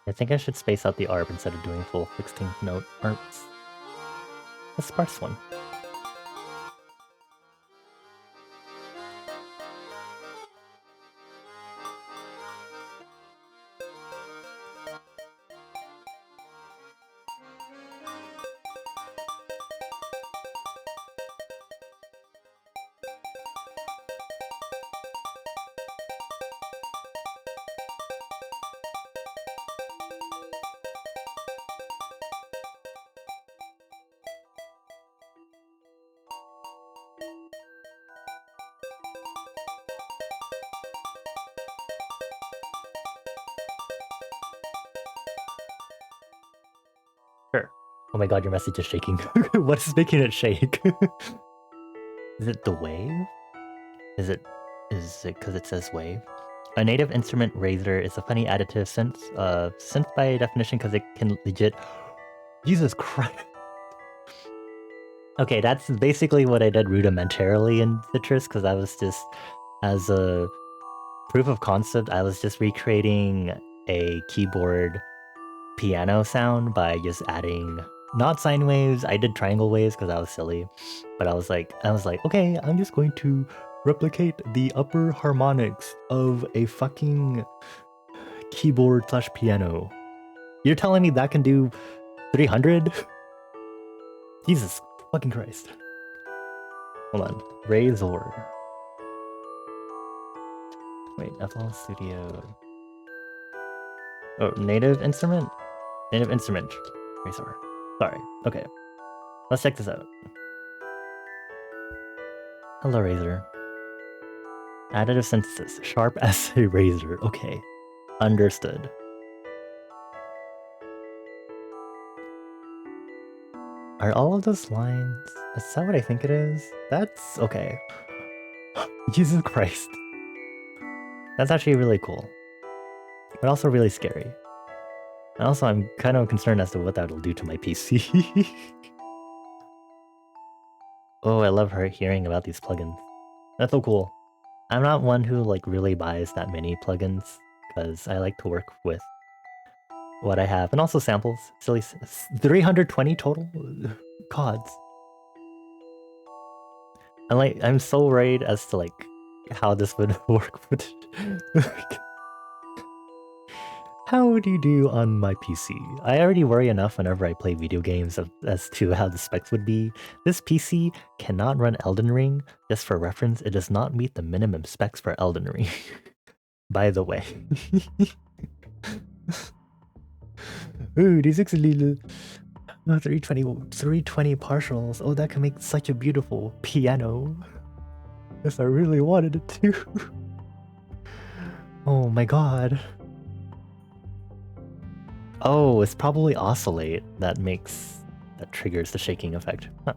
I think I should space out the ARP instead of doing full 16th note ARPs. A sparse one. Oh my god, your message is shaking. What is making it shake? Is it the wave? Is it because it says wave? A native instrument razor is a funny additive synth by definition because it can legit... Jesus Christ. Okay, that's basically what I did rudimentarily in Citrus, because I was just, as a proof of concept, I was just recreating a keyboard piano sound by just adding not sine waves. I did triangle waves because I was silly, but I was like, okay, I'm just going to replicate the upper harmonics of a fucking keyboard / piano. You're telling me that can do 300? Jesus fucking Christ. Hold on. Razor. Wait, FL Studio. Oh, native instrument? Native instrument. Razor. Sorry. Okay. Let's check this out. Hello, Razor. Additive synthesis. Sharp as a razor. Okay. Understood. Are all of those lines... Is that what I think it is? That's... okay. Jesus Christ. That's actually really cool. But also really scary. And also, I'm kind of concerned as to what that'll do to my PC. Oh, I love hearing about these plugins. That's so cool. I'm not one who like really buys that many plugins, because I like to work with what I have. And also samples. Silly 320 total? Gods. I'm so worried as to like how this would work. How would you do on my PC? I already worry enough whenever I play video games as to how the specs would be. This PC cannot run Elden Ring. Just for reference, it does not meet the minimum specs for Elden Ring. By the way. Ooh, these actually 320 partials. Oh, that can make such a beautiful piano. Yes, I really wanted it to. Oh my god. Oh, it's probably oscillate that triggers the shaking effect. Huh.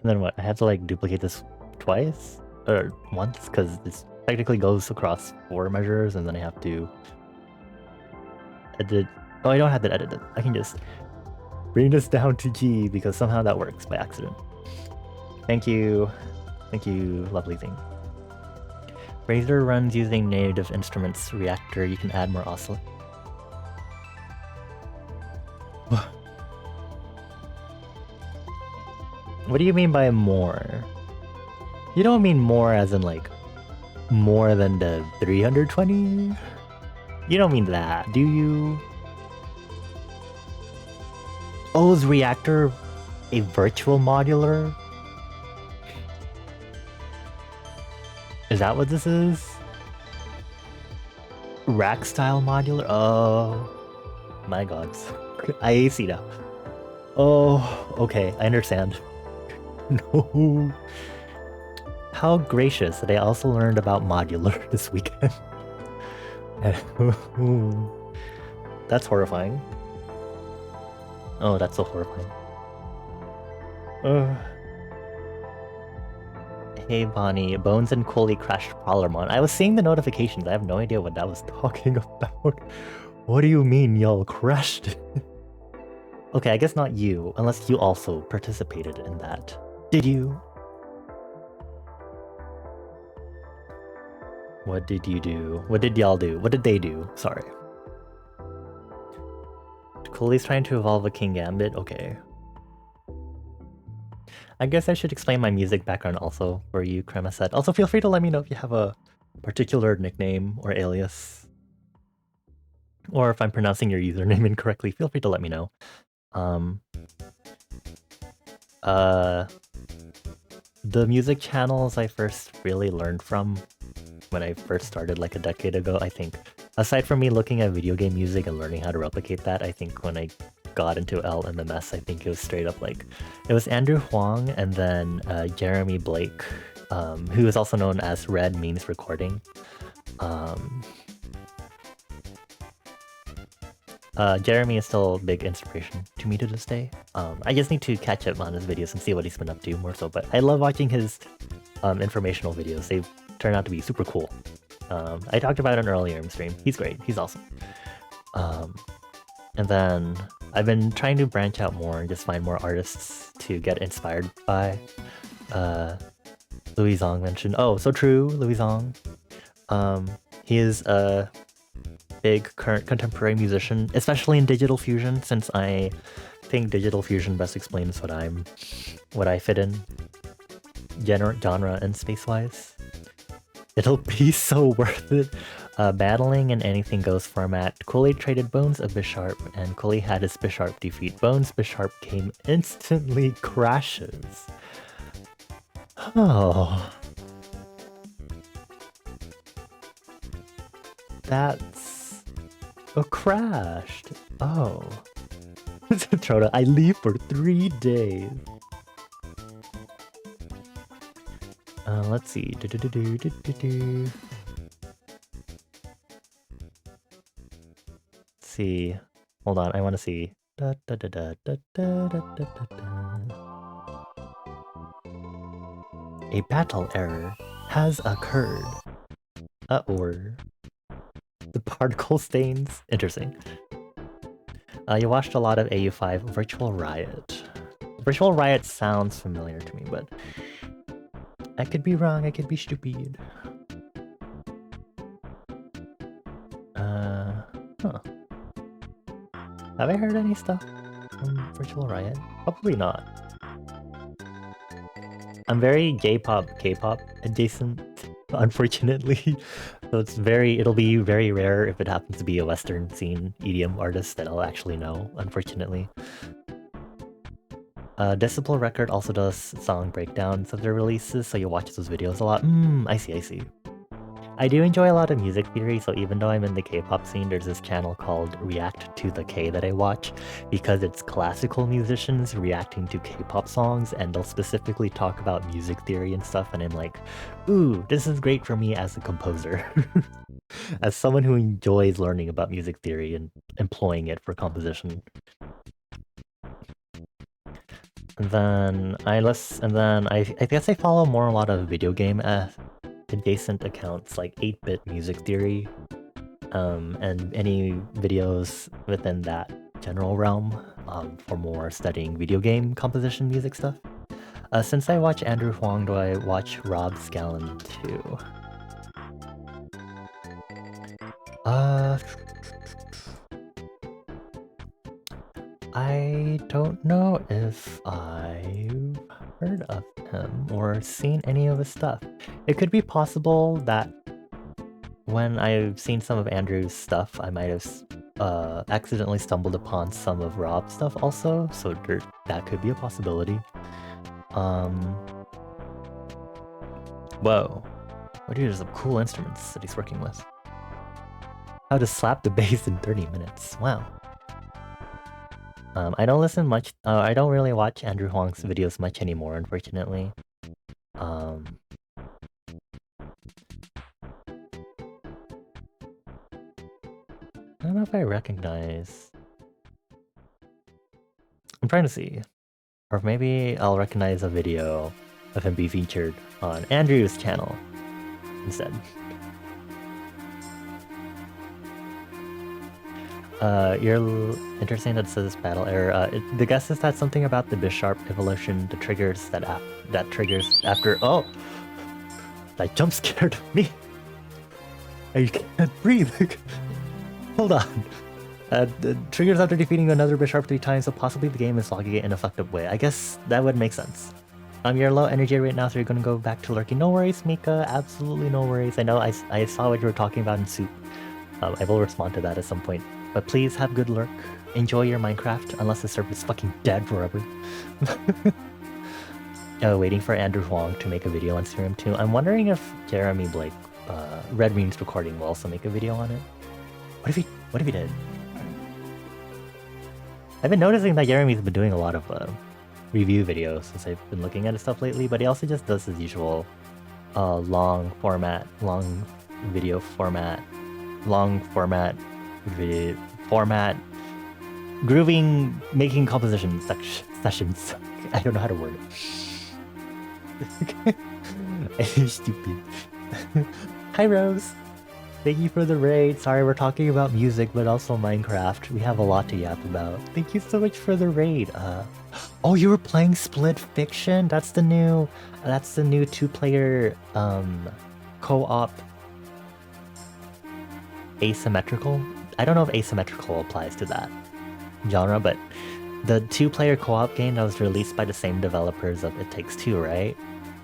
And then what? I have to like duplicate this twice? Or once? Because this technically goes across 4 measures and then I have to edit. Oh, I don't have to edit it. I can just bring this down to G because somehow that works by accident. Thank you. Thank you, lovely thing. Razor runs using native instruments reactor. You can add more oscillate. What do you mean by more? You don't mean more as in like more than the 320? You don't mean that, do you? Oh, is reactor a virtual modular? Is that what this is? Rack style modular? Oh my gods. I see now. Oh, okay, I understand. No. How gracious that I also learned about modular this weekend. That's horrifying. Oh, that's so horrifying. Hey Bonnie, Bones and Coley crashed Prowlermon. I was seeing the notifications. I have no idea what that was talking about. What do you mean y'all crashed? Okay, I guess not you, unless you also participated in that. Did you? What did you do? What did y'all do? What did they do? Sorry. Cooley's trying to evolve a King Gambit? Okay. I guess I should explain my music background also for you, Cremasette. Also, feel free to let me know if you have a particular nickname or alias. Or if I'm pronouncing your username incorrectly, feel free to let me know. The music channels I first really learned from when I first started like a decade ago, I think, aside from me looking at video game music and learning how to replicate that, I think when I got into LMMS, I think it was straight up like, it was Andrew Huang and then Jeremy Blake, who is also known as Red Means Recording. Jeremy is still a big inspiration to me to this day. I just need to catch up on his videos and see what he's been up to more so, but I love watching his informational videos. They've turned out to be super cool. I talked about it earlier in the stream. He's great. He's awesome. And then I've been trying to branch out more and just find more artists to get inspired by. Louis Zong mentioned. Oh, so true, Louis Zong. He is a big current contemporary musician, especially in digital fusion, since I think digital fusion best explains what I fit in genre and space-wise. It'll be so worth it. Battling in anything goes format. Cooley traded Bones a Bisharp, and Cooley had his Bisharp defeat. Bones Bisharp came instantly crashes. Oh. That's a crashed. Oh. Troda, I leave for 3 days. Let's see. Let's see. Hold on, I want to see. A battle error has occurred. Or the particle stains. Interesting. You watched a lot of AU5 Virtual Riot. Virtual Riot sounds familiar to me, but I could be wrong, I could be stupid. Have I heard any stuff from Virtual Riot? Probably not. I'm very K-pop adjacent, unfortunately. So it'll be very rare if it happens to be a Western scene EDM artist that I'll actually know, unfortunately. Decibel Record also does song breakdowns of their releases, so you watch those videos a lot. I see. I do enjoy a lot of music theory, so even though I'm in the K-pop scene, there's this channel called React to the K that I watch, because it's classical musicians reacting to K-pop songs, and they'll specifically talk about music theory and stuff, and I'm like, ooh, this is great for me as a composer. As someone who enjoys learning about music theory and employing it for composition. And then I guess I follow a lot of video game adjacent accounts like 8-bit music theory, and any videos within that general realm for more studying video game composition music stuff. Since I watch Andrew Huang, do I watch Rob Scallon too? I don't know if I've heard of him or seen any of his stuff. It could be possible that when I've seen some of Andrew's stuff, I might have accidentally stumbled upon some of Rob's stuff also, so that could be a possibility. Whoa. What are some cool instruments that he's working with? How to slap the bass in 30 minutes. Wow. I don't listen much. I don't really watch Andrew Huang's videos much anymore, unfortunately. I don't know if I recognize. I'm trying to see. Or maybe I'll recognize a video of him be featured on Andrew's channel instead. You're interesting that it says battle error. The guess is that something about the Bisharp evolution, the triggers that triggers after. Oh, that jump scared me. You can't breathe. Hold on. The triggers after defeating another Bisharp 3 times, so possibly the game is logging it in a fucked up way. I guess that would make sense. You're low energy right now, so you're gonna go back to lurking. No worries, Mika. Absolutely no worries. I know I saw what you were talking about in Soup. I will respond to that at some point. But please have good lurk. Enjoy your Minecraft, unless the server is fucking dead forever. Waiting for Andrew Huang to make a video on Serum 2. I'm wondering if Jeremy Blake, Red Means Recording, will also make a video on it. What if he did? I've been noticing that Jeremy's been doing a lot of review videos since I've been looking at his stuff lately, but he also just does his usual long format, grooving, making composition sessions. I don't know how to word it. I'm stupid. Hi, Rose. Thank you for the raid. Sorry, we're talking about music, but also Minecraft. We have a lot to yap about. Thank you so much for the raid. Oh, you were playing Split Fiction? That's the new 2-player co-op asymmetrical. I don't know if asymmetrical applies to that genre, but the 2-player co-op game that was released by the same developers of It Takes Two, right?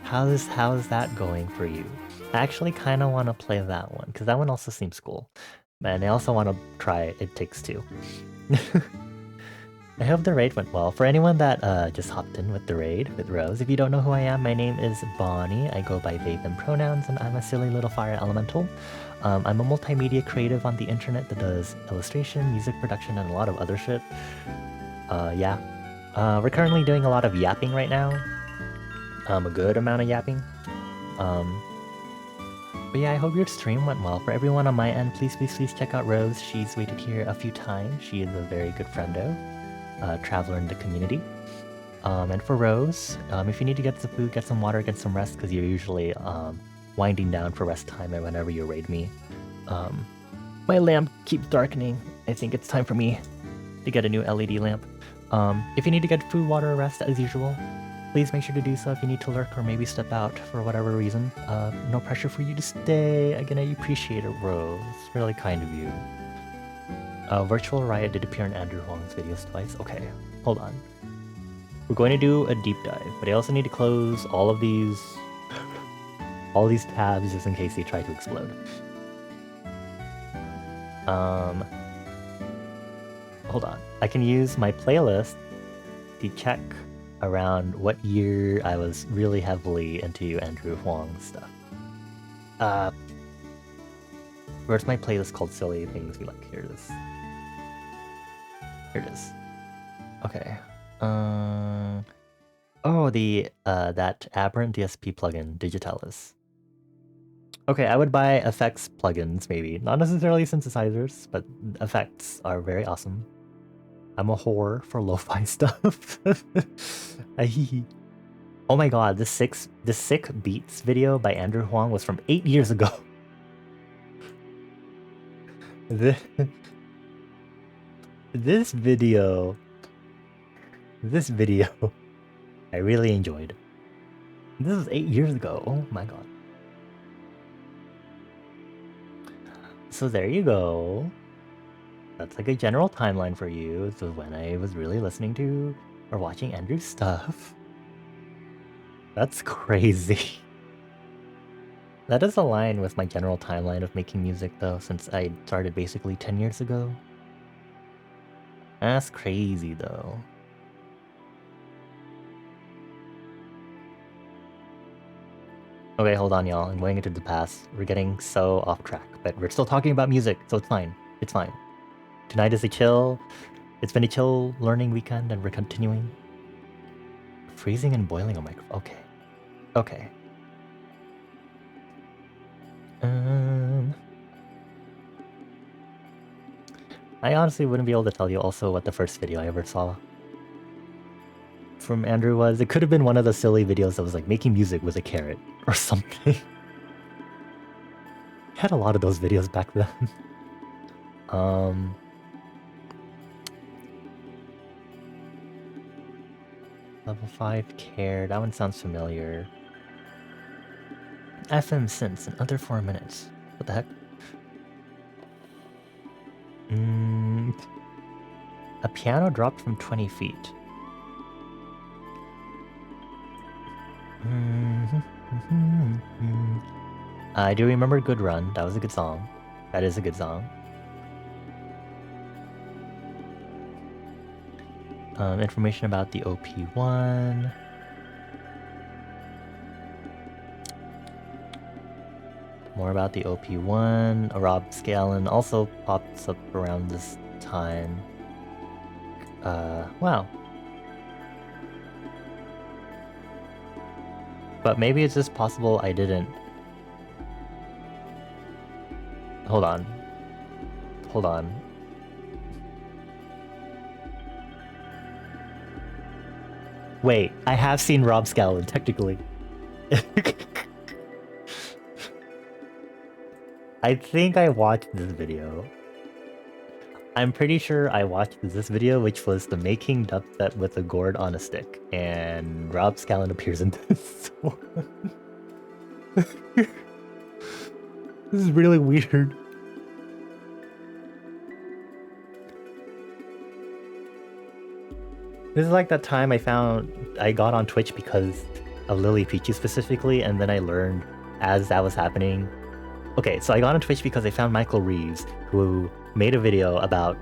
How is that going for you? I actually kind of want to play that one, because that one also seems cool. And I also want to try It Takes Two. I hope the raid went well. For anyone that just hopped in with the raid with Rose, if you don't know who I am, my name is Bonnie. I go by they, them pronouns, and I'm a silly little fire elemental. I'm a multimedia creative on the internet that does illustration, music production, and a lot of other shit. Yeah. We're currently doing a lot of yapping right now. A good amount of yapping. But yeah, I hope your stream went well. For everyone on my end, please check out Rose. She's waited here a few times. She is a very good friendo, traveler in the community. And for Rose, if you need to get some food, get some water, get some rest, because you're usually winding down for rest time and whenever you raid me. My lamp keeps darkening. I think it's time for me to get a new LED lamp. If you need to get food, water, or rest as usual, please make sure to do so. If you need to lurk or maybe step out for whatever reason, no pressure for you to stay. Again, I appreciate it, Rose. It's really kind of you. Virtual Riot did appear in Andrew Huang's videos twice. Okay, hold on. We're going to do a deep dive, but I also need to close all these tabs just in case they try to explode. Hold on. I can use my playlist to check around what year I was really heavily into Andrew Huang stuff. Where's my playlist called Silly Things We Like? Here it is. Here it is. Okay. Oh, that Aberrant DSP plugin, Digitalis. Okay, I would buy effects plugins, maybe. Not necessarily synthesizers, but effects are very awesome. I'm a whore for lo-fi stuff. Oh my god, the Sick Beats video by Andrew Huang was from 8 years ago. This video, I really enjoyed. This is 8 years ago. Oh my god. So there you go. That's like a general timeline for you. So when I was really listening to or watching Andrew's stuff. That's crazy. That does align with my general timeline of making music though, since I started basically 10 years ago. That's crazy though. Okay, hold on y'all, I'm going into the past. We're getting so off track, but we're still talking about music, so it's fine. It's fine. Tonight is it's been a chill learning weekend and we're continuing. Freezing and boiling on microphone, okay. Okay. I honestly wouldn't be able to tell you also what the first video I ever saw from Andrew was. It could have been one of the silly videos that was like making music with a carrot or something. I had a lot of those videos back then. Level 5 care, that one sounds familiar. FM synths and other 4 minutes. What the heck? A piano dropped from 20 feet. I do remember Good Run. That was a good song. That is a good song. Information about the OP1. More about the OP1. Rob Scallon also pops up around this time. Wow. But maybe it's just possible I didn't. Hold on. Hold on. Wait, I have seen Rob Scallon, technically. I think I watched this video. I'm pretty sure I watched this video, which was the making dubstep with a gourd on a stick, and Rob Scallon appears in this one. This is really weird. This is like that time I got on Twitch because of Lily Peachy specifically, and then I learned as that was happening. Okay, so I got on Twitch because I found Michael Reeves, who made a video about,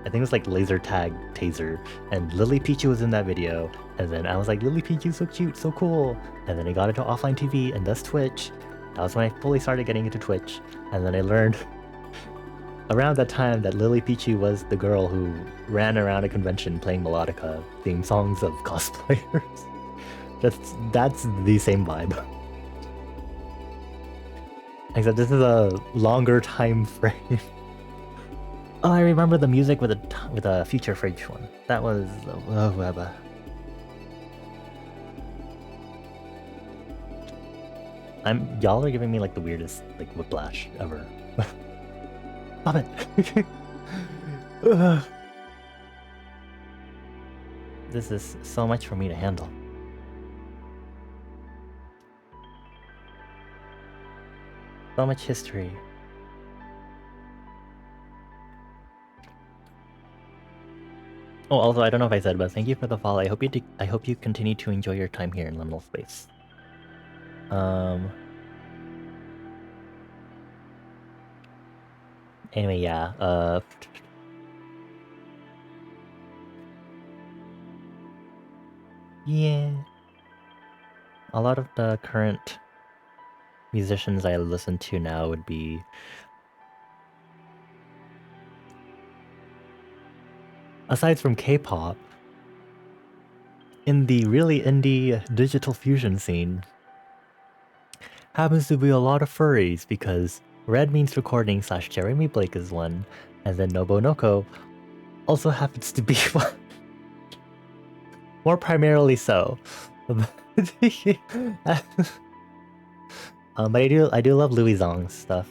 I think it was like laser tag taser, and Lily Peachy was in that video, and then I was like, Lily Peachy's so cute, so cool, and then I got into offline TV and thus Twitch. That was when I fully started getting into Twitch, and then I learned around that time that Lily Peachy was the girl who ran around a convention playing melodica theme songs of cosplayers. That's the same vibe. Except this is a longer time frame. Oh, I remember the music with a future for each one. That was y'all are giving me like the weirdest like whiplash ever. Stop it. This is so much for me to handle. So much history. Oh, also, I don't know if I said, but thank you for the follow. I hope you continue to enjoy your time here in Liminal Space. Anyway, yeah, yeah. A lot of the current musicians I listen to now would be... Aside from K-pop, in the really indie digital fusion scene, happens to be a lot of furries, because Red Means Recording / Jeremy Blake is one, and then Nobonoko also happens to be one. More primarily so. But I do love Louis Zong's stuff.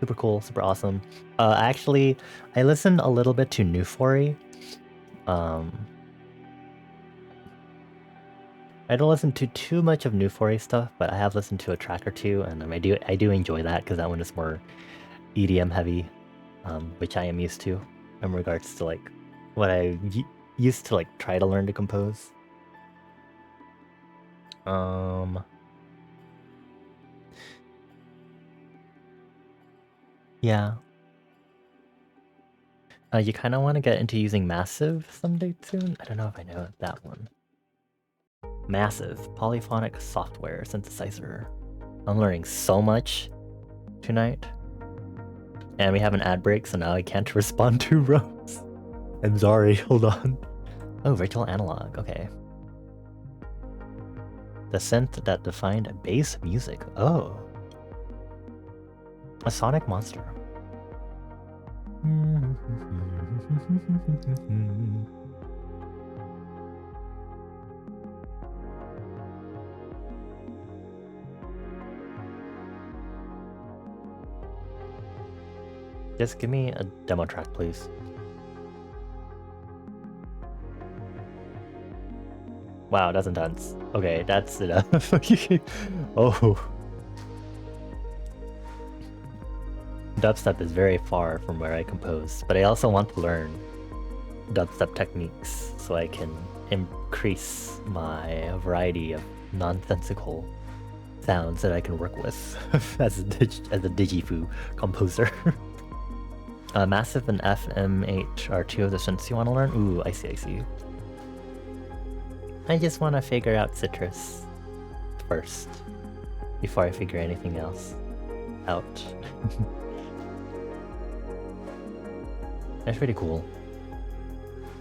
Super cool, super awesome. Actually, I listened a little bit to Newfory. I don't listen to too much of Newfory stuff, but I have listened to a track or two, and I do enjoy that because that one is more EDM heavy, which I am used to in regards to like what I used to like try to learn to compose. Yeah. You kind of want to get into using Massive someday soon? I don't know if I know that one. Massive, polyphonic software synthesizer. I'm learning so much tonight. And we have an ad break, so now I can't respond to Rose. I'm sorry, hold on. Oh, virtual analog, okay. The synth that defined bass music. Oh. A sonic monster. Just give me a demo track, please. Wow, that's intense. Okay, that's enough. Oh. Dubstep is very far from where I compose, but I also want to learn dubstep techniques so I can increase my variety of nonsensical sounds that I can work with as a Digifu composer. Massive and FM8 are two of the synths you want to learn? Ooh, I see. I just want to figure out Citrus first, before I figure anything else out. That's pretty cool.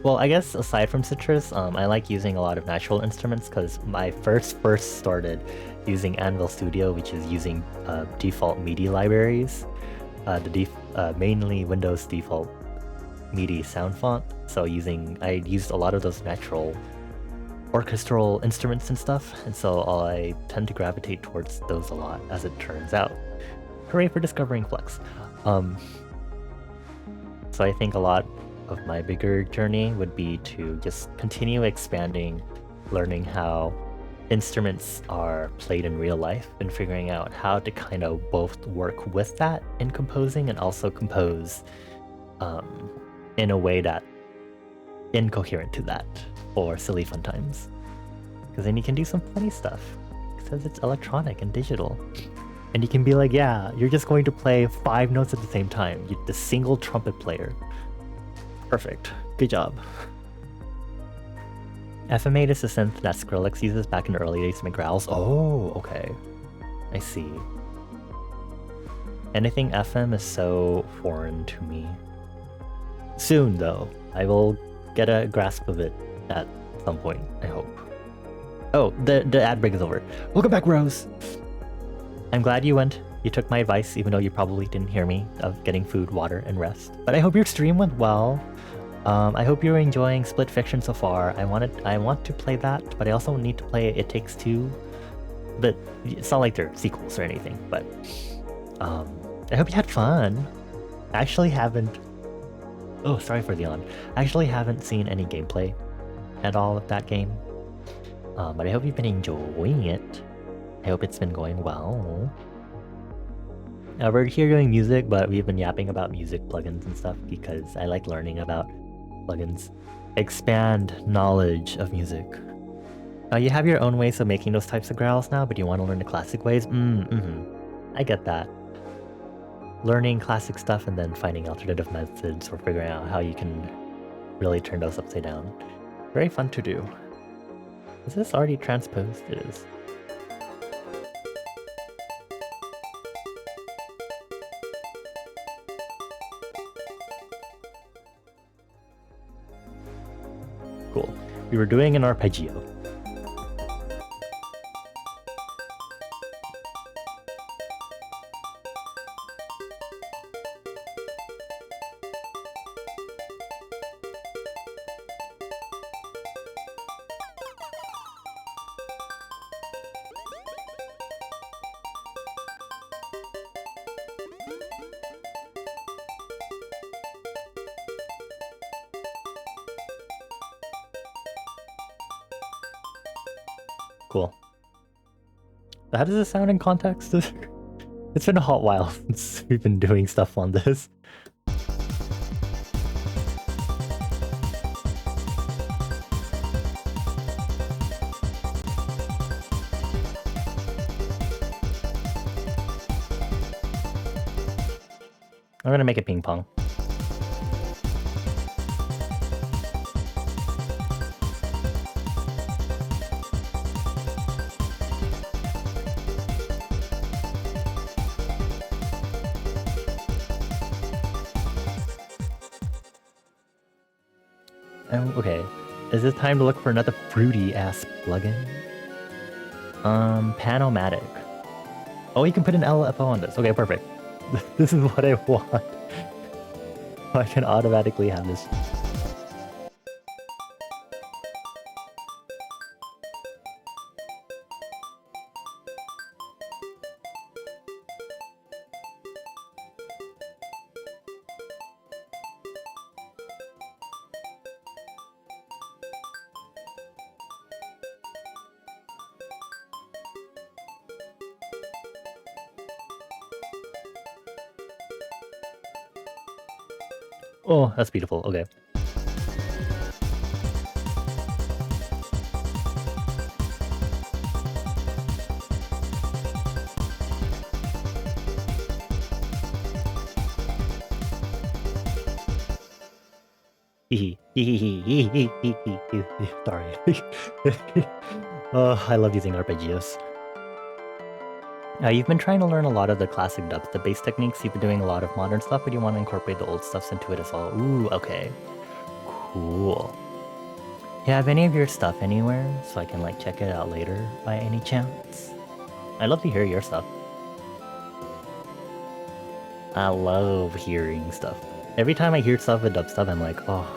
Well, I guess aside from Citrus, I like using a lot of natural instruments because I first started using Anvil Studio, which is using default MIDI libraries, mainly Windows default MIDI sound font. So I used a lot of those natural orchestral instruments and stuff, and so I tend to gravitate towards those a lot, as it turns out. Hooray for discovering Flex. So I think a lot of my bigger journey would be to just continue expanding, learning how instruments are played in real life, and figuring out how to kind of both work with that in composing and also compose in a way that incoherent to that, or silly fun times. Because then you can do some funny stuff, because it's electronic and digital. And you can be like, yeah, you're just going to play 5 notes at the same time. You're the single trumpet player. Perfect. Good job. FM8 is a synth that Skrillex uses back in the early days to make growls. Oh, okay. I see. Anything FM is so foreign to me. Soon, though, I will get a grasp of it at some point, I hope. Oh, the ad break is over. Welcome back, Rose! I'm glad you went. You took my advice, even though you probably didn't hear me, of getting food, water, and rest. But I hope your stream went well. I hope you're enjoying Split Fiction so far. I want to play that, but I also need to play It Takes Two. But it's not like they're sequels or anything, but I hope you had fun. I actually haven't... Oh, sorry for the yawn. I actually haven't seen any gameplay at all of that game. But I hope you've been enjoying it. I hope it's been going well. We're here doing music, but we've been yapping about music plugins and stuff because I like learning about plugins. expand knowledge of music. You have your own ways of making those types of growls now, but you want to learn the classic ways? I get that. Learning classic stuff and then finding alternative methods or figuring out how you can really turn those upside down. Very fun to do. Is this already transposed? It is. Cool. We were doing an arpeggio. Cool. How does this sound in context? It's been a hot while since we've been doing stuff on this. I'm gonna make it ping pong. Okay, is it time to look for another fruity-ass plugin? Panomatic. Oh, you can put an LFO on this. Okay, perfect. This is what I want. I can automatically have this. Oh, that's beautiful. Okay. Sorry. Oh, I love using arpeggios. You've been trying to learn a lot of the classic dubstep bass techniques. You've been doing a lot of modern stuff, but you want to incorporate the old stuffs into it as well. Ooh, okay. Cool. You have any of your stuff anywhere so I can like check it out later by any chance? I'd love to hear your stuff. I love hearing stuff. Every time I hear stuff with dubstep, I'm like, oh.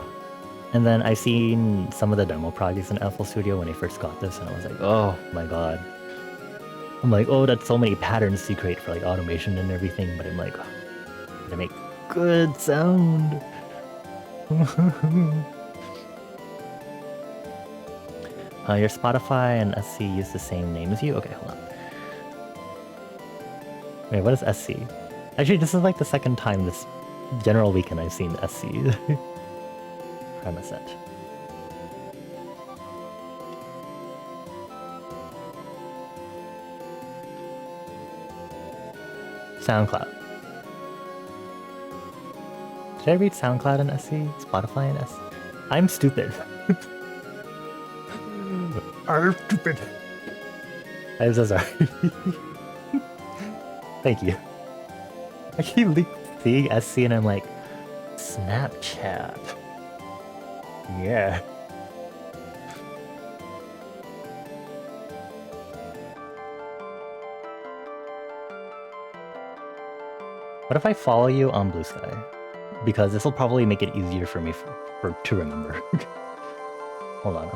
And then I've seen some of the demo projects in FL Studio when I first got this, and I was like, oh my god. I'm like, oh, that's so many patterns to create for like automation and everything, but I'm like, oh, gotta make good sound. Your Spotify and SC use the same name as you? Okay, hold on. Wait, what is SC? Actually, this is like the second time this general weekend I've seen SC. Premise set. SoundCloud. Did I read SoundCloud and SC? Spotify and SC? I'm stupid. I'm stupid. I'm so sorry. Thank you. I keep seeing SC and I'm like, Snapchat. Yeah. What if I follow you on Blue Sky? Because this will probably make it easier for me to remember. Hold on,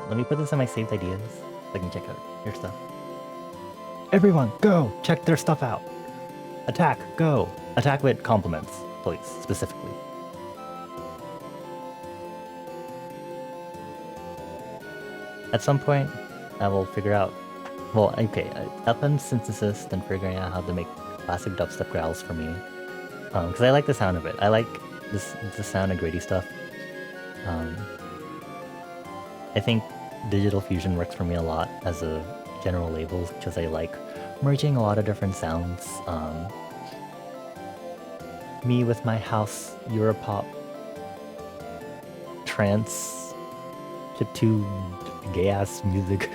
let me put this in my saved ideas so I can check out your stuff. Everyone, go! Check their stuff out! Attack, go! Attack with compliments, please, specifically. At some point, I will figure out... Well, okay, FM synthesis, then figuring out how to make classic dubstep growls for me. Because I like the sound of it. I like the sound of gritty stuff. I think Digital Fusion works for me a lot as a general label because I like merging a lot of different sounds. Me with my house Europop trance to gay ass music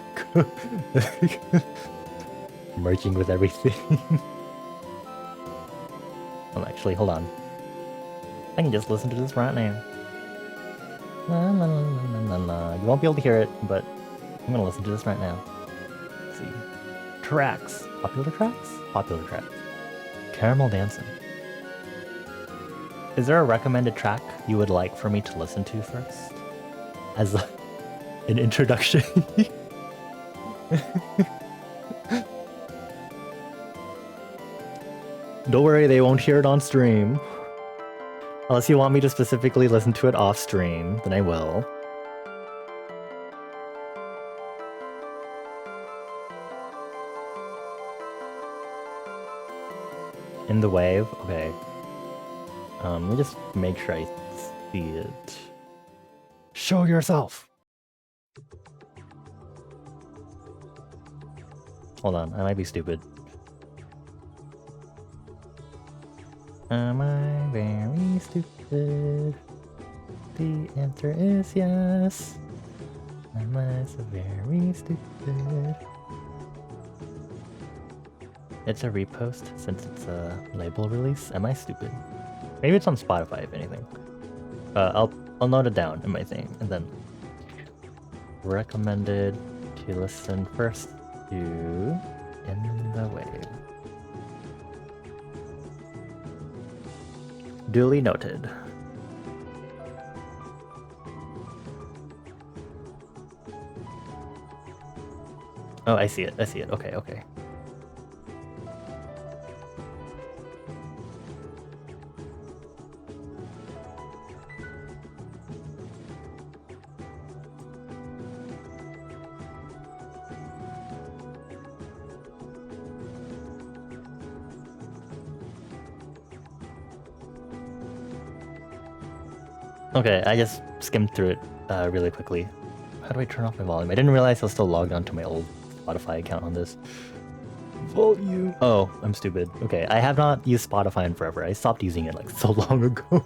merging with everything. Actually, hold on. I can just listen to this right now. La, la, la, la, la, la. You won't be able to hear it, but I'm gonna listen to this right now. Let's see. Tracks. Popular tracks? Popular tracks. Caramel Dancing. Is there a recommended track you would like for me to listen to first? As an introduction? Don't worry, they won't hear it on stream. Unless you want me to specifically listen to it off stream, then I will. In the wave? Okay. Let me just make sure I see it. Show yourself! Hold on, I might be stupid. Am I very stupid? The answer is yes. Am I so very stupid? It's a repost since it's a label release. Am I stupid? Maybe it's on Spotify if anything. I'll note it down in my thing and then recommended to listen first to In the Wave. Duly noted. Oh, I see it. I see it. Okay, okay. Okay, I just skimmed through it really quickly. How do I turn off my volume? I didn't realize I was still logged onto my old Spotify account on this. Volume. Oh, I'm stupid. Okay, I have not used Spotify in forever. I stopped using it like so long ago.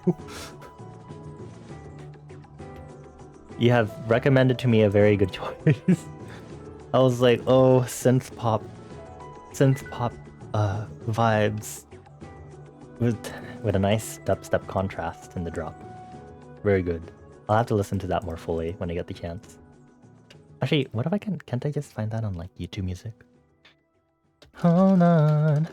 You have recommended to me a very good choice. I was like, oh, synth pop vibes with a nice dubstep contrast in the drop. Very good. I'll have to listen to that more fully when I get the chance. Actually, what if I can't I just find that on like YouTube Music? Hold on.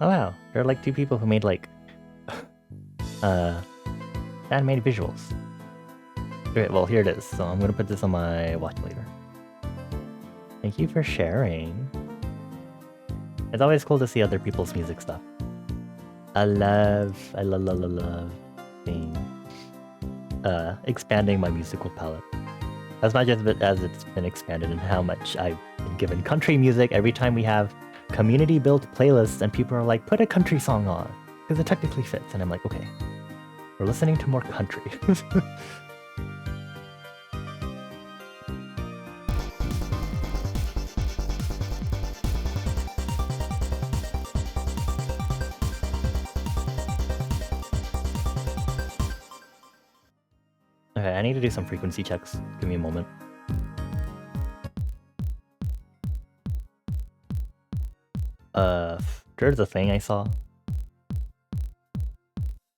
Oh wow, there are like two people who made like animated visuals. Okay, well here it is. So I'm gonna put this on my watch later. Thank you for sharing. It's always cool to see other people's music stuff. I love being expanding my musical palette. As much as it's been expanded and how much I've been given country music every time we have community built playlists and people are like, put a country song on because it technically fits, and I'm like, okay, we're listening to more country. Okay, I need to do some frequency checks. Give me a moment. There's a thing I saw.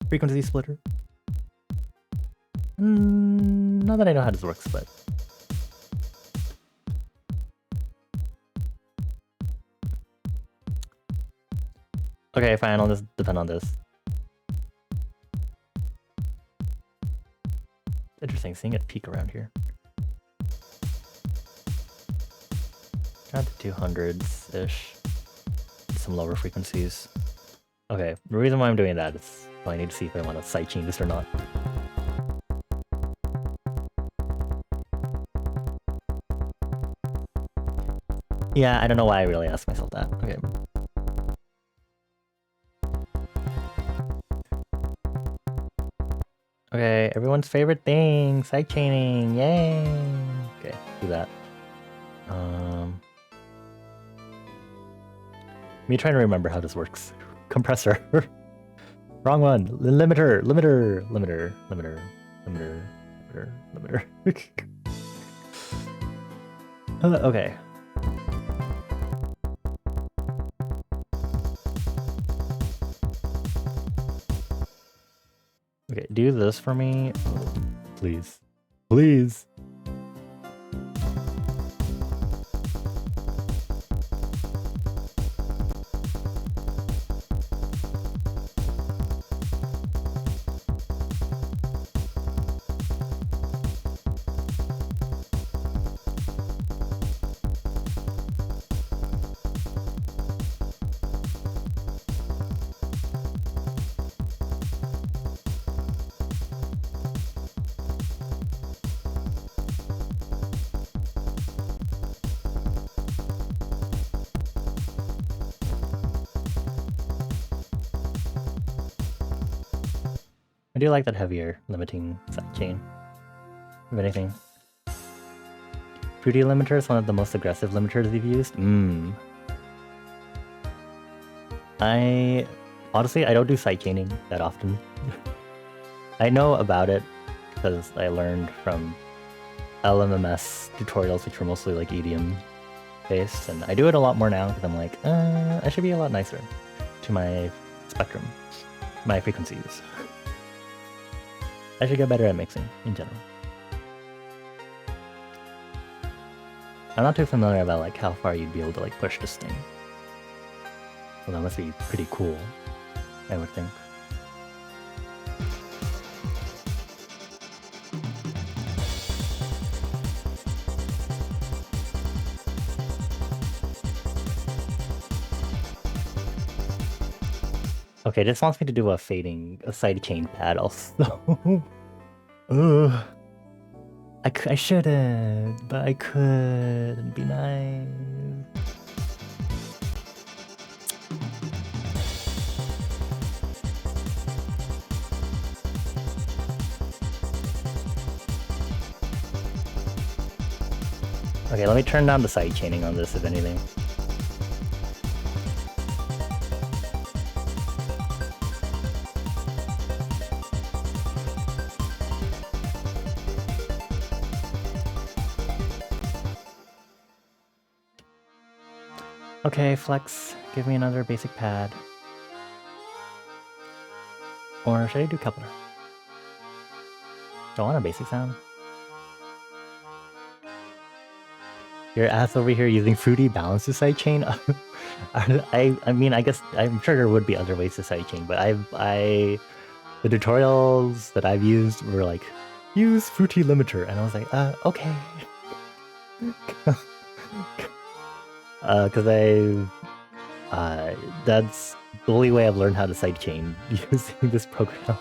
Frequency splitter. Not that I know how this works, but... Okay, fine, I'll just depend on this. Interesting, seeing it peak around here. Around the 200s-ish. Some lower frequencies. Okay, the reason why I'm doing that is I need to see if I want to sidechain this or not. Yeah, I don't know why I really asked myself that. Okay. Okay, everyone's favorite thing, sidechaining, yay! Okay, do that. Me trying to remember how this works. Compressor. Wrong one. Limiter, limiter, limiter, limiter, limiter, limiter, limiter. Okay. Okay, do this for me. Please. Please. I do like that heavier limiting sidechain, if anything. Fruity limiter is one of the most aggressive limiters we've used. Honestly, I don't do sidechaining that often. I know about it because I learned from LMMS tutorials, which were mostly like EDM based, and I do it a lot more now because I'm like, I should be a lot nicer to my spectrum, my frequencies. I should get better at mixing in general. I'm not too familiar about like how far you'd be able to like push this thing. Well, that must be pretty cool, I would think. Okay, this wants me to do a sidechain pad also. Ugh. I shouldn't, but I could. It'd be nice. Okay, let me turn down the sidechaining on this, if anything. Okay, Flex, give me another basic pad. Or should I do coupler? Do I want a basic sound? Your ass over here using fruity balance to sidechain? I mean, I guess I'm sure there would be other ways to sidechain, but the tutorials that I've used were like, use fruity limiter, and I was like, okay. Because that's the only way I've learned how to sidechain using this program.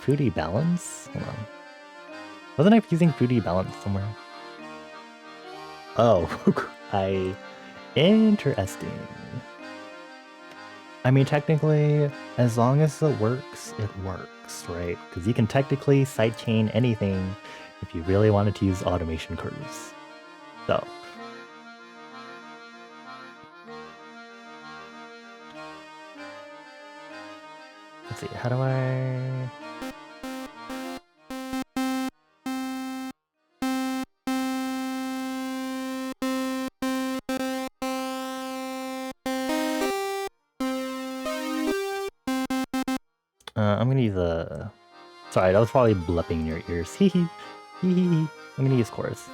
Fruity balance? Hold on. Wasn't I using fruity balance somewhere? Oh, interesting. I mean, technically, as long as it works, right? Because you can technically sidechain anything if you really wanted to use automation curves. So. Let's see, how do I... I'm gonna use a... Sorry, that was probably blepping in your ears. Hee hee. Hee hee hee. I'm gonna use chorus.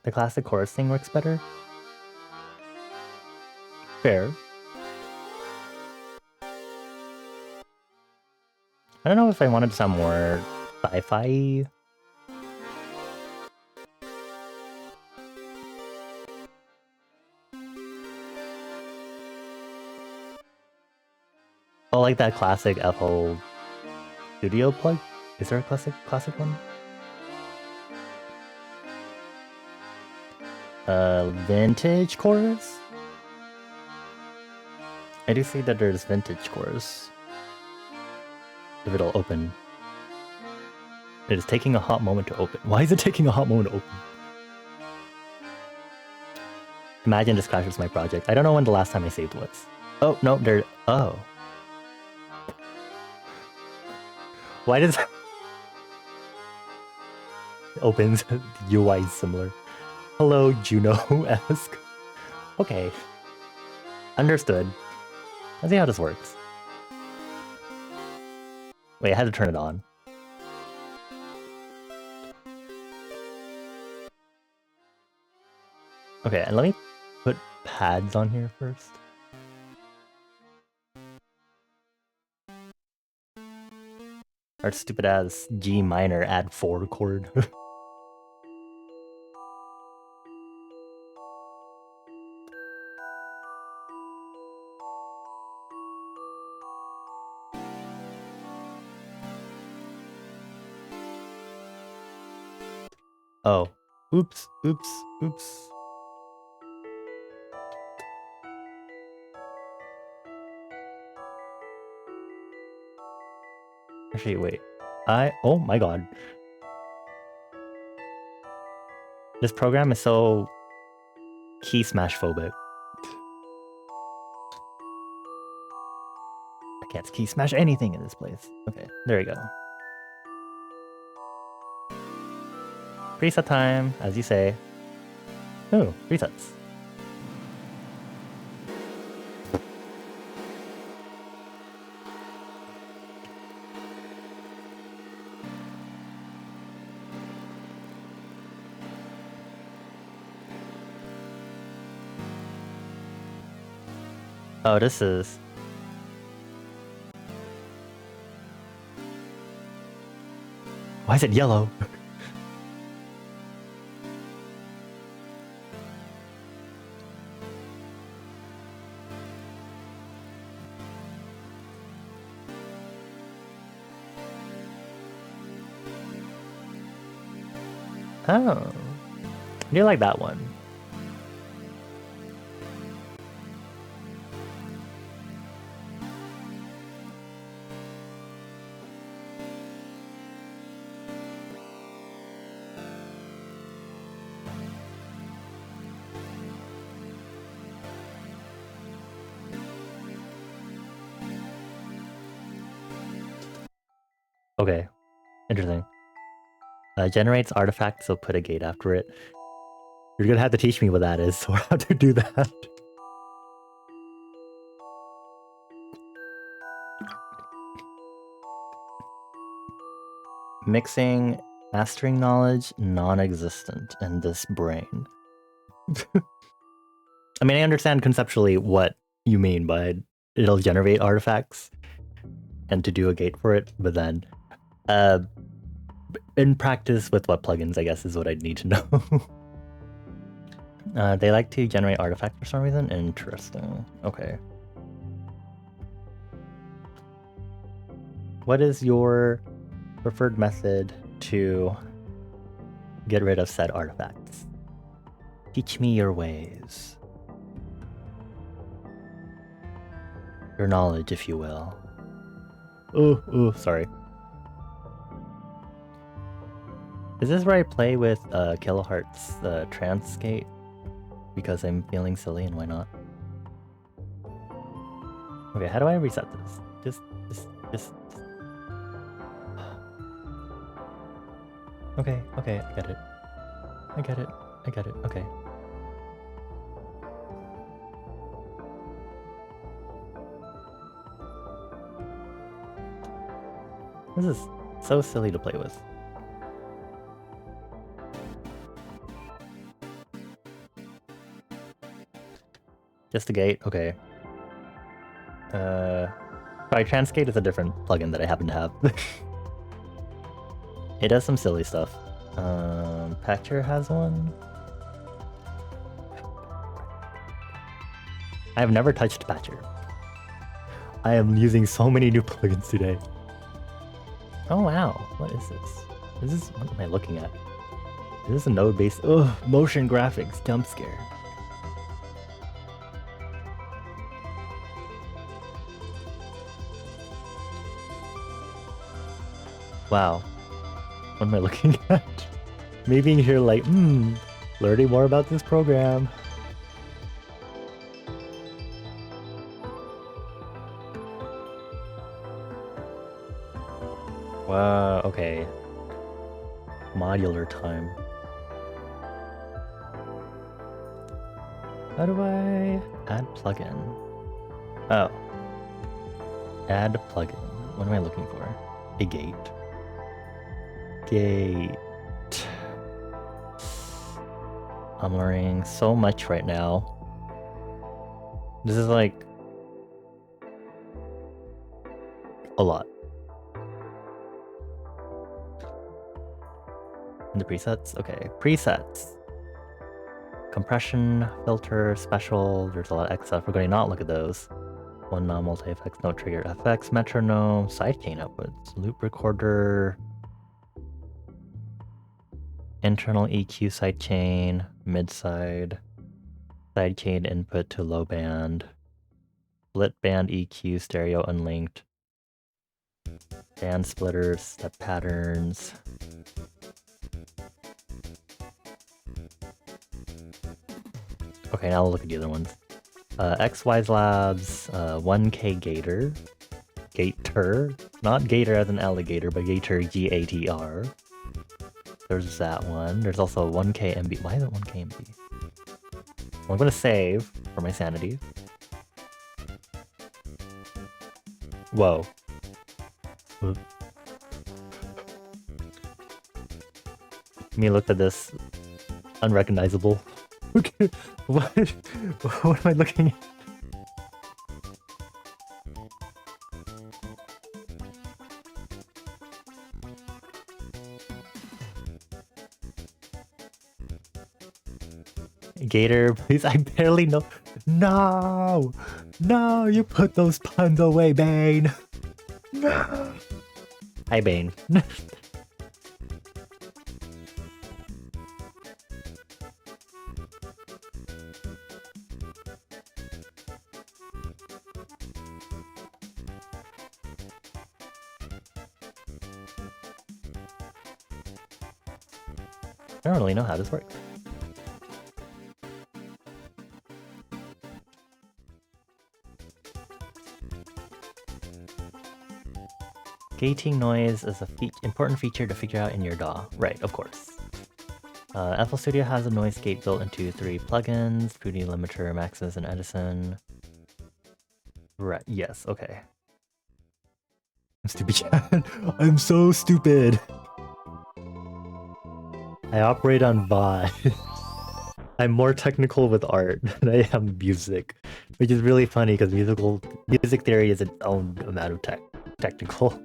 The classic chorus thing works better. Fair. I don't know if I wanted to sound more sci-fi. Oh, like that classic FL Studio plug? Is there a classic one? Vintage chorus? I do see that there's vintage chorus. If it'll open. It is taking a hot moment to open. Why is it taking a hot moment to open? Imagine this crashes my project. I don't know when the last time I saved was. Oh, no, there... Oh. Why does... it opens, the UI is similar. Hello, Juno-esque. Okay. Understood. Let's see how this works. Wait, I had to turn it on. Okay, and let me put pads on here first. Our stupid ass G minor add 4 chord. Oh. Oops, oops, oops. Actually, wait. Oh my god. This program is so key smash phobic. I can't key smash anything in this place. Okay, there we go. Preset time, as you say. Ooh, presets. Oh, this is... Why is it yellow? Oh. I do like that one. Okay, interesting. Generates artifacts, so put a gate after it. You're gonna have to teach me what that is, or how to do that. Mixing, mastering knowledge, non-existent in this brain. I mean, I understand conceptually what you mean by it'll generate artifacts and to do a gate for it, but then in practice with what plugins, I guess, is what I'd need to know. They like to generate artifacts for some reason? Interesting. Okay. What is your preferred method to get rid of said artifacts? Teach me your ways. Your knowledge, if you will. Ooh, sorry. Is this where I play with Kiloheart's trance skate? Because I'm feeling silly and why not? Okay, how do I reset this? Just... Okay, I get it. I get it, okay. This is so silly to play with. Just a gate? Okay. Sorry, Transgate is a different plugin that I happen to have. It does some silly stuff. Patcher has one. I have never touched Patcher. I am using so many new plugins today. Oh wow, what is this? What am I looking at? Is this a node-based? Ugh, motion graphics, jump scare. Wow. What am I looking at? Me being here like, learning more about this program. Wow, okay. Modular time. How do I add plugin? Oh. Add plugin. What am I looking for? A gate. Gate. I'm learning so much right now. This is like a lot. In the presets? Okay, presets. Compression, filter, special, there's a lot of X stuff. We're going to not look at those. One multi-effects, no trigger FX, metronome, sidechain outputs, loop recorder, internal EQ sidechain, mid-side, sidechain input to low band, split band EQ, stereo unlinked, band splitters, step patterns. Okay, now we'll look at the other ones. XYZ Labs, 1K Gator. Gator. Not Gator as an alligator, but Gator, G-A-T-R. There's that one. There's also 1K MB. Why is it 1K MB? Well, I'm gonna save for my sanity. Whoa. Let me look at this. Unrecognizable. Okay, what am I looking at? Gator, please, I barely know. No! No, you put those puns away, Bane! No! Hi, Bane. I don't really know how this works. Gating noise is a important feature to figure out in your DAW. Right, of course. FL Studio has a noise gate built into 3 plugins, 2D Limiter, Maxis, and Edison. Right, yes, okay. I'm stupid, chat. I'm so stupid. I operate on VOD. I'm more technical with art than I am music, which is really funny because music theory is its own amount of technical.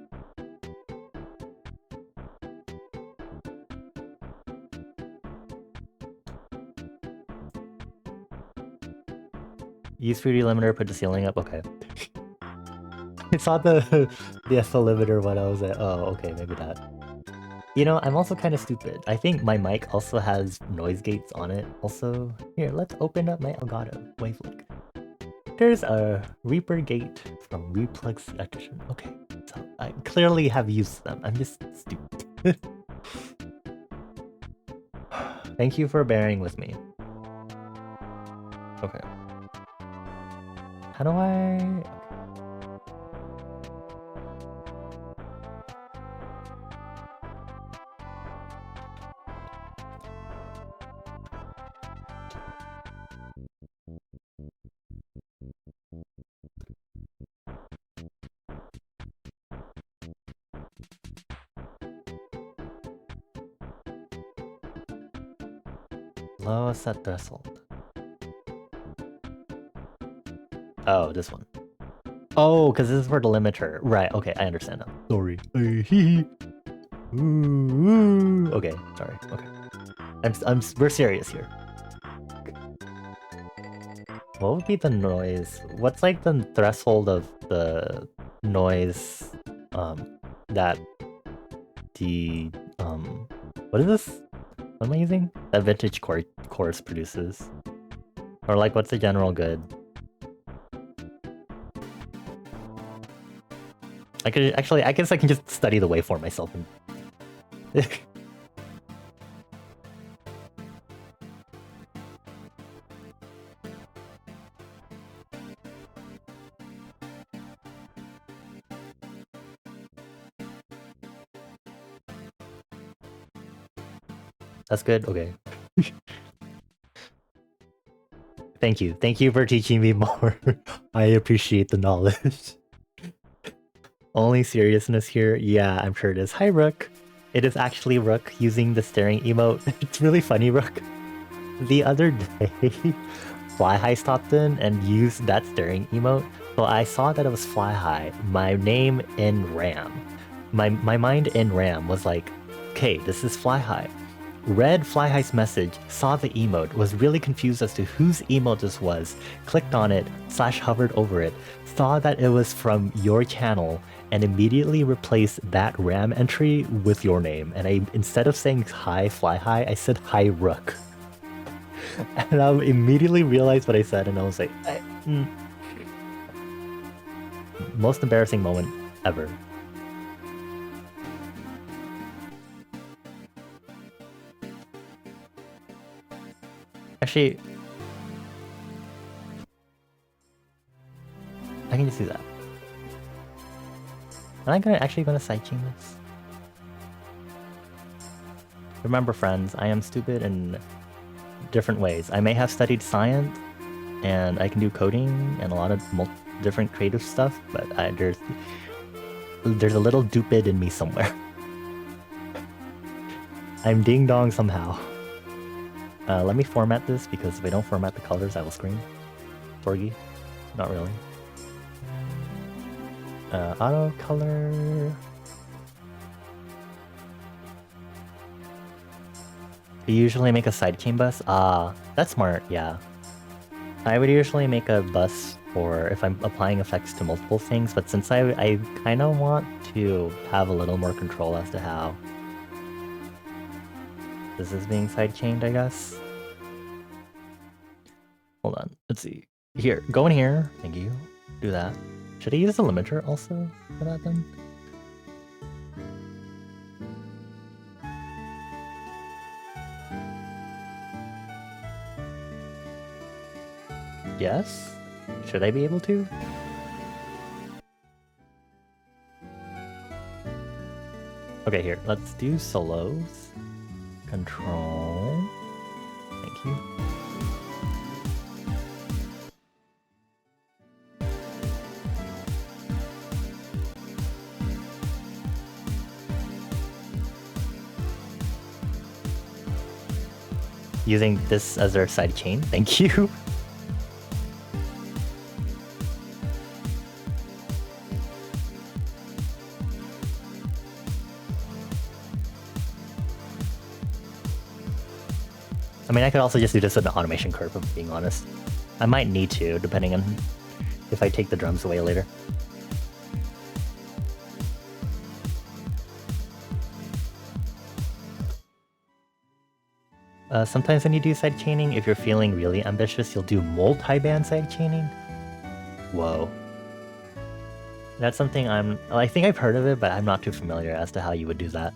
Use 3D limiter, put the ceiling up. Okay. I saw the SL limiter when I was at. Oh, okay, maybe that. You know, I'm also kind of stupid. I think my mic also has noise gates on it. Also, here, let's open up my Elgato Wavelook. There's a Reaper gate from Replug Edition. Okay, so I clearly have used them. I'm just stupid. Thank you for bearing with me. Okay. How do I... Low set threshold. Oh, this one. Oh, because this is for the limiter. Right, okay, I understand now. Sorry. Okay, sorry. Okay. We're serious here. What would be the noise? What's like the threshold of the noise that the what is this? What am I using? That vintage chorus produces? Or like what's the general good? I could actually I guess I can just study the waveform myself and That's good? Okay. Thank you. Thank you for teaching me more. I appreciate the knowledge. Only seriousness here? Yeah, I'm sure it is. Hi, Rook. It is actually Rook using the staring emote. It's really funny, Rook. The other day, Fly High stopped in and used that staring emote. So I saw that it was Fly High. My name in RAM. My mind in RAM was like, okay, this is Fly High. Read Fly High's message, saw the emote, was really confused as to whose emote this was, clicked on it, /hovered over it, saw that it was from your channel, and immediately replaced that RAM entry with your name. And I, instead of saying hi Fly High, I said hi Rook. And I immediately realized what I said, and I was like, most embarrassing moment ever. Actually, I can just do that. Am I actually gonna sidechain this? Remember, friends, I am stupid in different ways. I may have studied science, and I can do coding and a lot of different creative stuff, but there's a little dupid in me somewhere. I'm ding dong somehow. Let me format this, because if I don't format the colors, I will scream. Torgy? Not really. Auto color. You usually make a sidechain bus? Ah, that's smart, yeah. I would usually make a bus for if I'm applying effects to multiple things, but since I kind of want to have a little more control as to how this is being sidechained, I guess. Hold on, let's see. Here, go in here. Thank you. Do that. Should I use the limiter also for that then? Yes? Should I be able to? Okay, here, let's do solos. Control. Thank you. Using this as our sidechain. Thank you. I mean, I could also just do this with an automation curve, if I'm being honest. I might need to, depending on if I take the drums away later. Sometimes when you do sidechaining, if you're feeling really ambitious, you'll do multi-band sidechaining. Whoa. That's something I think I've heard of it, but I'm not too familiar as to how you would do that.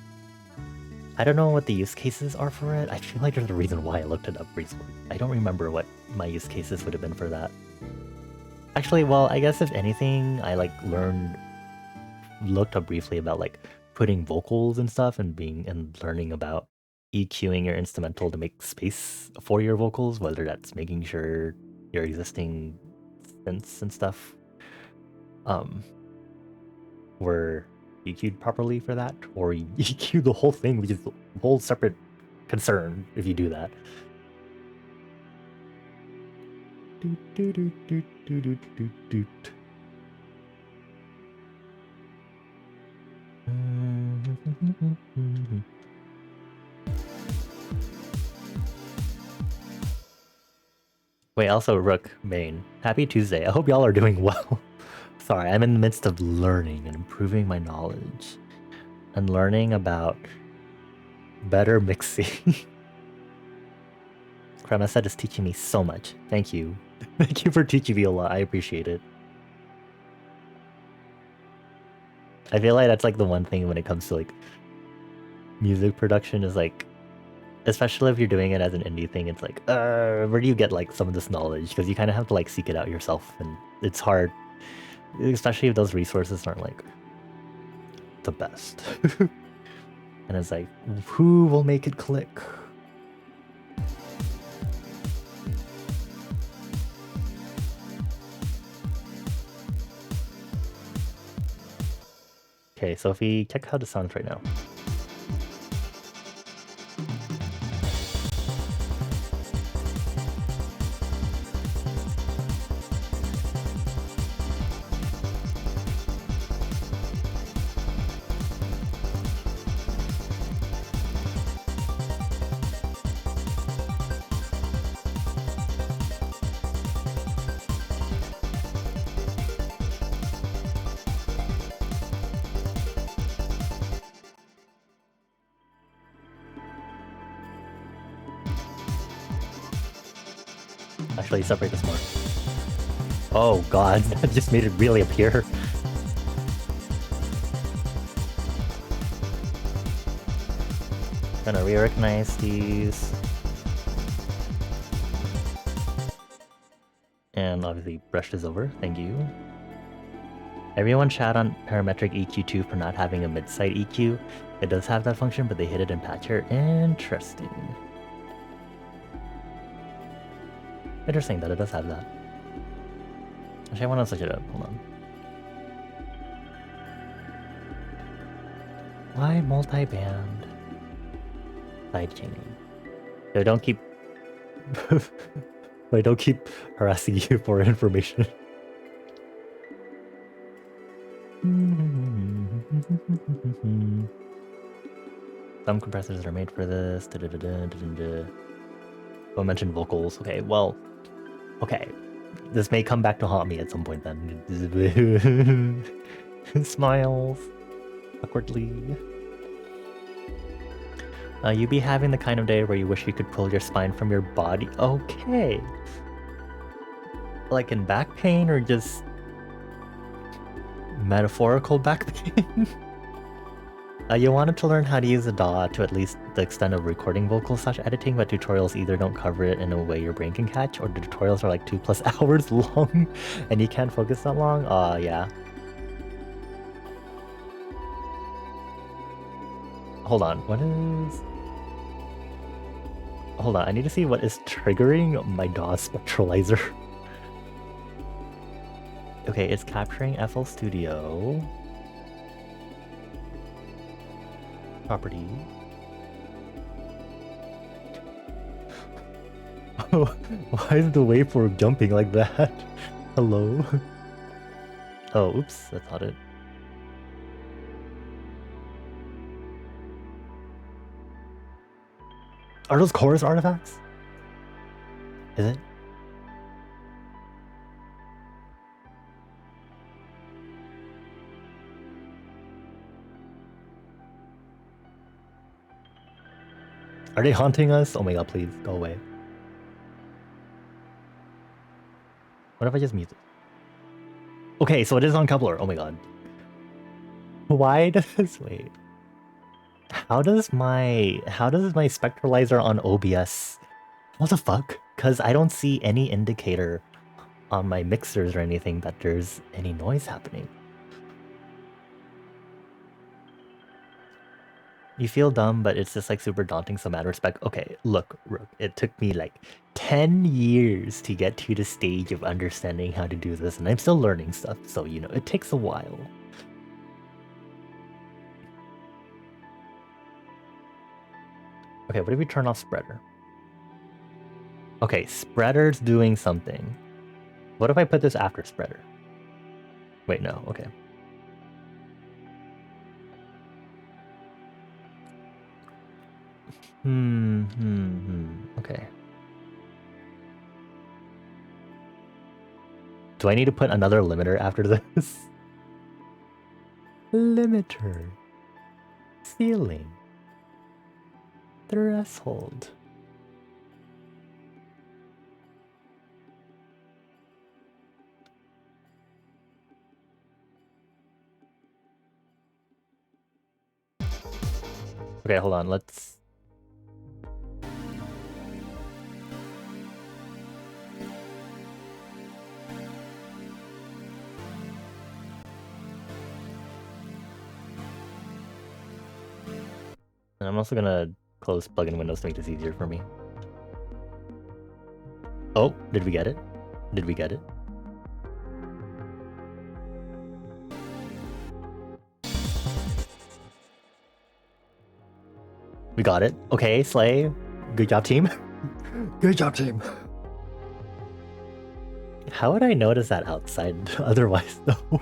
I don't know what the use cases are for it. I feel like there's a reason why I looked it up recently. I don't remember what my use cases would have been for that. Actually, well, I guess if anything, I like looked up briefly about like putting vocals and stuff and learning about EQing your instrumental to make space for your vocals, whether that's making sure your existing synths and stuff were EQ'd properly for that, or EQ the whole thing, which is a whole separate concern if you do that. Wait, also Rook, Main. Happy Tuesday. I hope y'all are doing well. Sorry, I'm in the midst of learning and improving my knowledge. And learning about better mixing. Kremaset is teaching me so much. Thank you. Thank you for teaching me a lot. I appreciate it. I feel like that's like the one thing when it comes to like music production is like, especially if you're doing it as an indie thing, it's like, where do you get like some of this knowledge? Because you kind of have to like seek it out yourself, and it's hard, especially if those resources aren't like the best. And it's like, who will make it click? Okay, Sophie, check how this sounds right now. Actually, separate this more. Oh god, that just made it really appear. Gonna re-recognize these. And obviously brush this over, thank you. Everyone chat on parametric EQ too for not having a mid-side EQ. It does have that function, but they hid it in Patcher. Interesting. Interesting that it does have that. Actually, I want to switch it up. Hold on. Why multi-band? Side chaining. So don't keep... Wait, don't keep harassing you for information. Some compressors are made for this. Don't mention vocals. Okay, well... Okay. This may come back to haunt me at some point then. Smiles. Awkwardly. You be having the kind of day where you wish you could pull your spine from your body. Okay. Like in back pain or just metaphorical back pain? You wanted to learn how to use a DAW to at least the extent of recording vocals / editing, but tutorials either don't cover it in a way your brain can catch, or the tutorials are like 2+ hours long and you can't focus that long? Yeah. Hold on, what is... Hold on, I need to see what is triggering my DAW spectralizer. Okay, it's capturing FL Studio. Property. Oh, why is the waveform jumping like that? Hello? Oh, oops, that's not it. Are those chorus artifacts? Is it? Are they haunting us? Oh my god, please, go away. What if I just mute it? Okay, so it is on coupler. Oh my god. Why does... Wait. How does my spectralizer on OBS... What the fuck? Because I don't see any indicator on my mixers or anything that there's any noise happening. You feel dumb, but it's just like super daunting, so mad respect. Okay, look, Rook, it took me like 10 years to get to the stage of understanding how to do this, and I'm still learning stuff, so you know, it takes a while. Okay, what if we turn off spreader? Okay, spreader's doing something. What if I put this after spreader? Wait, no, okay. Okay. Do I need to put another limiter after this? Limiter. Ceiling. Threshold. Okay, hold on, let's... And I'm also gonna close plugin windows to make this easier for me. Oh, did we get it? Did we get it? We got it. Okay, Slay. Good job, team. Good job, team. How would I notice that outside otherwise, though?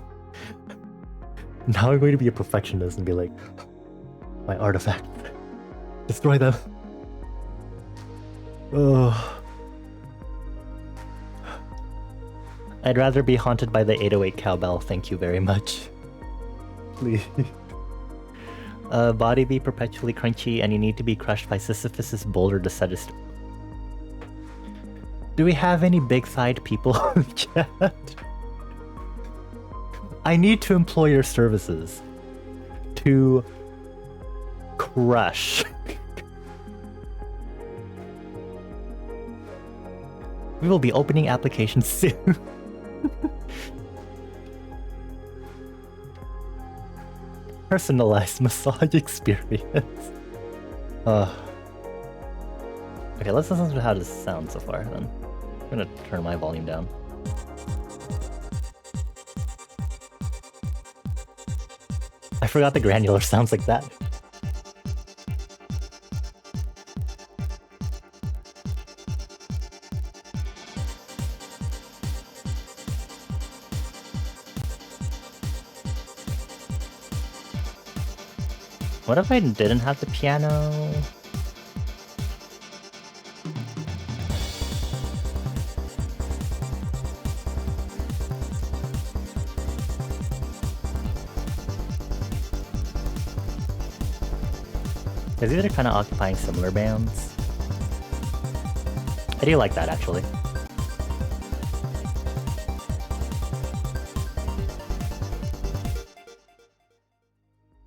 Now I'm going to be a perfectionist and be like, my artifact. Destroy them. Oh. I'd rather be haunted by the 808 cowbell, thank you very much. Please. Body be perpetually crunchy and you need to be crushed by Sisyphus's boulder to set it. Do we have any big-thighed people in chat? I need to employ your services to crush. We will be opening applications soon. Personalized massage experience. Okay, let's listen to how this sounds so far then. I'm gonna turn my volume down. I forgot the granular sounds like that. What if I didn't have the piano? Because these are kind of occupying similar bands. I do like that, actually.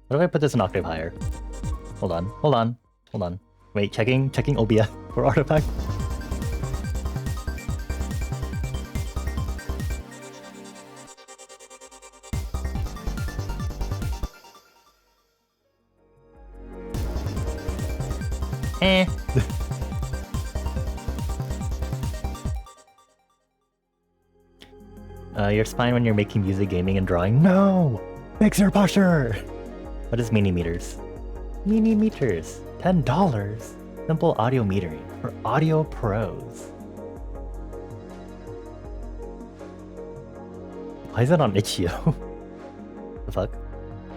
What if I put this an octave higher? Hold on, hold on, hold on. Wait, checking OBS for artifact. Your spine when you're making music, gaming, and drawing. No! Fix your posture! What is mini meters? Mini meters. $10. Simple audio metering for audio pros. Why is that on Itch.io? The fuck?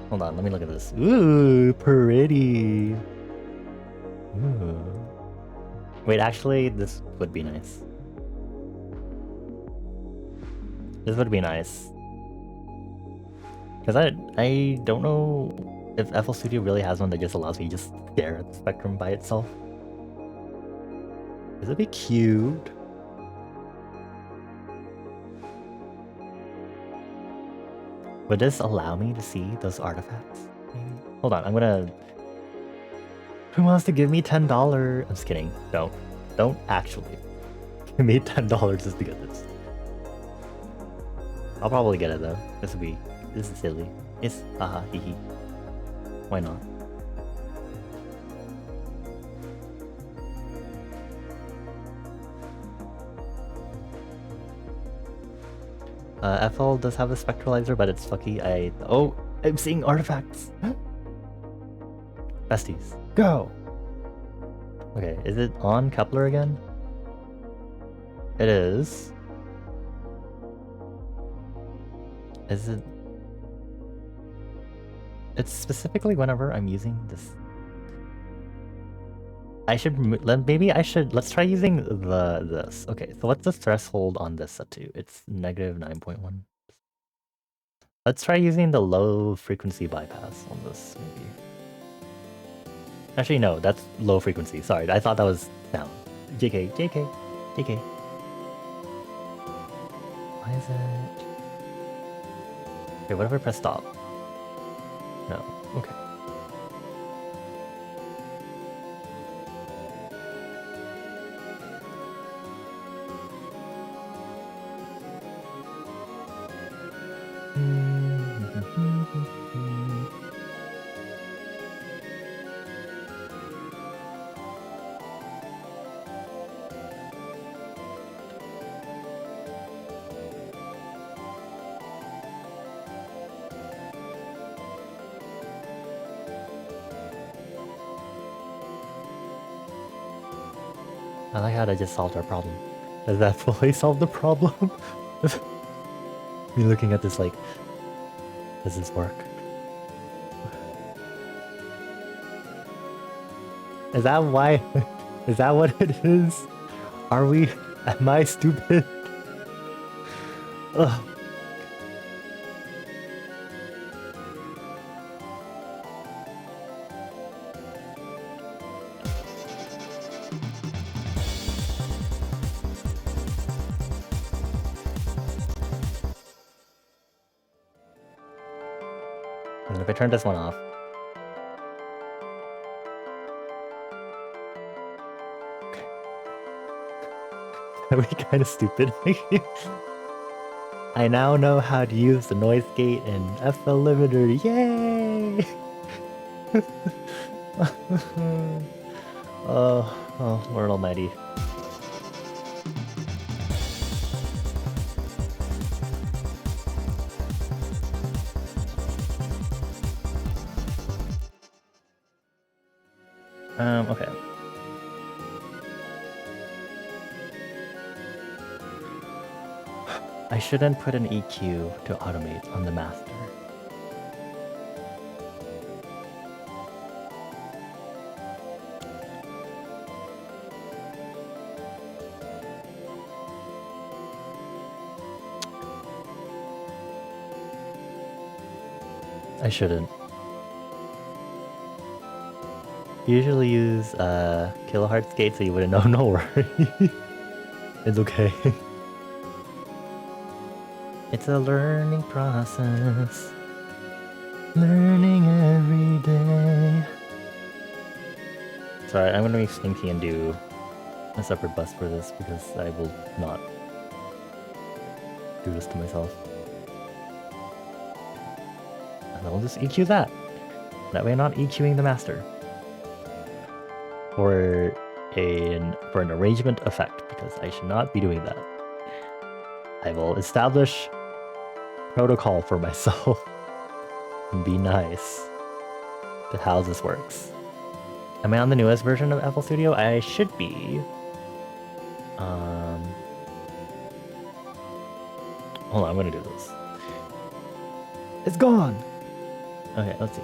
Hold on, let me look at this. Ooh, pretty. Ooh. Wait, actually, this would be nice. This would be nice. Because I don't know if FL Studio really has one that just allows me to just stare at the spectrum by itself. This would be cute. Would this allow me to see those artifacts? Hold on, I'm gonna... Who wants to give me $10? I'm just kidding. Don't. Don't actually. Give me $10 just to get this. I'll probably get it though. This is silly. It's haha hee hee. Why not? FL does have a spectralizer, but it's fucky. Oh, I'm seeing artifacts. Besties, go. Okay, is it on Kepler again? It is. Is it? It's specifically whenever I'm using this. I should maybe I should let's try using this. Okay, so what's the threshold on this set to? It's negative 9.1. Let's try using the low frequency bypass on this maybe. Actually no, that's low frequency. Sorry, I thought that was sound. JK, JK, JK. Why is it? Okay, what if I press stop? No. Okay. I like how that just solved our problem. Does that fully solve the problem? Me looking at this like, does this work? Is that why? Is that what it is? Are we? Am I stupid? Ugh. And if I turn this one off. Okay. Are we kind of stupid? I now know how to use the noise gate and FL limiter. Yay! Oh, Lord Almighty. Okay. I shouldn't put an EQ to automate on the master. I shouldn't. Usually use kilohertz gate so you wouldn't know. No worry. It's okay. It's a learning process. Learning every day. Sorry, I'm gonna be stinky and do a separate bus for this because I will not do this to myself. And I'll just EQ that. That way I'm not EQing the master. For an arrangement effect, because I should not be doing that. I will establish protocol for myself and be nice to how this works. Am I on the newest version of FL Studio? I should be. Hold on, I'm gonna do this. It's gone! Okay, let's see.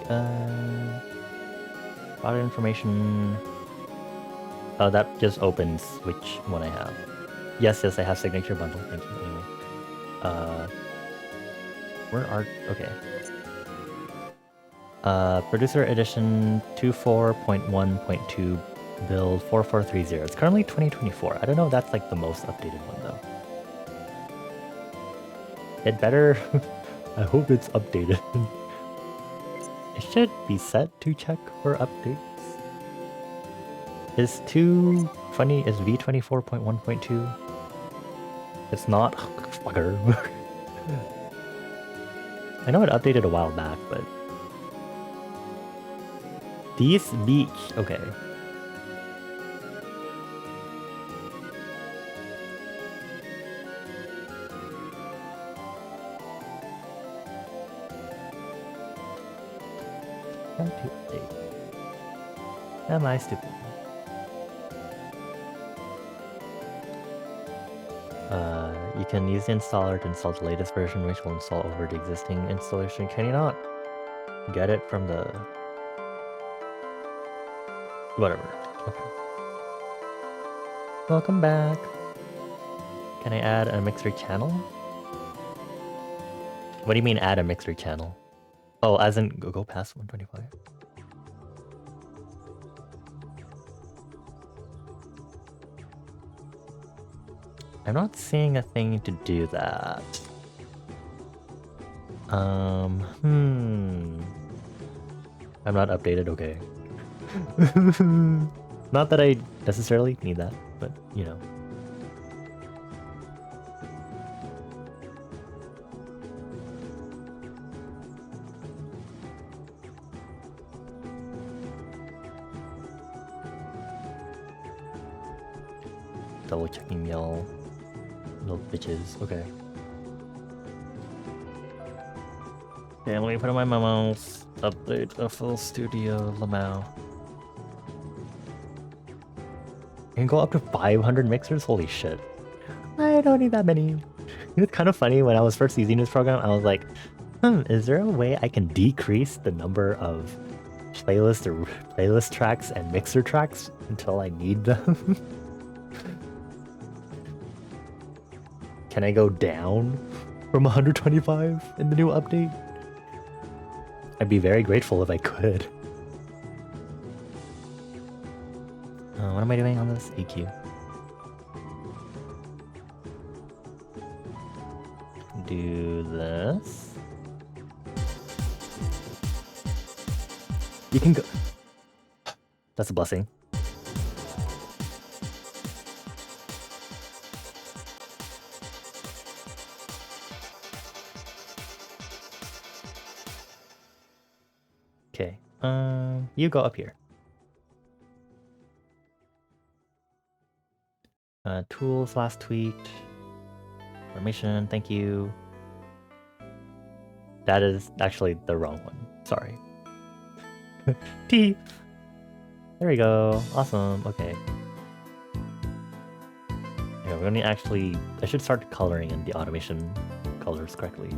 Product information. Oh, that just opens which one I have. Yes, I have signature bundle. Thank you. Anyway. Where are... Okay. Producer edition 24.1.2 build 4430. It's currently 2024. I don't know if that's like the most updated one though. It better... I hope it's updated. It should be set to check for updates. Is V24.1.2? It's not. Fucker. I know it updated a while back, but this beach. Okay. How to update? Am I stupid? You can use the installer to install the latest version, which will install over the existing installation. Can you not get it from the... Whatever. Okay. Welcome back. Can I add a mixer channel? What do you mean add a mixer channel? Oh, as in go past 125? I'm not seeing a thing to do that. I'm not updated, okay. Not that I necessarily need that, but you know. Double checking y'all little bitches, okay. Okay, I'm waiting for my memos. Update a full studio Lamau. You can go up to 500 mixers? Holy shit. I don't need that many. It's kind of funny, when I was first using this program, I was like, is there a way I can decrease the number of playlist tracks and mixer tracks until I need them? Can I go down from 125 in the new update? I'd be very grateful if I could. What am I doing on this EQ? Do this. You can go. That's a blessing. Okay. You go up here. Tools last tweaked. Formation, thank you. That is actually the wrong one. Sorry. T. There we go. Awesome. Okay. Yeah, we're gonna actually. I should start coloring in the automation colors correctly.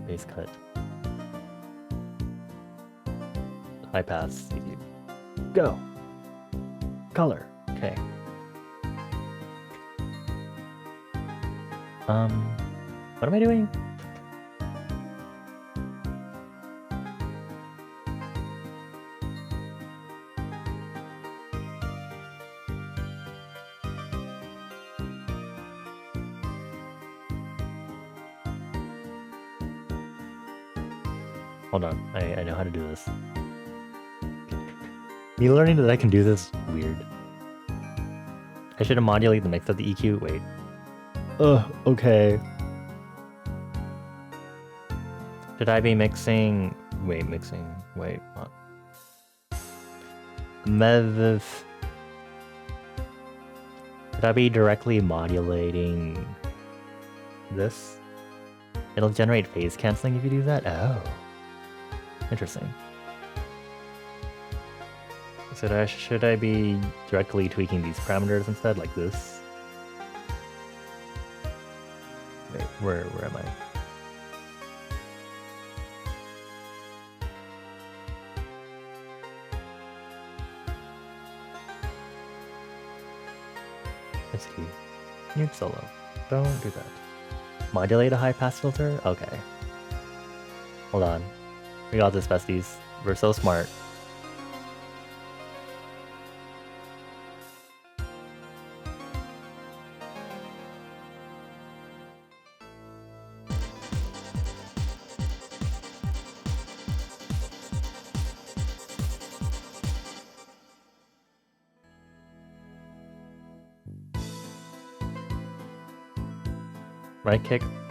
Base cut. High pass. Go. Color. Okay. What am I doing? Hold on, I know how to do this. Me learning that I can do this, weird. I should have modulated the mix of the EQ, wait. Okay. Should I be mixing... Wait, what? Should I be directly modulating this? It'll generate phase canceling if you do that? Oh. Interesting. So should I be directly tweaking these parameters instead, like this? Wait, where am I? Let's see. Mute solo. Don't do that. Modulate a high pass filter? Okay. Hold on. We got this, besties. We're so smart.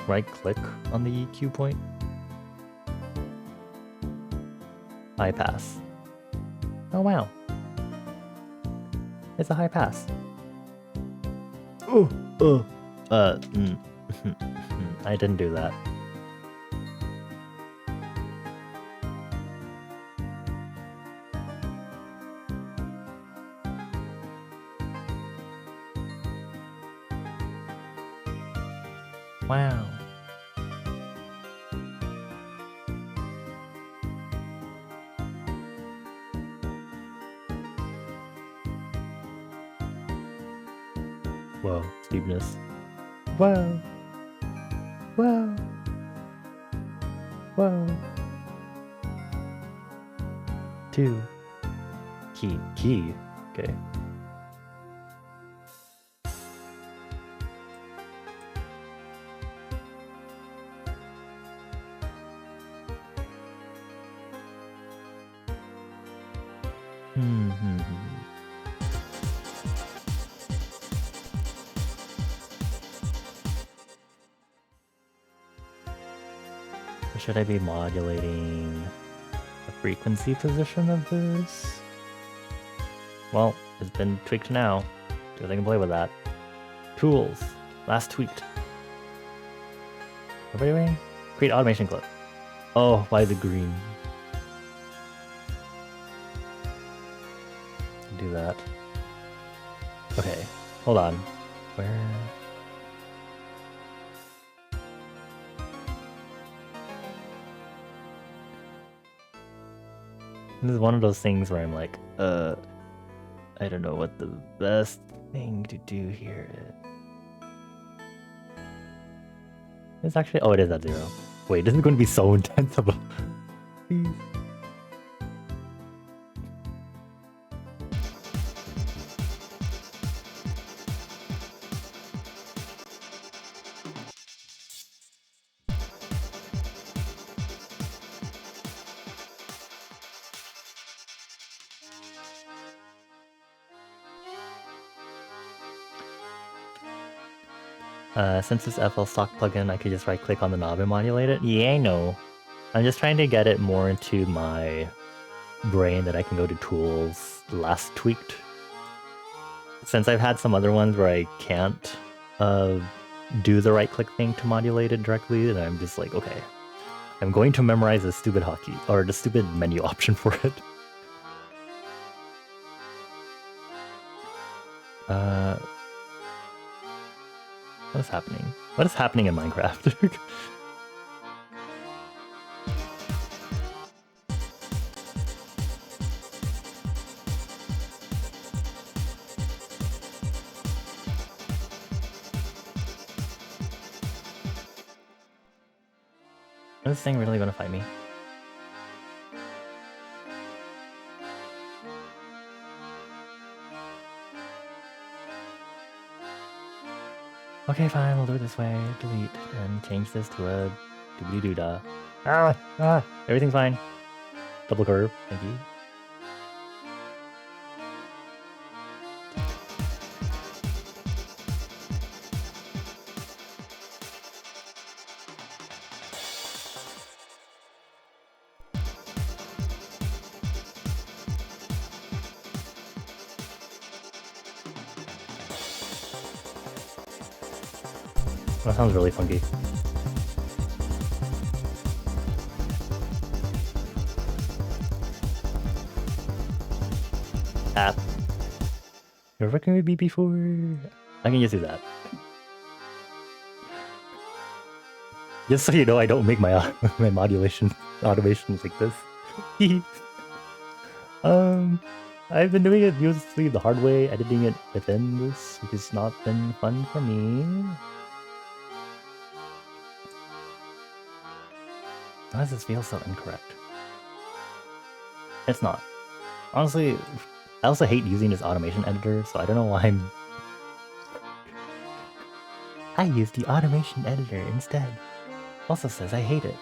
Right click on the EQ point. High pass. Oh wow. It's a high pass. I didn't do that. Wow. Whoa, steepness. Whoa. Whoa. Whoa. 2. Key. Okay. Should I be modulating the frequency position of this? Well, it's been tweaked now. So they can play with that. Tools. Last tweaked. What are we doing? Create automation clip. Oh, why the green? Do that. Okay, hold on. Where? This is one of those things where I'm like, I don't know what the best thing to do here is. It's actually, oh, it is at 0. Wait, this is going to be so intense. Please. Since it's FL stock plugin, I could just right click on the knob and modulate it. Yeah, I know. I'm just trying to get it more into my brain that I can go to tools last tweaked. Since I've had some other ones where I can't do the right click thing to modulate it directly, and I'm just like, okay, I'm going to memorize the stupid hotkey or the stupid menu option for it. What is happening? What is happening in Minecraft? Is this thing really gonna fight me? Okay, fine, we'll do it this way. Delete and change this to a doobly-doo-dah. Everything's fine. Double curve, thank you. That sounds really funky. App. You're working with me before. I can just do that. Just so you know, I don't make my my modulation automations like this. I've been doing it mostly the hard way, editing it within this, which has not been fun for me. Why does this feel so incorrect? It's not. Honestly, I also hate using this automation editor, so I don't know why I'm... I use the automation editor instead. Also says I hate it.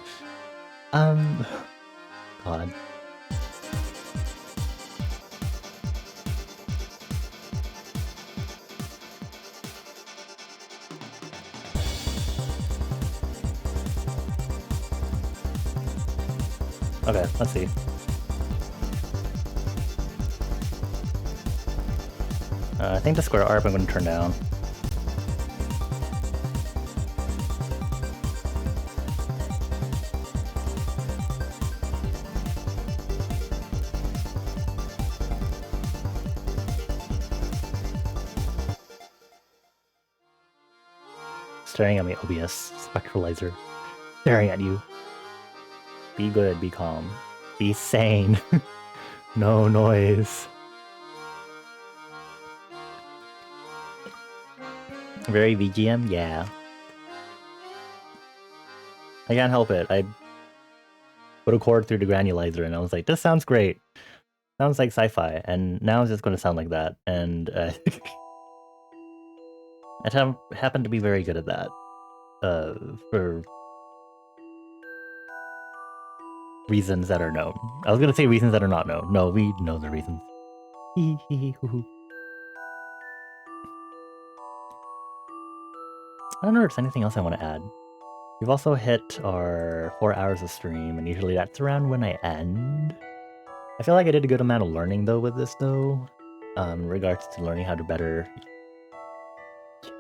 God. Okay, let's see. I think the square ARP I'm going to turn down. Let's staring at my OBS spectralizer. Staring at you. Be good, be calm. Be sane. No noise. Very VGM? Yeah. I can't help it. I put a cord through the granulizer and I was like, this sounds great. Sounds like sci-fi. And now it's just going to sound like that. And I happen to be very good at that. For reasons that are known. I was going to say reasons that are not known. No, we know the reasons. Hee hee hee hoo hoo. I don't know if there's anything else I want to add. We've also hit our 4 hours of stream, and usually that's around when I end. I feel like I did a good amount of learning though with this though, in regards to learning how to better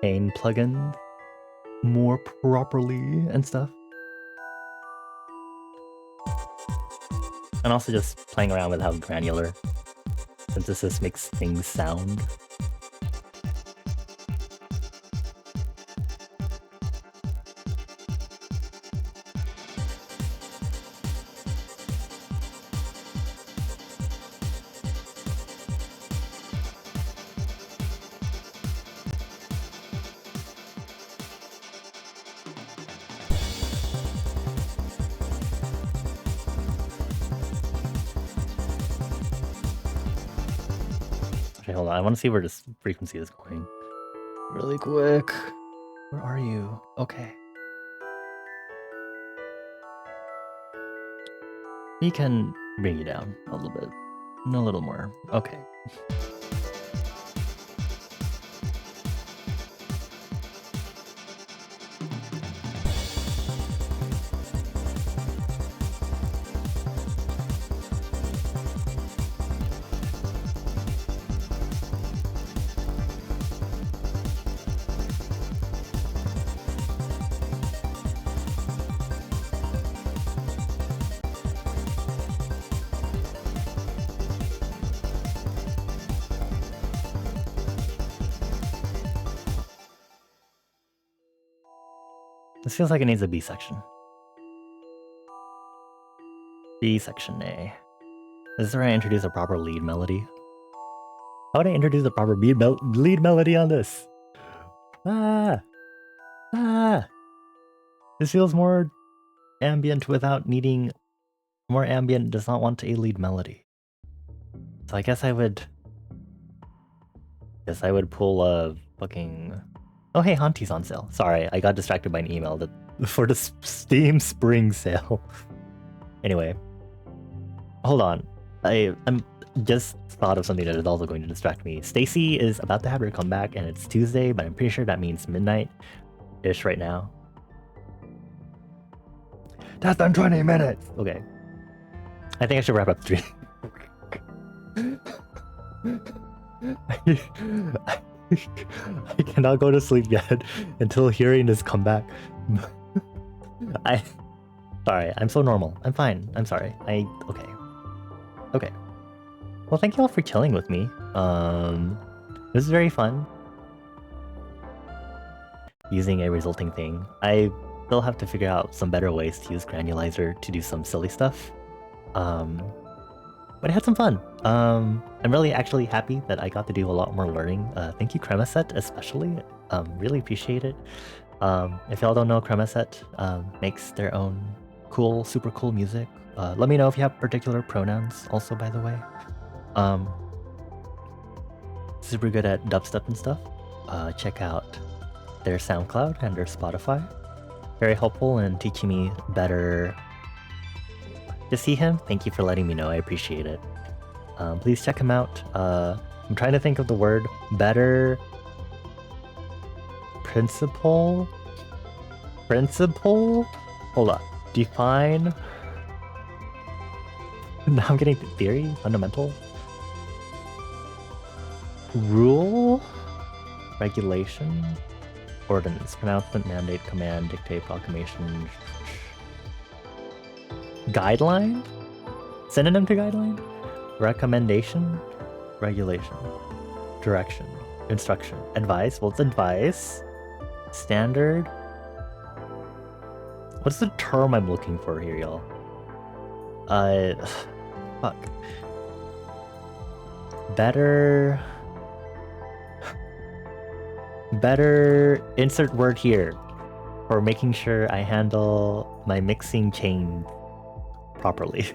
chain plugins more properly and stuff. And also just playing around with how granular synthesis makes things sound. Hold on, I want to see where this frequency is going. Really quick. Where are you? Okay. We can bring you down a little bit. A little more. Okay. This feels like it needs a B section. B section A. This is where I introduce a proper lead melody. How would I introduce a proper lead melody on this? This feels more ambient without needing more ambient, does not want a lead melody. So I guess I would pull a fucking... Oh hey, Hanti's on sale. Sorry, I got distracted by an email for the Steam Spring sale. Anyway, hold on. I'm just thought of something that is also going to distract me. Stacy is about to have her comeback, and it's Tuesday, but I'm pretty sure that means midnight-ish right now. That's done 20 minutes! Okay. I think I should wrap up stream. I cannot go to sleep yet until hearing this comeback. Sorry, I'm so normal. I'm fine. I'm sorry. Okay. Well, thank you all for chilling with me. This is very fun. Using a resulting thing. I still have to figure out some better ways to use granulizer to do some silly stuff. But I had some fun. I'm really actually happy that I got to do a lot more learning. Thank you, Cremaset, especially. Really appreciate it. If y'all don't know, Cremaset makes their own cool, super cool music. Let me know if you have particular pronouns also, by the way. Super good at dubstep and stuff. Check out their SoundCloud and their Spotify. Very helpful in teaching me better to see him. Thank you for letting me know. I appreciate it. Please check him out. I'm trying to think of the word. Better principle? Hold on. Define. Now I'm getting theory, fundamental. Rule, regulation, ordinance, pronouncement, mandate, command, dictate, proclamation, guideline, synonym to guideline, recommendation, regulation, direction, instruction, advice. Well, it's advice, standard, What's the term I'm looking for here, y'all? Fuck. Better insert word here for making sure I handle my mixing chain properly.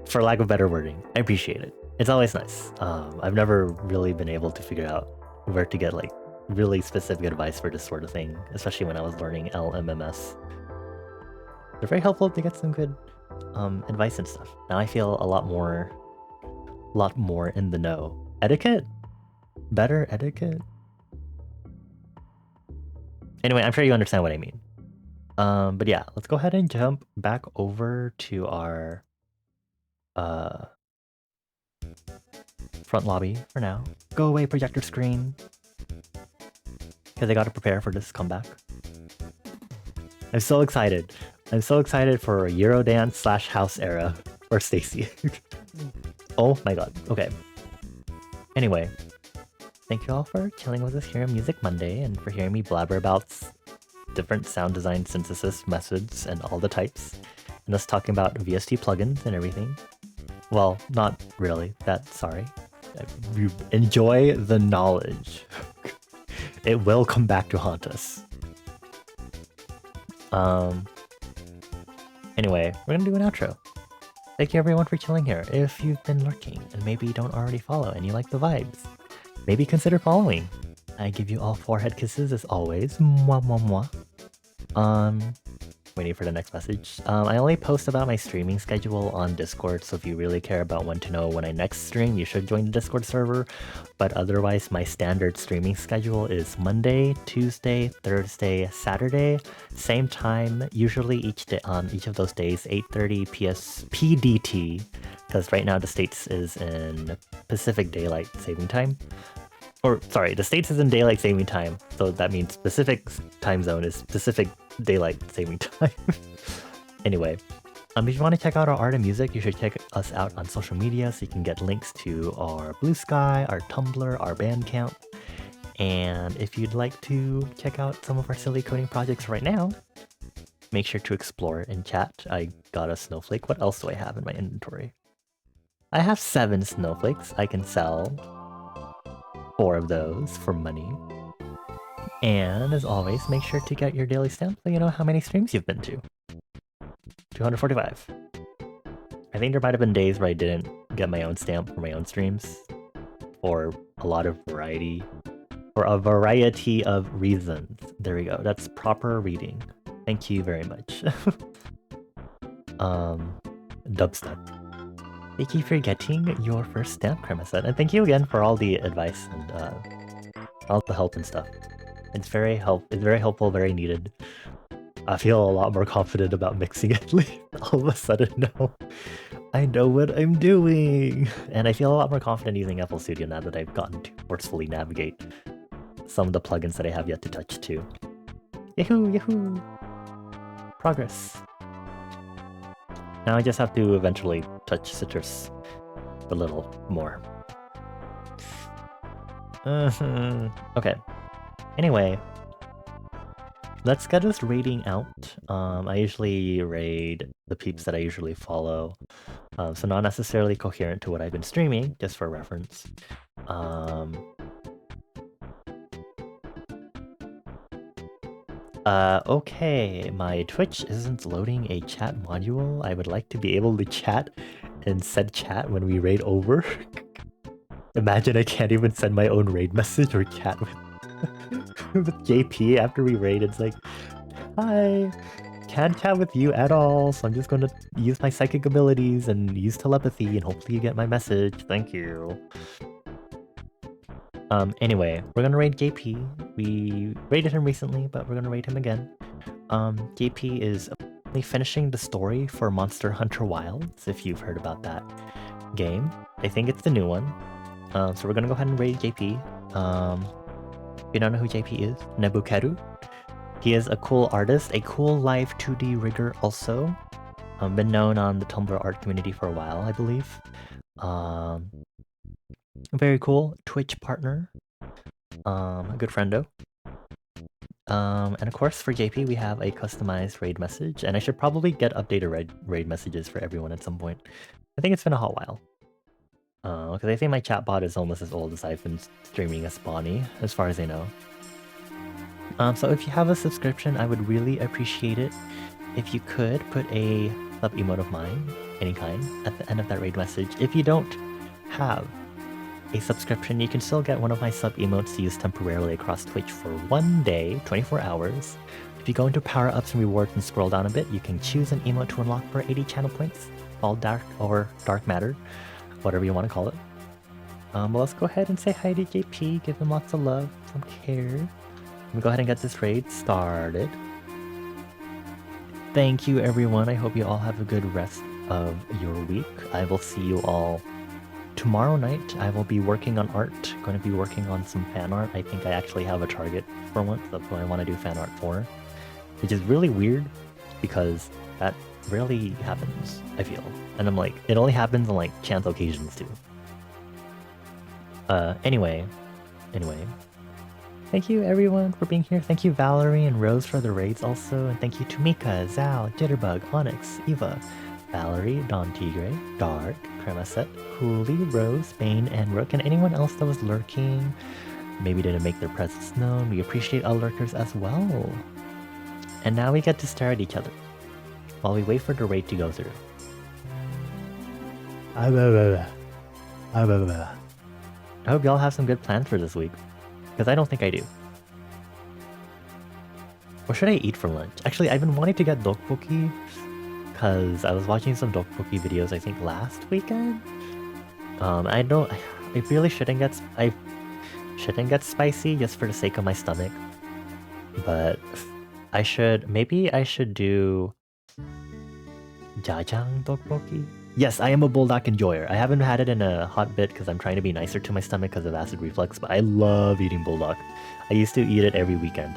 For lack of better wording. I appreciate it. It's always nice. I've never really been able to figure out where to get like really specific advice for this sort of thing, especially when I was learning LMMS. They're very helpful to get some good advice and stuff. Now I feel a lot more in the know. Etiquette? Better etiquette? Anyway, I'm sure you understand what I mean. But yeah, let's go ahead and jump back over to our front lobby for now. Go away, projector screen. Because I gotta prepare for this comeback. I'm so excited. I'm so excited for Eurodance / house era for Stacy. Oh my god. Okay. Anyway, thank you all for chilling with us here on Music Monday and for hearing me blabber about different sound design synthesis methods and all the types, and us talking about VST plugins and everything. Well, not really. Sorry. You enjoy the knowledge. It will come back to haunt us. Anyway, we're gonna do an outro. Thank you everyone for chilling here. If you've been lurking and maybe you don't already follow and you like the vibes, maybe consider following. I give you all forehead kisses as always. Mwah, mwah, mwah. Waiting for the next message. I only post about my streaming schedule on Discord, so if you really care about when to know when I next stream, you should join the Discord server. But otherwise, my standard streaming schedule is Monday, Tuesday, Thursday, Saturday, same time, usually each day on each of those days, 8:30 PDT, because right now the States is in Pacific Daylight Saving Time. Or, sorry, the States is in Daylight Saving Time, so that means Pacific time zone is Pacific Daylight Saving Time. Anyway, if you want to check out our art and music, you should check us out on social media so you can get links to our Blue Sky, our Tumblr, our Bandcamp. And if you'd like to check out some of our silly coding projects right now, make sure to explore in chat. I got a snowflake. What else do I have in my inventory? I have 7 snowflakes. I can sell 4 of those for money. And as always, make sure to get your daily stamp so you know how many streams you've been to. 245. I think there might have been days where I didn't get my own stamp for my own streams for a lot of variety, for a variety of reasons. There we go. That's proper reading. Thank you very much. Dubstep. Thank you for getting your first stamp, Cremeset, and thank you again for all the advice and all the help and stuff. It's very helpful, very needed. I feel a lot more confident about mixing it. All of a sudden now, I know what I'm doing, and I feel a lot more confident using FL Studio now that I've gotten to forcefully navigate some of the plugins that I have yet to touch too. Yahoo! Yahoo! Progress. Now I just have to eventually touch Citrus a little more. Okay. Anyway, let's get this raiding out. I usually raid the peeps that I usually follow, so not necessarily coherent to what I've been streaming, just for reference. Okay, my Twitch isn't loading a chat module. I would like to be able to chat in said chat when we raid over. Imagine I can't even send my own raid message or chat with with JP after we raid. It's like, hi, can't chat with you at all, so I'm just gonna use my psychic abilities and use telepathy and hopefully you get my message. Thank you. Anyway, we're gonna raid JP. We raided him recently, but we're gonna raid him again. JP is finishing the story for Monster Hunter Wilds, if you've heard about that game. I think it's the new one. So we're gonna go ahead and raid JP. If you don't know who JP is, Nebukeru. He is a cool artist, a cool live 2D rigger also. Been known on the Tumblr art community for a while, I believe. Very cool Twitch partner. A good friendo. And of course, for JP, we have a customized raid message, and I should probably get updated raid messages for everyone at some point. I think it's been a hot while. Because I think my chatbot is almost as old as I've been streaming as Bonnie, as far as I know. So if you have a subscription, I would really appreciate it if you could put a sub emote of mine, any kind, at the end of that raid message. If you don't have a subscription, you can still get one of my sub emotes used temporarily across Twitch for 1 day, 24 hours. If you go into power-ups and rewards and scroll down a bit, you can choose an emote to unlock for 80 channel points, all dark or dark matter, whatever you want to call it. Well, let's go ahead and say hi to JP, give him lots of love, some care. Let me go ahead and get this raid started. Thank you, everyone. I hope you all have a good rest of your week. I will see you all tomorrow night. I will be working on art, going to be working on some fan art. I think I actually have a target for once. That's what I want to do fan art for, which is really weird because that rarely happens, I feel. And I'm like, it only happens on like chance occasions too. Anyway. Thank you everyone for being here. Thank you Valerie and Rose for the raids also. And thank you to Mika, Zal, Jitterbug, Onyx, Eva, Valerie, Don Tigre, Dark, Cremaset, Hooli, Rose, Bane, and Rook, and anyone else that was lurking. Maybe didn't make their presence known. We appreciate all lurkers as well. And now we get to stare at each other while we wait for the raid to go through. I hope y'all have some good plans for this week, because I don't think I do. What should I eat for lunch? Actually, I've been wanting to get dokboki, because I was watching some dokboki videos, I think, last weekend. I really shouldn't get spicy just for the sake of my stomach. But maybe I should do jajang dokboki. Yes, I am a bulldog enjoyer. I haven't had it in a hot bit because I'm trying to be nicer to my stomach because of acid reflux, but I love eating bulldog. I used to eat it every weekend.